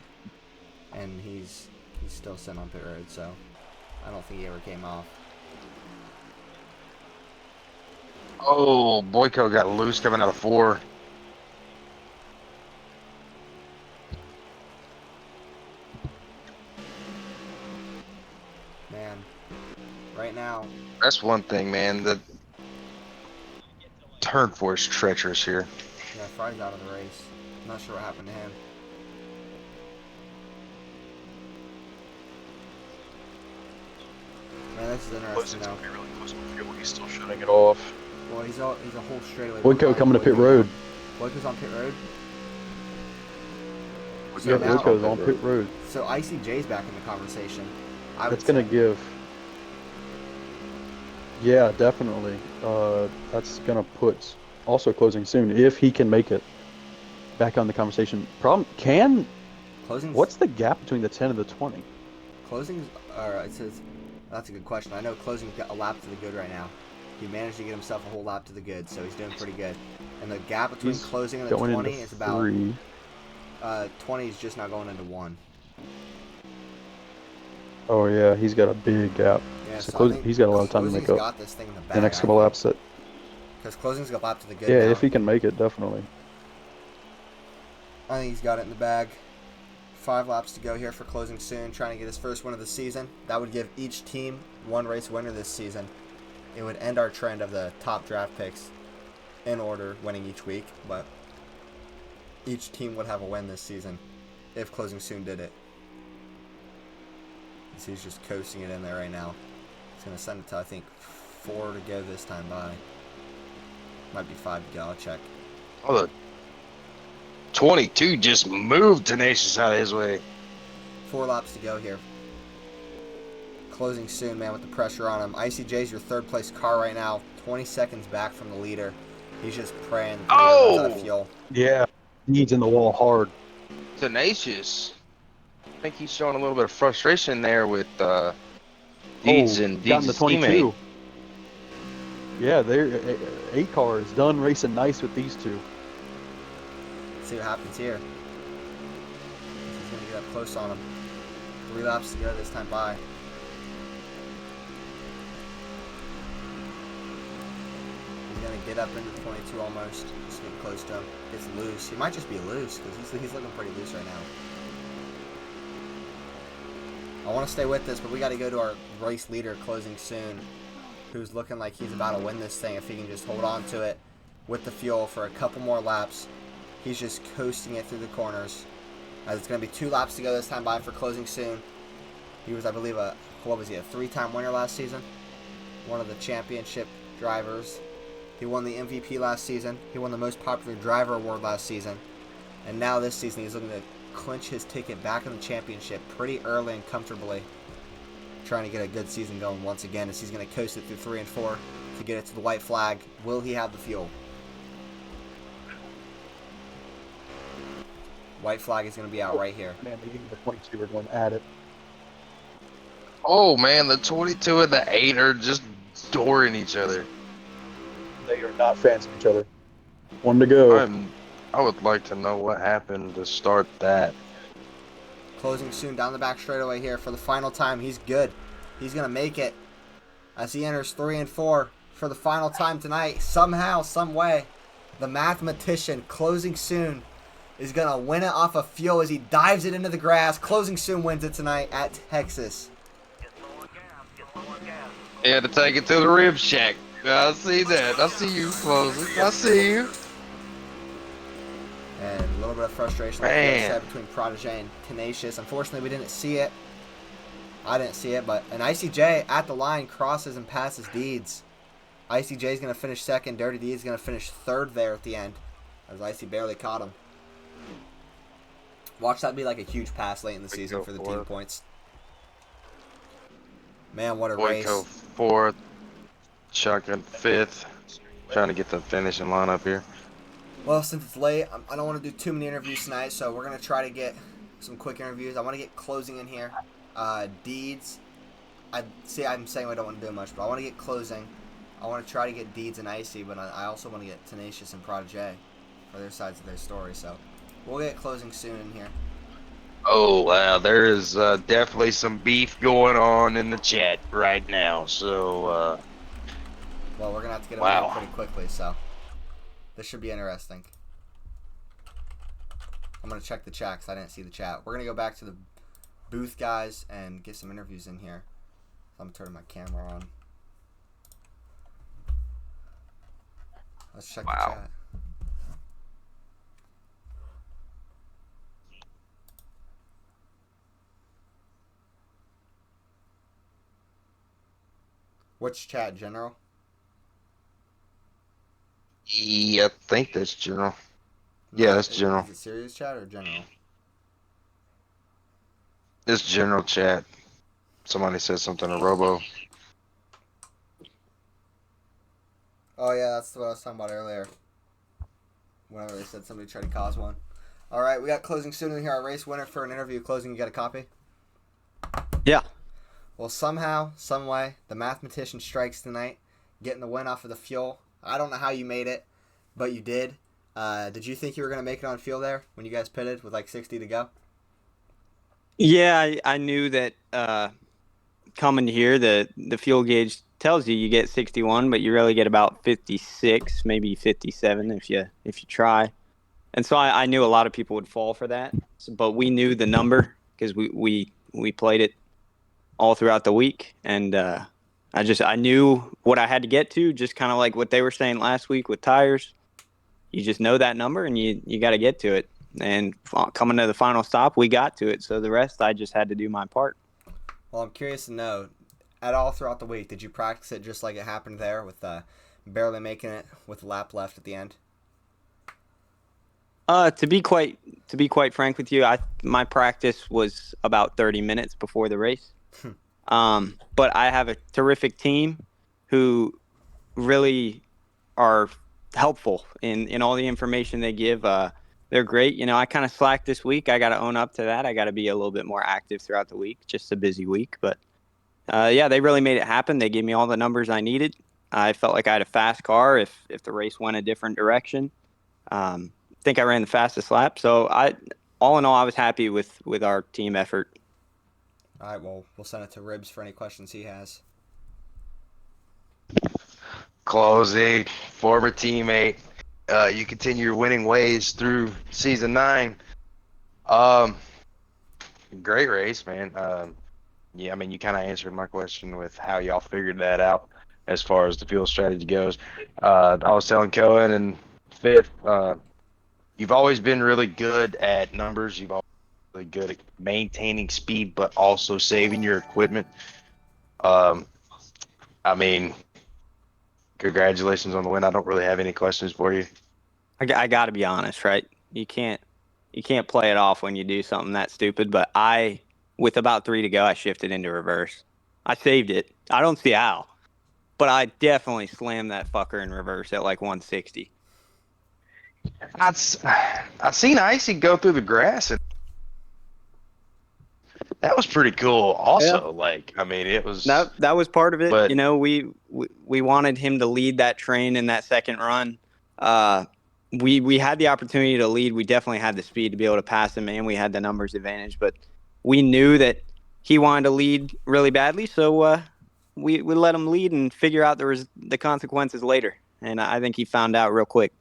and he's still sitting on pit road, so I don't think he ever came off. Oh, Boyko got loose coming out of 4. Man, right now. That's one thing, man. The turn 4 is treacherous here. Yeah, Fry's out of the race. Not sure what happened to him. Man, this is interesting now. Really close to fuel. He's still shutting it off. Well, he's a whole straightaway. Boyko coming to pit road. Boyko's on pit road. Yeah, Boyko's on pit road. So ICJ's back in the conversation. That's gonna give. Yeah, definitely. That's gonna put also closing soon if he can make it back on the conversation. Closing. What's the gap between the 10 and the 20? Closings. It says that's a good question. I know closing's got a lap to the good right now. He managed to get himself a whole lap to the good, so he's doing pretty good. And the gap between closing and the 20 is about 3. 20 is just now going into 1. Oh yeah, he's got a big gap. Yeah, so so he's got a lot of time to make up. Got this thing in the bag, the next couple laps. Because closing's got a lap to the good. Yeah, now. if he can make it, definitely. I think he's got it in the bag. 5 laps to go here for closing soon, trying to get his first win of the season. That would give each team 1 race winner this season. It would end our trend of the top draft picks in order winning each week, but each team would have a win this season if closing soon did it. So he's just coasting it in there right now. He's going to send it to, I think, 4 to go this time by. Might be 5 to go. I'll check. Oh, the 22 just moved Tenacious out of his way. 4 laps to go here. Closing soon, man, with the pressure on him. ICJ's your 3rd place car right now. 20 seconds back from the leader. He's just praying. Oh! Out of fuel. Yeah, he's in the wall hard. Tenacious. I think he's showing a little bit of frustration there with Deeds and gotten Deeds' the 22. teammate. Yeah, they're 8 car is done racing nice with these 2. See what happens here. He's going to get up close on him. 3 laps to go this time by. He's going to get up into 22 almost. Just getting close to him. Gets loose. He might just be loose because he's looking pretty loose right now. I want to stay with this, but we got to go to our race leader closing soon, who's looking like he's about to win this thing if he can just hold on to it with the fuel for a couple more laps. He's just coasting it through the corners. As it's going to be 2 laps to go this time by for closing soon. He was, I believe, a 3-time winner last season. One of the championship drivers. He won the MVP last season. He won the most popular driver award last season. And now this season he's looking to clinch his ticket back in the championship pretty early and comfortably. Trying to get a good season going once again as he's going to coast it through 3 and 4 to get it to the white flag. Will he have the fuel? White flag is going to be out right here. Man, the 22 are going at it. Oh man, the 22 and the 8 are just dooring each other. They are not fans of each other. 1 to go. I would like to know what happened to start that. Closing soon down the back straightaway here for the final time. He's good. He's going to make it as he enters 3 and 4 for the final time tonight. Somehow, some way, the mathematician closing soon is going to win it off of fuel as he dives it into the grass. Closing soon wins it tonight at Texas. He had to take it to the rib shack. I see that. I see you closing. I see you. And a little bit of frustration, like you said, between Protege and Tenacious. Unfortunately, we didn't see it. I didn't see it, but an ICJ at the line crosses and passes Deeds. ICJ is going to finish second. Dirty Deeds is going to finish third there at the end, as IC barely caught him. Watch that be like a huge pass late in the season for the team points. Man, what a race. Boyko fourth, Shotgun fifth. Trying to get the finishing line up here. Well, since it's late, I don't want to do too many interviews tonight, so we're going to try to get some quick interviews. I want to get closing in here. Deeds. I'm saying I don't want to do much, but I want to get closing. I want to try to get Deeds and Icy, but I also want to get Tenacious and Protege for their sides of their story, so we'll get closing soon in here. Oh, wow. There is definitely some beef going on in the chat right now, so... Well, we're going to have to get them pretty quickly, so this should be interesting. I'm going to check the chat because I didn't see the chat. We're going to go back to the booth, guys, and get some interviews in here. I'm turning my camera on. Let's check the chat. Which chat, General? Yeah, I think that's General. Yeah, that's General. Is it serious chat or General? It's General chat. Somebody said something to Robo. Oh, yeah, that's what I was talking about earlier. Whenever they said somebody tried to cause one. All right, we got closing soon in here. Our race winner for an interview closing. You got a copy? Yeah. Well, somehow, some way, the mathematician strikes tonight, getting the win off of the fuel. I don't know how you made it, but you did. Did you think you were going to make it on fuel there when you guys pitted with like 60 to go? Yeah, I knew that coming here, the fuel gauge tells you get 61, but you really get about 56, maybe 57 if you try. And so I knew a lot of people would fall for that, but we knew the number because we played it all throughout the week, and I knew what I had to get to, just kind of like what they were saying last week with tires. You just know that number, and you got to get to it. And coming to the final stop, we got to it. So the rest, I just had to do my part. Well, I'm curious to know, at all throughout the week, did you practice it just like it happened there with barely making it with a lap left at the end? To be quite frank with you, my practice was about 30 minutes before the race. But I have a terrific team who really are helpful in all the information they give. They're great. I kind of slacked this week. I got to own up to that. I got to be a little bit more active throughout the week. Just a busy week. But, yeah, they really made it happen. They gave me all the numbers I needed. I felt like I had a fast car if the race went a different direction. I think I ran the fastest lap. So, all in all, I was happy with our team effort. All right, well, we'll send it to Ribs for any questions he has. Closing, former teammate. You continue your winning ways through season 9. Great race, man. Yeah, I mean, you kind of answered my question with how y'all figured that out as far as the fuel strategy goes. I was telling Cohen and Fifth, you've always been really good at numbers. You've always been really good at maintaining speed, but also saving your equipment. I mean, congratulations on the win. I don't really have any questions for you. I got to be honest, right? You can't play it off when you do something that stupid. But with about 3 to go, I shifted into reverse. I saved it. I don't see how, but I definitely slammed that fucker in reverse at like 160. I seen Icy go through the grass, and that was pretty cool. Also, I mean, it was that was part of it. But, we wanted him to lead that train in that second run. We had the opportunity to lead. We definitely had the speed to be able to pass him, and we had the numbers advantage. But we knew that he wanted to lead really badly, so we let him lead and figure out the consequences later. And I think he found out real quick.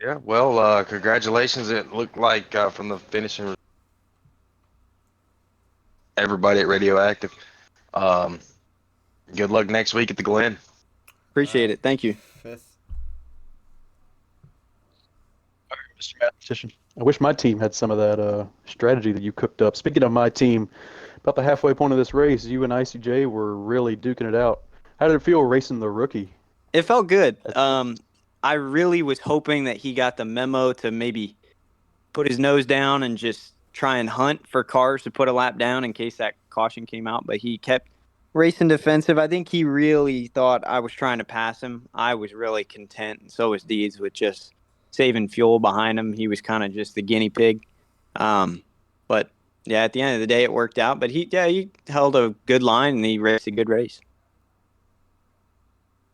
Yeah, well, congratulations. It looked like from the finishing, everybody at Radioactive. Good luck next week at the Glen. Appreciate it. Thank you. Fifth. All right, Mr. Mathematician. I wish my team had some of that strategy that you cooked up. Speaking of my team, about the halfway point of this race, you and ICJ were really duking it out. How did it feel racing the rookie? It felt good. I really was hoping that he got the memo to maybe put his nose down and just try and hunt for cars to put a lap down in case that caution came out. But he kept racing defensive. I think he really thought I was trying to pass him. I was really content, and so was Deeds, with just saving fuel behind him. He was kind of just the guinea pig. But yeah, at the end of the day, it worked out. But he held a good line and he raced a good race.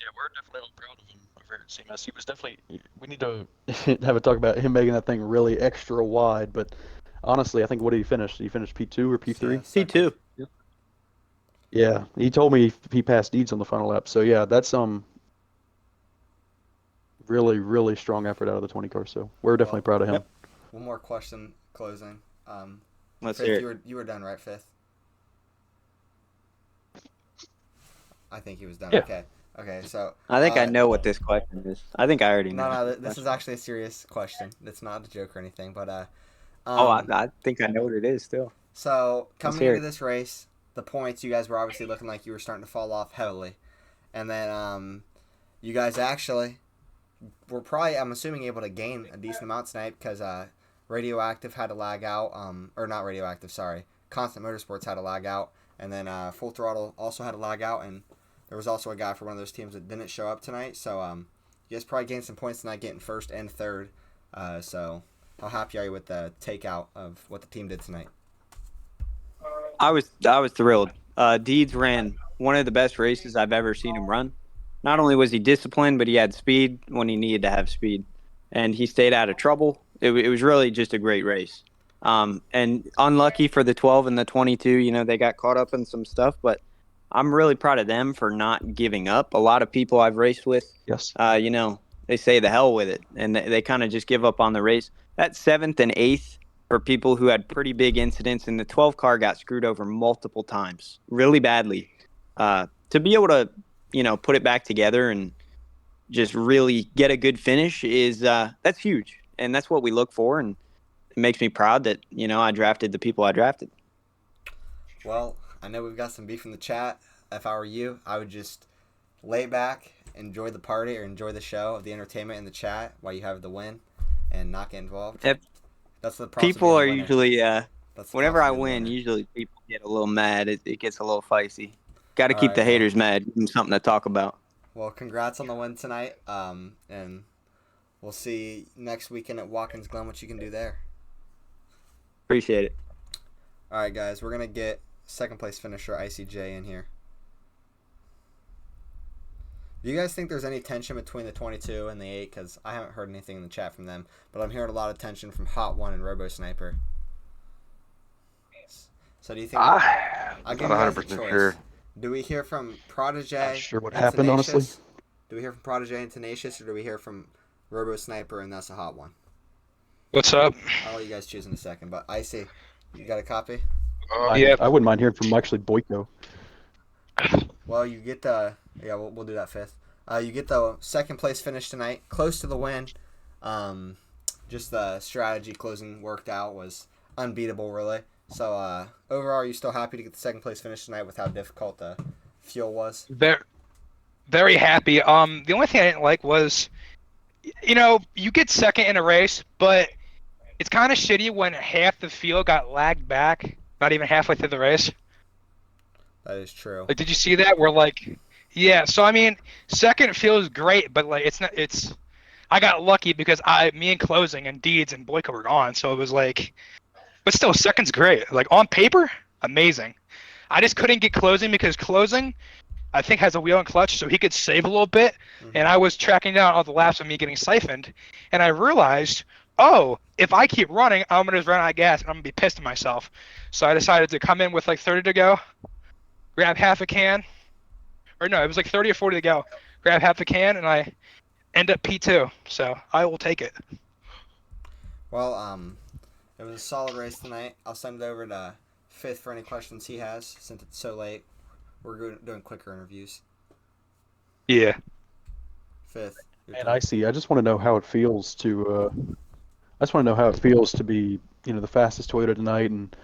Yeah, we're definitely proud of him over here at CMS. He was definitely. We need to have a talk about him making that thing really extra wide. But honestly, I think what did he finish? Did he finish P2 or P3? P2. Yeah, he told me he passed Deeds on the final lap. So yeah, that's really, really strong effort out of the 20 car. So we're definitely proud of him. Yep. One more question closing. Let's Fifth, hear it. you were done, right, Fifth? I think he was done. Yeah. Okay, so I think I know what this question is. I think I already know. No, this is actually a serious question. It's not a joke or anything, but I think I know what it is still. So coming hear into it. this race, the points, you guys were obviously looking like you were starting to fall off heavily, and then you guys actually were probably, I'm assuming, able to gain a decent amount tonight because Radioactive had to lag out, or not Radioactive, sorry, Constant Motorsports had to lag out, and then Full Throttle also had to lag out, and there was also a guy for one of those teams that didn't show up tonight. So you guys probably gained some points tonight, getting first and third. So how happy are you with the takeout of what the team did tonight? I was thrilled. Deeds ran one of the best races I've ever seen him run. Not only was he disciplined, but he had speed when he needed to have speed, and he stayed out of trouble. It was really just a great race. And unlucky for the 12 and the 22. They got caught up in some stuff, but I'm really proud of them for not giving up. A lot of people I've raced with, Yes. They say the hell with it, and they kind of just give up on the race. That 7th and 8th for people who had pretty big incidents, and the 12 car got screwed over multiple times, really badly. To be able to, put it back together and just really get a good finish is that's huge, and that's what we look for, and it makes me proud that I drafted the people I drafted. Well, I know we've got some beef in the chat. If I were you, I would just lay back, enjoy the party or enjoy the show of the entertainment in the chat while you have the win and not get involved. That's the problem. People are usually, whenever I win, usually people get a little mad. It gets a little feisty. Got to keep the haters mad. Give them something to talk about. Well, congrats on the win tonight. And we'll see next weekend at Watkins Glen what you can do there. Appreciate it. All right, guys, we're going to get second place finisher ICJ in here. Do you guys think there's any tension between the 22 and the 8? Because I haven't heard anything in the chat from them, but I'm hearing a lot of tension from Hot One and Robo Sniper. So do you think? I'll give you guys a choice. Sure. Do we hear from Protege? Not sure what happened, honestly. Do we hear from Protege and Tenacious, or do we hear from Robo Sniper and that's a Hot One? What's up? I'll let you guys choose in a second, but Icy, you got a copy? Yeah. I wouldn't mind hearing from actually Boyko. Well, you get the we'll do that fifth. You get the second place finish tonight, close to the win. Just the strategy closing worked out was unbeatable, really. So overall, are you still happy to get the second place finish tonight with how difficult the fuel was? Very, very happy. The only thing I didn't like was, you get second in a race, but it's kind of shitty when half the field got lagged back, not even halfway through the race. That is true. Like, did you see that? Yeah. So I mean, second feels great, but it's not. I got lucky because me and Closing and Deeds and Boyko were gone, so it was like. But still, second's great. Like on paper, amazing. I just couldn't get Closing because Closing, I think, has a wheel and clutch, so he could save a little bit. Mm-hmm. And I was tracking down all the laps of me getting siphoned, and I realized, if I keep running, I'm gonna just run out of gas and I'm gonna be pissed at myself. So I decided to come in with like 30 to go, grab half a can, or no, it was like 30 or 40 to go, grab half a can, and I end up P2. So I will take it. Well, it was a solid race tonight. I'll send it over to Fifth for any questions he has, since it's so late. doing quicker interviews. Yeah. Fifth. And I just want to know how it feels to. I just want to know how it feels to be, the fastest Toyota tonight and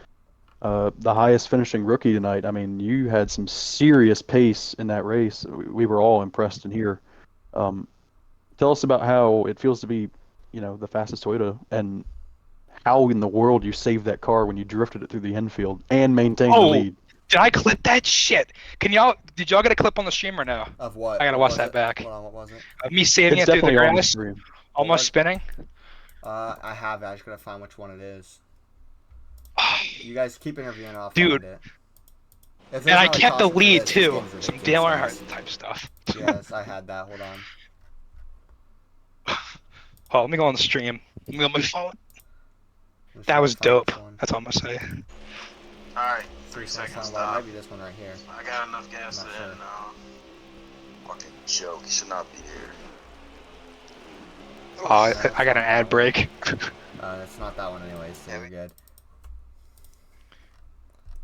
the highest finishing rookie tonight. I mean, you had some serious pace in that race. We were all impressed in here. Tell us about how it feels to be, the fastest Toyota and how in the world you saved that car when you drifted it through the infield and maintained the lead. Did I clip that shit? Did y'all get a clip on the stream or no? Of what? I gotta watch that back. Hold on, what was it? Of me saving It's it through the definitely on the grass, stream. almost spinning. I have it. I just gotta find which one it is. You guys keep interviewing. I'll Dude. find it. And I kept the lead this too. game's Some ridiculous, Dale guys. Earnhardt type stuff. Yes, I had that. Hold on. Oh, let me go on the stream. Let me go on my phone. I'm just That trying was to find which dope. one. That's all I'm gonna say. Alright, See 3 if I seconds found it. It stop. might be this one right here. I got enough gas I'm to not head sure. now. Fucking joke. You should not be here. Oh, I got an ad break. It's not that one anyways, so we're good.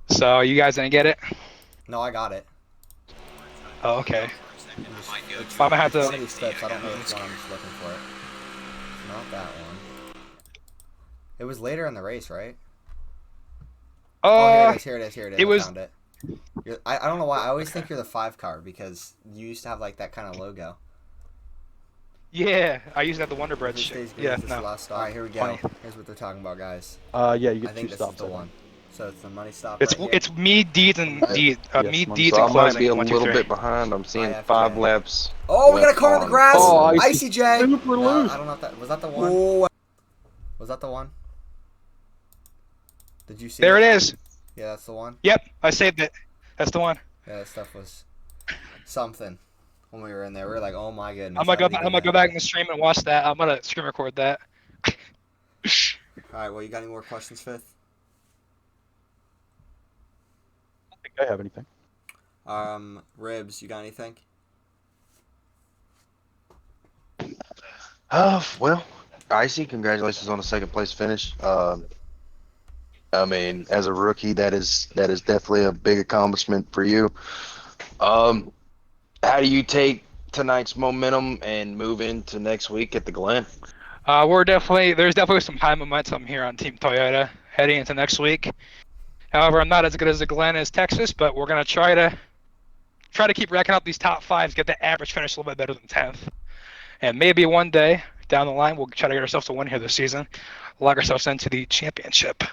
So you guys didn't get it? No, I got it. Oh, okay. It's I'm gonna have one to. of these clips. I don't know which one. I'm just looking for it. It's not that one. It was later in the race, right? Oh, here it is. It was. I found it. I don't know why. I always think you're the 5 car because you used to have like that kind of logo. Yeah, I used to have the Wonder Bread If it shit. stays good, Yeah, is this no. the last stop? All right, here we go. Funny. Here's what they're talking about, guys. Yeah, you I get 2 think this stops. is the I think. one. So it's the money stop It's right here. it's me, Deeds, and Deeds. Yes, Me, money Deeds, So and I might be Closing. a 1, 2, little 3. bit behind. I'm seeing IFJ. 5 laps. Oh, we got a left car in the on grass. Oh, ICJ. super No, loose. I don't know if that was that the one. Was that the one? Did you see? There it is. Yeah, that's the one. Yep, I saved it. That's the one. Yeah, that stuff was something when we were in there. We were like, oh my goodness. I'm gonna how did he do go that? back in the stream and watch that. I'm gonna screen record that. All right. Well, you got any more questions, Fifth? I don't think I have anything. Ribs, you got anything? Well, Icy, congratulations on the 2nd place finish. I mean, as a rookie, that is definitely a big accomplishment for you. How do you take tonight's momentum and move into next week at the Glen? There's definitely some high momentum here on Team Toyota heading into next week. However, I'm not as good as the Glen as Texas, but we're gonna try to keep racking up these top 5s, get the average finish a little bit better than 10th, and maybe one day down the line we'll try to get ourselves a win here this season, lock ourselves into the championship.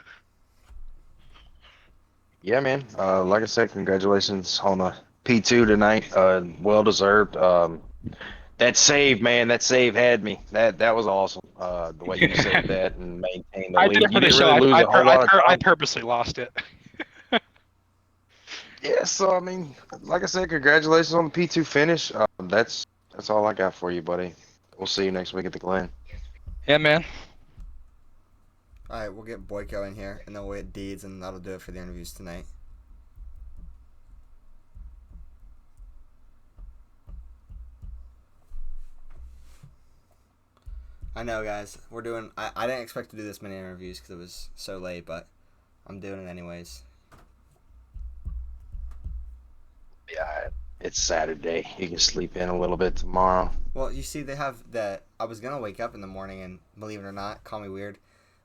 Yeah, man. Like I said, congratulations on the P2 tonight. Well deserved. That save, man, that save had me. That was awesome. The way you saved that and maintained the I lead. did it for You the didn't show. really lose a whole lot of I time. purposely lost it. Yeah, so I mean, like I said, congratulations on the P2 finish. That's all I got for you, buddy. We'll see you next week at the Glen. Yeah, man. All right, we'll get Boyko in here, and then we'll get Deeds, and that'll do it for the interviews tonight. I know, guys. We're doing. I didn't expect to do this many interviews because it was so late, but I'm doing it anyways. Yeah, it's Saturday. You can sleep in a little bit tomorrow. Well, you see, they have that. I was gonna wake up in the morning and, believe it or not, call me weird,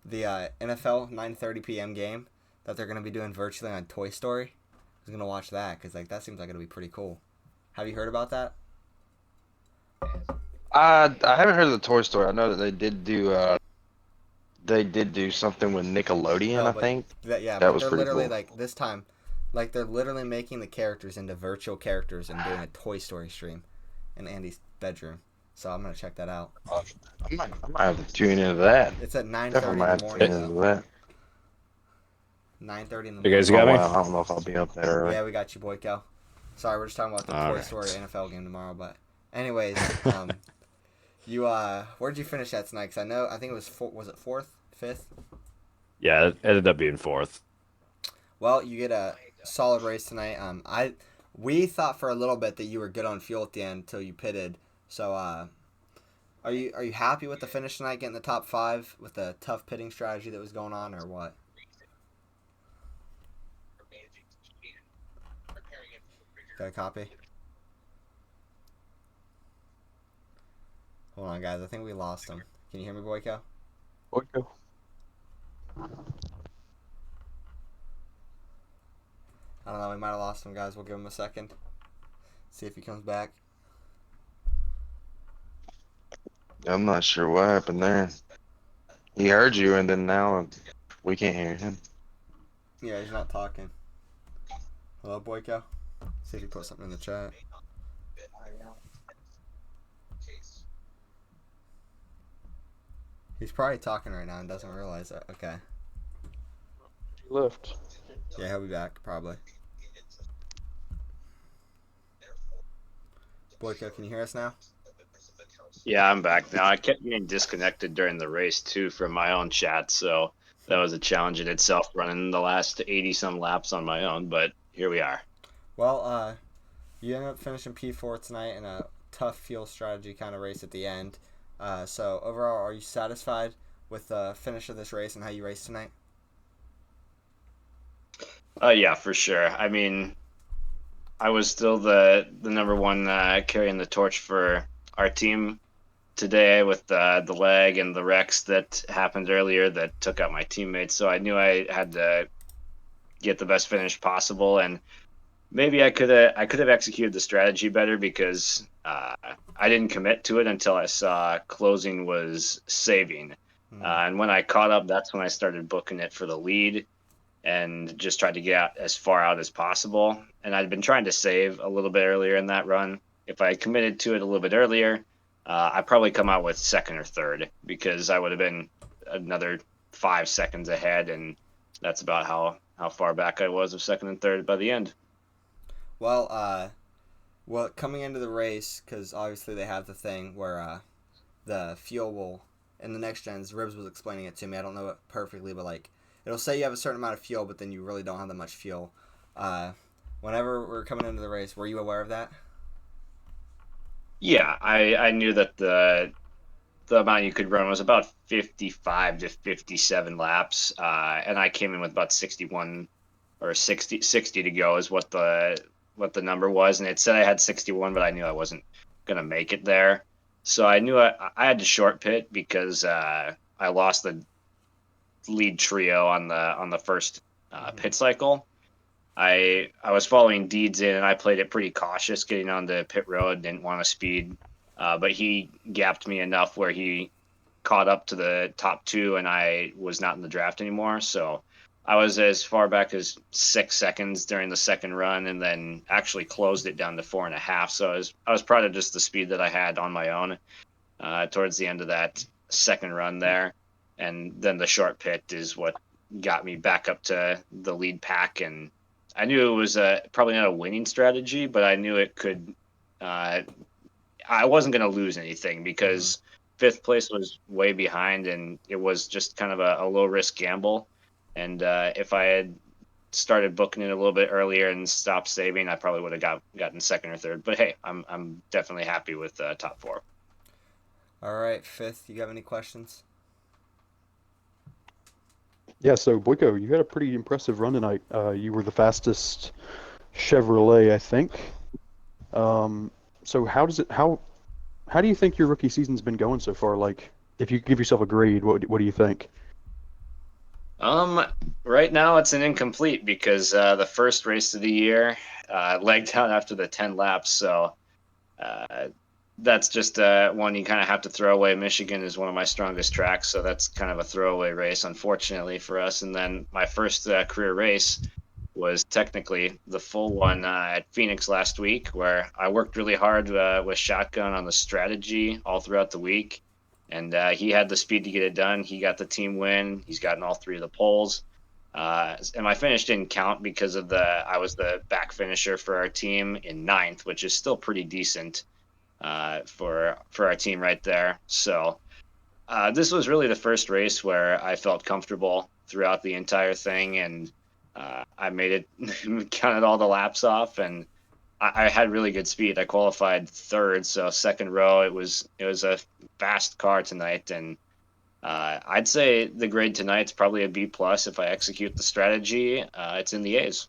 the NFL 9:30 p.m. game that they're gonna be doing virtually on Toy Story. I was gonna watch that because that seems like it'll be pretty cool. Have you heard about that? I haven't heard of the Toy Story. I know that they did do something with Nickelodeon. No, I but think that was they're pretty literally cool. like this time, like they're literally making the characters into virtual characters and doing a Toy Story stream in Andy's bedroom. So I'm gonna check that out. I might have to tune into that. It's at 9:30 Definitely in might the have to morning. tune into that. 9:30 in the You morning. guys got me? Wow, I don't know if I'll be up that early. Yeah, we got you, Boyko. Sorry, we're just talking about the All Toy right. Story NFL game tomorrow. But anyways, you where'd you finish at tonight? 'Cause I think it was was it 4th, 5th? Yeah, it ended up being 4th. Well, you get a solid race tonight. We thought for a little bit that you were good on fuel at the end until you pitted. So are you happy with the finish tonight, getting the top 5 with the tough pitting strategy that was going on, or what? Got a copy? Hold on, guys. I think we lost him. Can you hear me, Boyko? Boyko. I don't know. We might have lost him, guys. We'll give him a second. See if he comes back. I'm not sure what happened there. He heard you, and then now we can't hear him. Yeah, he's not talking. Hello, Boyko? See if he put something in the chat. He's probably talking right now and doesn't realize it. Okay. He left. Yeah, he'll be back, probably. Boyko, can you hear us now? Yeah, I'm back now. I kept getting disconnected during the race too from my own chat, so that was a challenge in itself running the last 80 some laps on my own, but here we are. Well, you ended up finishing P4 tonight in a tough fuel strategy kind of race at the end. So overall, are you satisfied with the finish of this race and how you raced tonight? Yeah, for sure. I mean, I was still the number one carrying the torch for our team today with the lag and the wrecks that happened earlier that took out my teammates. So I knew I had to get the best finish possible, and maybe I could have executed the strategy better because I didn't commit to it until I saw closing was saving. And when I caught up, that's when I started booking it for the lead and just tried to get out as far out as possible. And I'd been trying to save a little bit earlier in that run. If I had committed to it a little bit earlier, I'd probably come out with second or third because I would have been another 5 seconds ahead, and that's about how far back I was of second and third by the end. Well, coming into the race, because obviously they have the thing where the fuel will, in the next gens, Ribs was explaining it to me. I don't know it perfectly, but like it'll say you have a certain amount of fuel, but then you really don't have that much fuel. Whenever we're coming into the race, were you aware of that? Yeah, I knew that the amount you could run was about 55 to 57 laps, and I came in with about 61 or 60 to go is what the number was, and it said I had 61, but I knew I wasn't gonna make it there, so I knew I had to short pit because I lost the lead trio on the first pit cycle. I was following Deeds in, and I played it pretty cautious, getting on the pit road. Didn't want to speed, but he gapped me enough where he caught up to the top two, and I was not in the draft anymore. So I was as far back as 6 seconds during the second run, and then actually closed it down to 4.5. So I was proud of just the speed that I had on my own towards the end of that second run there, and then the short pit is what got me back up to the lead pack. And I knew it was probably not a winning strategy, but I knew it could. I wasn't going to lose anything because fifth place was way behind, and it was just kind of a low risk gamble. And if I had started booking it a little bit earlier and stopped saving, I probably would have gotten second or third. But hey, I'm definitely happy with top four. All right, Fifth, you have any questions? Yeah, so Boyko, you had a pretty impressive run tonight. You were the fastest Chevrolet, I think. So how do you think your rookie season's been going so far? Like, if you give yourself a grade, what do you think? Right now it's an incomplete because the first race of the year legged out after the 10 laps, so that's just one you kind of have to throw away. Michigan is one of my strongest tracks, so that's kind of a throwaway race, unfortunately for us. And then my first career race was technically the full one at Phoenix last week, where I worked really hard with Shotgun on the strategy all throughout the week. And he had the speed to get it done. He got the team win. He's gotten all 3 of the poles. And my finish didn't count because of I was the back finisher for our team in 9th, which is still pretty decent for our team right there. So this was really the first race where I felt comfortable throughout the entire thing, and I made it, counted all the laps off, and I had really good speed. I qualified 3rd, so second row. It was a fast car tonight, and I'd say the grade tonight's probably a B+ if I execute the strategy. It's in the A's.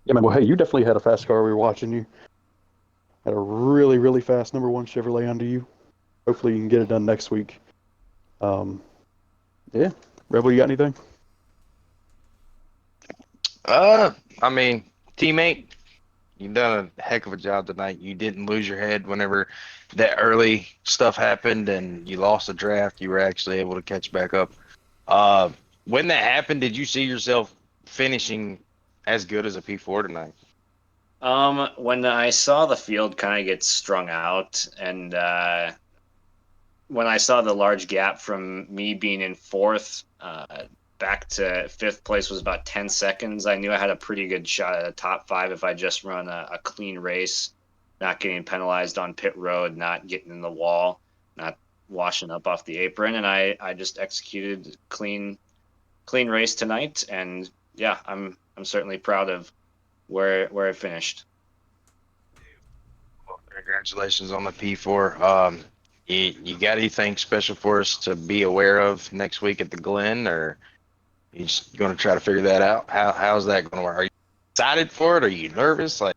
Yeah, man. Well, hey, you definitely had a fast car. We were watching you. Had a really, really fast number one Chevrolet under you. Hopefully, you can get it done next week. Yeah. Rebel, you got anything? I mean, teammate, you done a heck of a job tonight. You didn't lose your head whenever that early stuff happened and you lost the draft. You were actually able to catch back up. Uh, when that happened, did you see yourself finishing as good as a P4 tonight? When I saw the field kind of get strung out, and when I saw the large gap from me being in fourth back to fifth place was about 10 seconds, I knew I had a pretty good shot at a top five if I just run a clean race, not getting penalized on pit road, not getting in the wall, not washing up off the apron, and I just executed clean race tonight, and yeah, I'm certainly proud of where I finished. Well, congratulations on the P4. You got anything special for us to be aware of next week at the Glen, or you just going to try to figure that out? How's that going to work? Are you excited for it? Are you nervous? Like,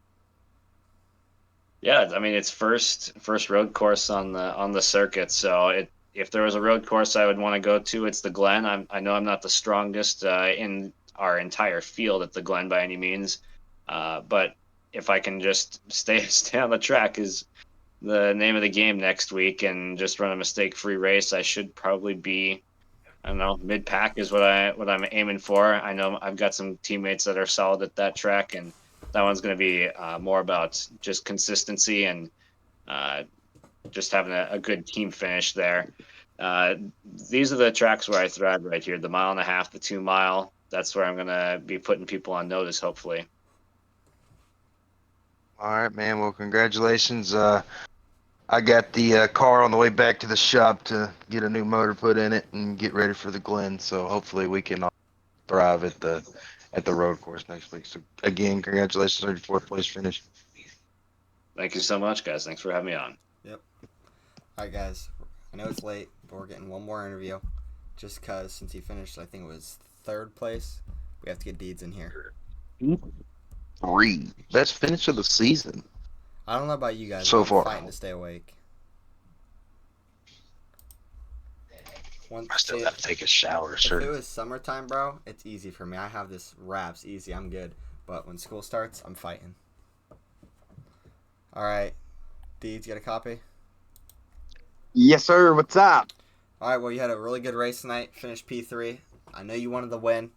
Yeah, I mean it's first road course on the circuit, so if there was a road course I would want to go to, it's the Glen. I know I'm not the strongest in our entire field at the Glen by any means, but if I can just stay on the track is the name of the game next week, and just run a mistake-free race, I should probably be, I don't know, mid-pack is what I'm aiming for. I know I've got some teammates that are solid at that track, and that one's going to be more about just consistency and uh, just having a good team finish there. Uh, these are the tracks where I thrive right here: the 1.5 mile, the 2 mile. That's where I'm going to be putting people on notice, hopefully. all right, man. Well, congratulations. I got the car on the way back to the shop to get a new motor put in it and get ready for the Glen. So hopefully we can all thrive at the road course next week. So again, congratulations on your fourth place finish. Thank you so much, guys. Thanks for having me on. Yep. All right, guys. I know it's late, but we're getting one more interview. Just because since he finished, I think it was third place, we have to get Deeds in here. 3. Best finish of the season I don't know about you guys, so but I'm far. fighting to stay awake. I still got to take a shower, sir. If it was summertime, bro, it's easy for me. I have this wraps easy. I'm good. But when school starts, I'm fighting. All right. Deeds, you got a copy? Yes, sir. What's up? All right. Well, you had a really good race tonight. Finished P3. I know you wanted the win,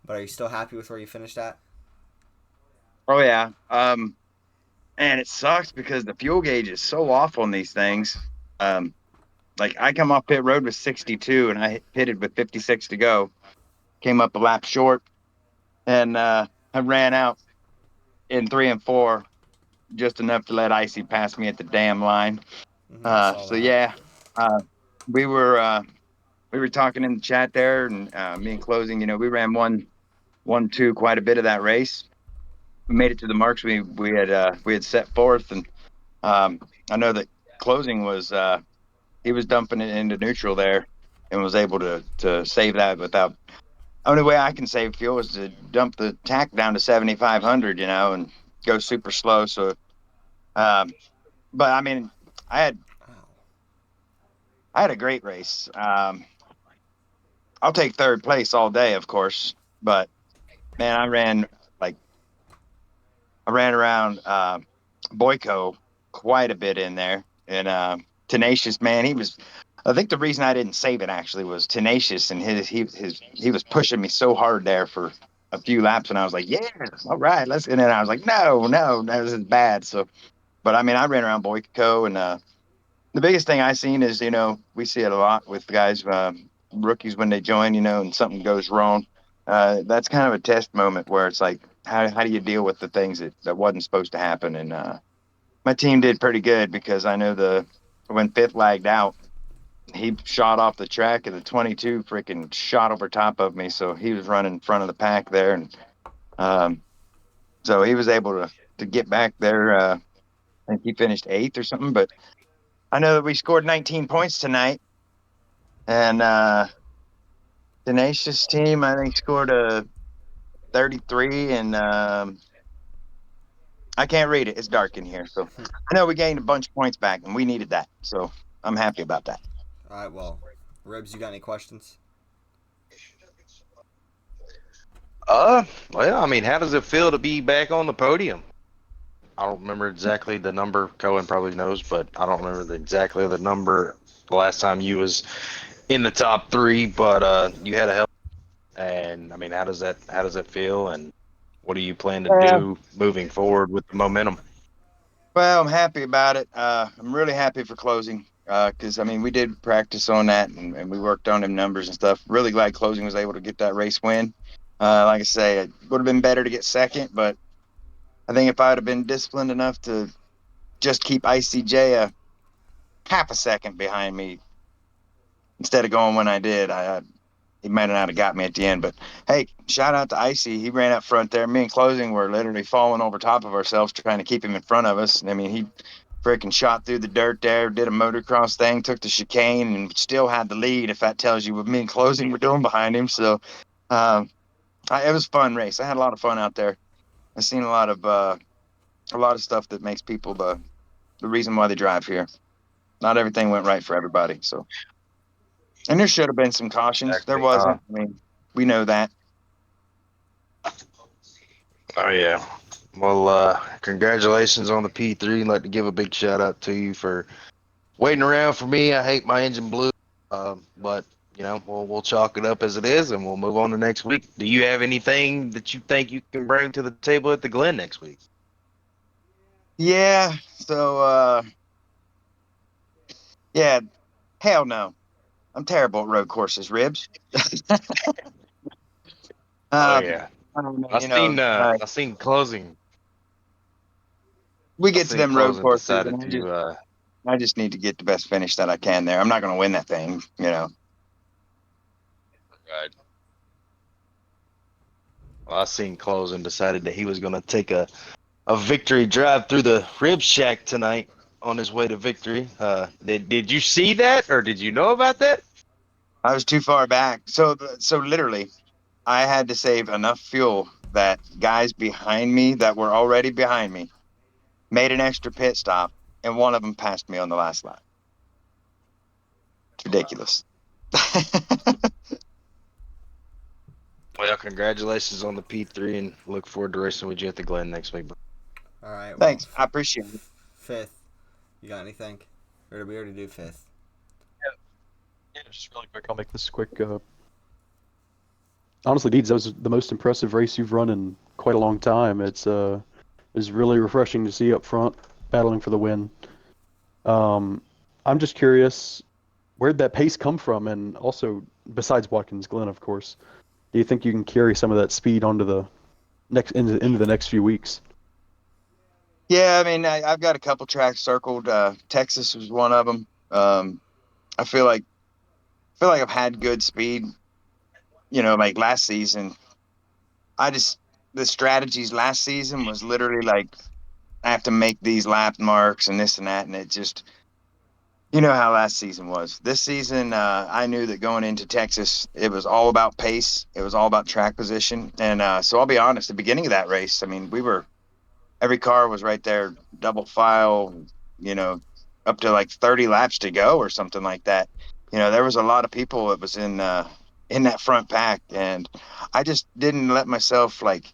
but are you still happy with where you finished at? Oh yeah. And it sucks because the fuel gauge is so off on these things. Like I come off pit road with 62 and I pitted with 56 to go. Came up a lap short, and I ran out in 3 and 4, just enough to let Icy pass me at the damn line. So yeah, we were talking in the chat there, and me and Closing, we ran 1-2 quite a bit of that race. We made it to the marks we had set forth, and I know that Closing was he was dumping it into neutral there, and was able to save that without. Only way I can save fuel is to dump the tack down to 7,500, and go super slow. So, but I mean, I had a great race. I'll take third place all day, of course, but man, I ran around Boyko quite a bit in there, and Tenacious, man, he was. I think the reason I didn't save it actually was Tenacious, and he was pushing me so hard there for a few laps, and I was like, yeah, all right, let's. And then I was like, no, this is bad. So, but I mean, I ran around Boyko, and the biggest thing I seen is, we see it a lot with guys, rookies when they join, and something goes wrong. That's kind of a test moment where it's like, how do you deal with the things that wasn't supposed to happen? And my team did pretty good because I know when Fifth lagged out, he shot off the track and the 22 freaking shot over top of me. So he was running in front of the pack there. And so he was able to get back there. I think he finished 8th or something, but I know that we scored 19 points tonight. And Tenacious team, I think, scored a 33, and I can't read it. It's dark in here. So I know we gained a bunch of points back, and we needed that. So I'm happy about that. All right, well, Ribs, you got any questions? Well, I mean, how does it feel to be back on the podium? I don't remember exactly the number. Cohen probably knows, but I don't remember exactly the number the last time you was in the top three. But you had a hell. And I mean, how does that feel? And what do you plan to Well, do moving forward with the momentum? well, I'm happy about it. I'm really happy for closing because I mean we did practice on that and we worked on them numbers and stuff. Really glad closing was able to get that race win. Like I say, it would have been better to get second, but I think if I would have been disciplined enough to just keep ICJ a half a second behind me instead of going when I did, he might not have got me at the end. But hey, shout out to Icy. He ran up front there. Me and closing were literally falling over top of ourselves trying to keep him in front of us. I mean, he freaking shot through the dirt there, did a motocross thing, took the chicane, and still had the lead. If that tells you what me and closing were doing behind him, so it was a fun race. I had a lot of fun out there. I seen a lot of stuff that makes people the reason why they drive here. Not everything went right for everybody, so. And there should have been some cautions. There Exactly. wasn't. I mean, we know that. Oh yeah. Well, congratulations on the P3. I'd like to give a big shout out to you for waiting around for me. I hate my engine blue, but we'll chalk it up as it is, and we'll move on to next week. Do you have anything that you think you can bring to the table at the Glen next week? Yeah. So, yeah. Hell no. I'm terrible at road courses, Ribs. Oh uh, yeah. I don't know, I seen I seen closing. we I get to seen them road closing courses, decided and to I just need to get the best finish that I can there. I'm not going to win that thing, you know. Right. Well, I seen closing decided that he was going to take a victory drive through the rib shack tonight on his way to victory. Did you see that, or did you know about that? I was too far back. So literally, I had to save enough fuel that guys behind me that were already behind me made an extra pit stop, and one of them passed me on the last lap. It's ridiculous. Well, congratulations on the P3, and look forward to racing with you at the Glen next week. All right, well, Thanks. I appreciate it. fifth. You got anything? Or did we already do fifth? Yeah, just really quick. I'll make this quick. Honestly, Deeds, that was the most impressive race you've run in quite a long time. It's really refreshing to see you up front battling for the win. I'm just curious, where'd that pace come from? And also, besides Watkins Glen, of course, do you think you can carry some of that speed onto the into the next few weeks? Yeah, I mean, I've got a couple tracks circled. Texas was one of them. I feel like I've had good speed. You know, like last season, the strategies last season was literally like I have to make these lap marks and this and that, and it just you know how last season was. This season, I knew that going into Texas, it was all about pace. It was all about track position, and so I'll be honest. The beginning of that race, I mean, every car was right there, double file. You know, up to like 30 laps to go or something like that. You know, there was a lot of people that was in that front pack, and I just didn't let myself like.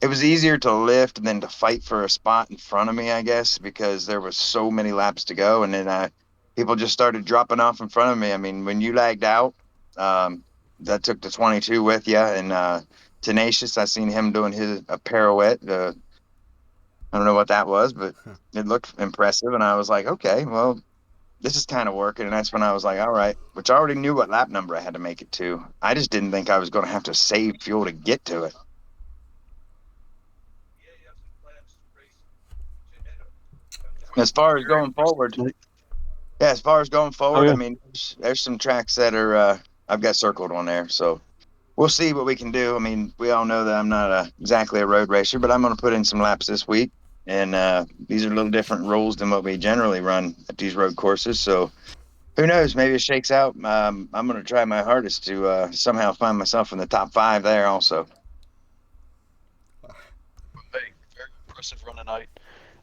It was easier to lift than to fight for a spot in front of me, I guess, because there was so many laps to go, and then people just started dropping off in front of me. I mean, when you lagged out, that took the 22 with you, and Tenacious, I seen him doing a pirouette. I don't know what that was, but it looked impressive, and I was like, okay, well, this is kind of working, and that's when I was like, all right, which I already knew what lap number I had to make it to. I just didn't think I was going to have to save fuel to get to it. As far as going forward, Oh yeah. I mean, there's some tracks that are I've got circled on there, so we'll see what we can do. I mean, we all know that I'm not exactly a road racer, but I'm going to put in some laps this week, and these are a little different rules than what we generally run at these road courses. So who knows? Maybe it shakes out. I'm going to try my hardest to somehow find myself in the top 5 there also. impressive run tonight.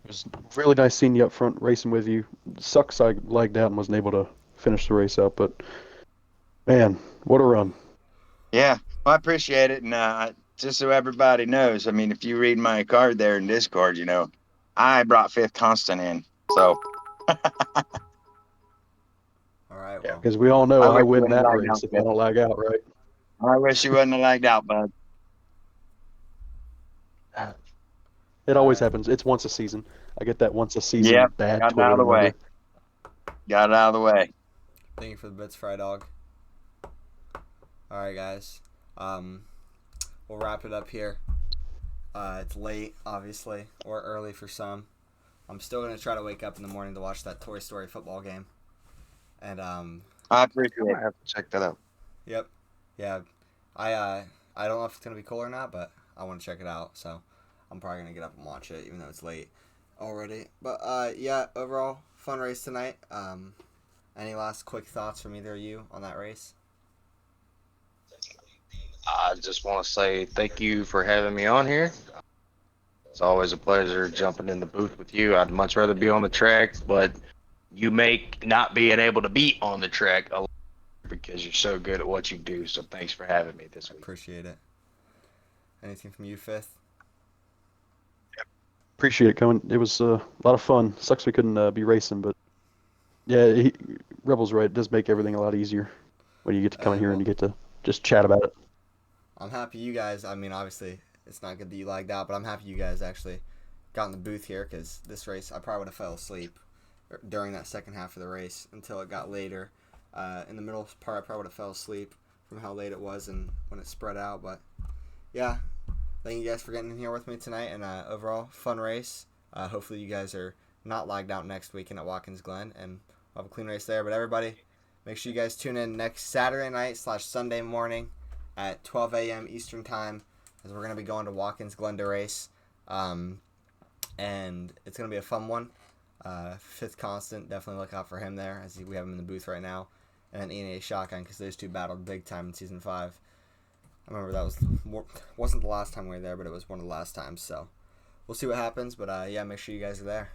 It was really nice seeing you up front racing with you. Sucks I lagged out and wasn't able to finish the race up, but man, what a run. Yeah, well, I appreciate it. And just so everybody knows, I mean, if you read my card there in Discord, I brought fifth constant in. So. All right, Yeah, well. because we all know I I wish you win wouldn't that have lagged race out, if I don't lag out, right? I wish you wouldn't have lagged out, bud. It always happens. It's once a season. I get that once a season Yep, bad got it Twitter out of the way. reminder. Got it out of the way. Thank you for the bits, Fry Dog. All right, guys. We'll wrap it up here. It's late, obviously, or early for some. I'm still gonna try to wake up in the morning to watch that Toy Story football game. And I appreciate it. I have to check that out. Yep. Yeah. I don't know if it's gonna be cool or not, but I want to check it out. So I'm probably gonna get up and watch it, even though it's late already. But yeah, overall fun race tonight. Any last quick thoughts from either of you on that race? I just want to say thank you for having me on here. It's always a pleasure jumping in the booth with you. I'd much rather be on the track, but you make not being able to be on the track a lot because you're so good at what you do. So thanks for having me this week. Appreciate it. Anything from you, Fifth? Appreciate it, Cohen. It was a lot of fun. Sucks we couldn't be racing, but yeah, Rebel's right. It does make everything a lot easier when you get to come in here and you get to just chat about it. I'm happy you guys, I mean, obviously, it's not good that you lagged out, but I'm happy you guys actually got in the booth here because this race, I probably would have fell asleep during that second half of the race until it got later. In the middle part, I probably would have fell asleep from how late it was and when it spread out. But yeah, thank you guys for getting in here with me tonight, and overall, fun race. Hopefully you guys are not lagged out next weekend at Watkins Glen, and we'll have a clean race there. But everybody, make sure you guys tune in next Saturday night / Sunday morning at 12 a.m. Eastern Time, as we're going to be going to Watkins Glen to race. And it's going to be a fun one. Fifth Constant, definitely look out for him there, as we have him in the booth right now. And then Ian A. Shotgun, because those two battled big time in Season 5. I remember that wasn't the last time we were there, but it was one of the last times. So we'll see what happens. But yeah, make sure you guys are there.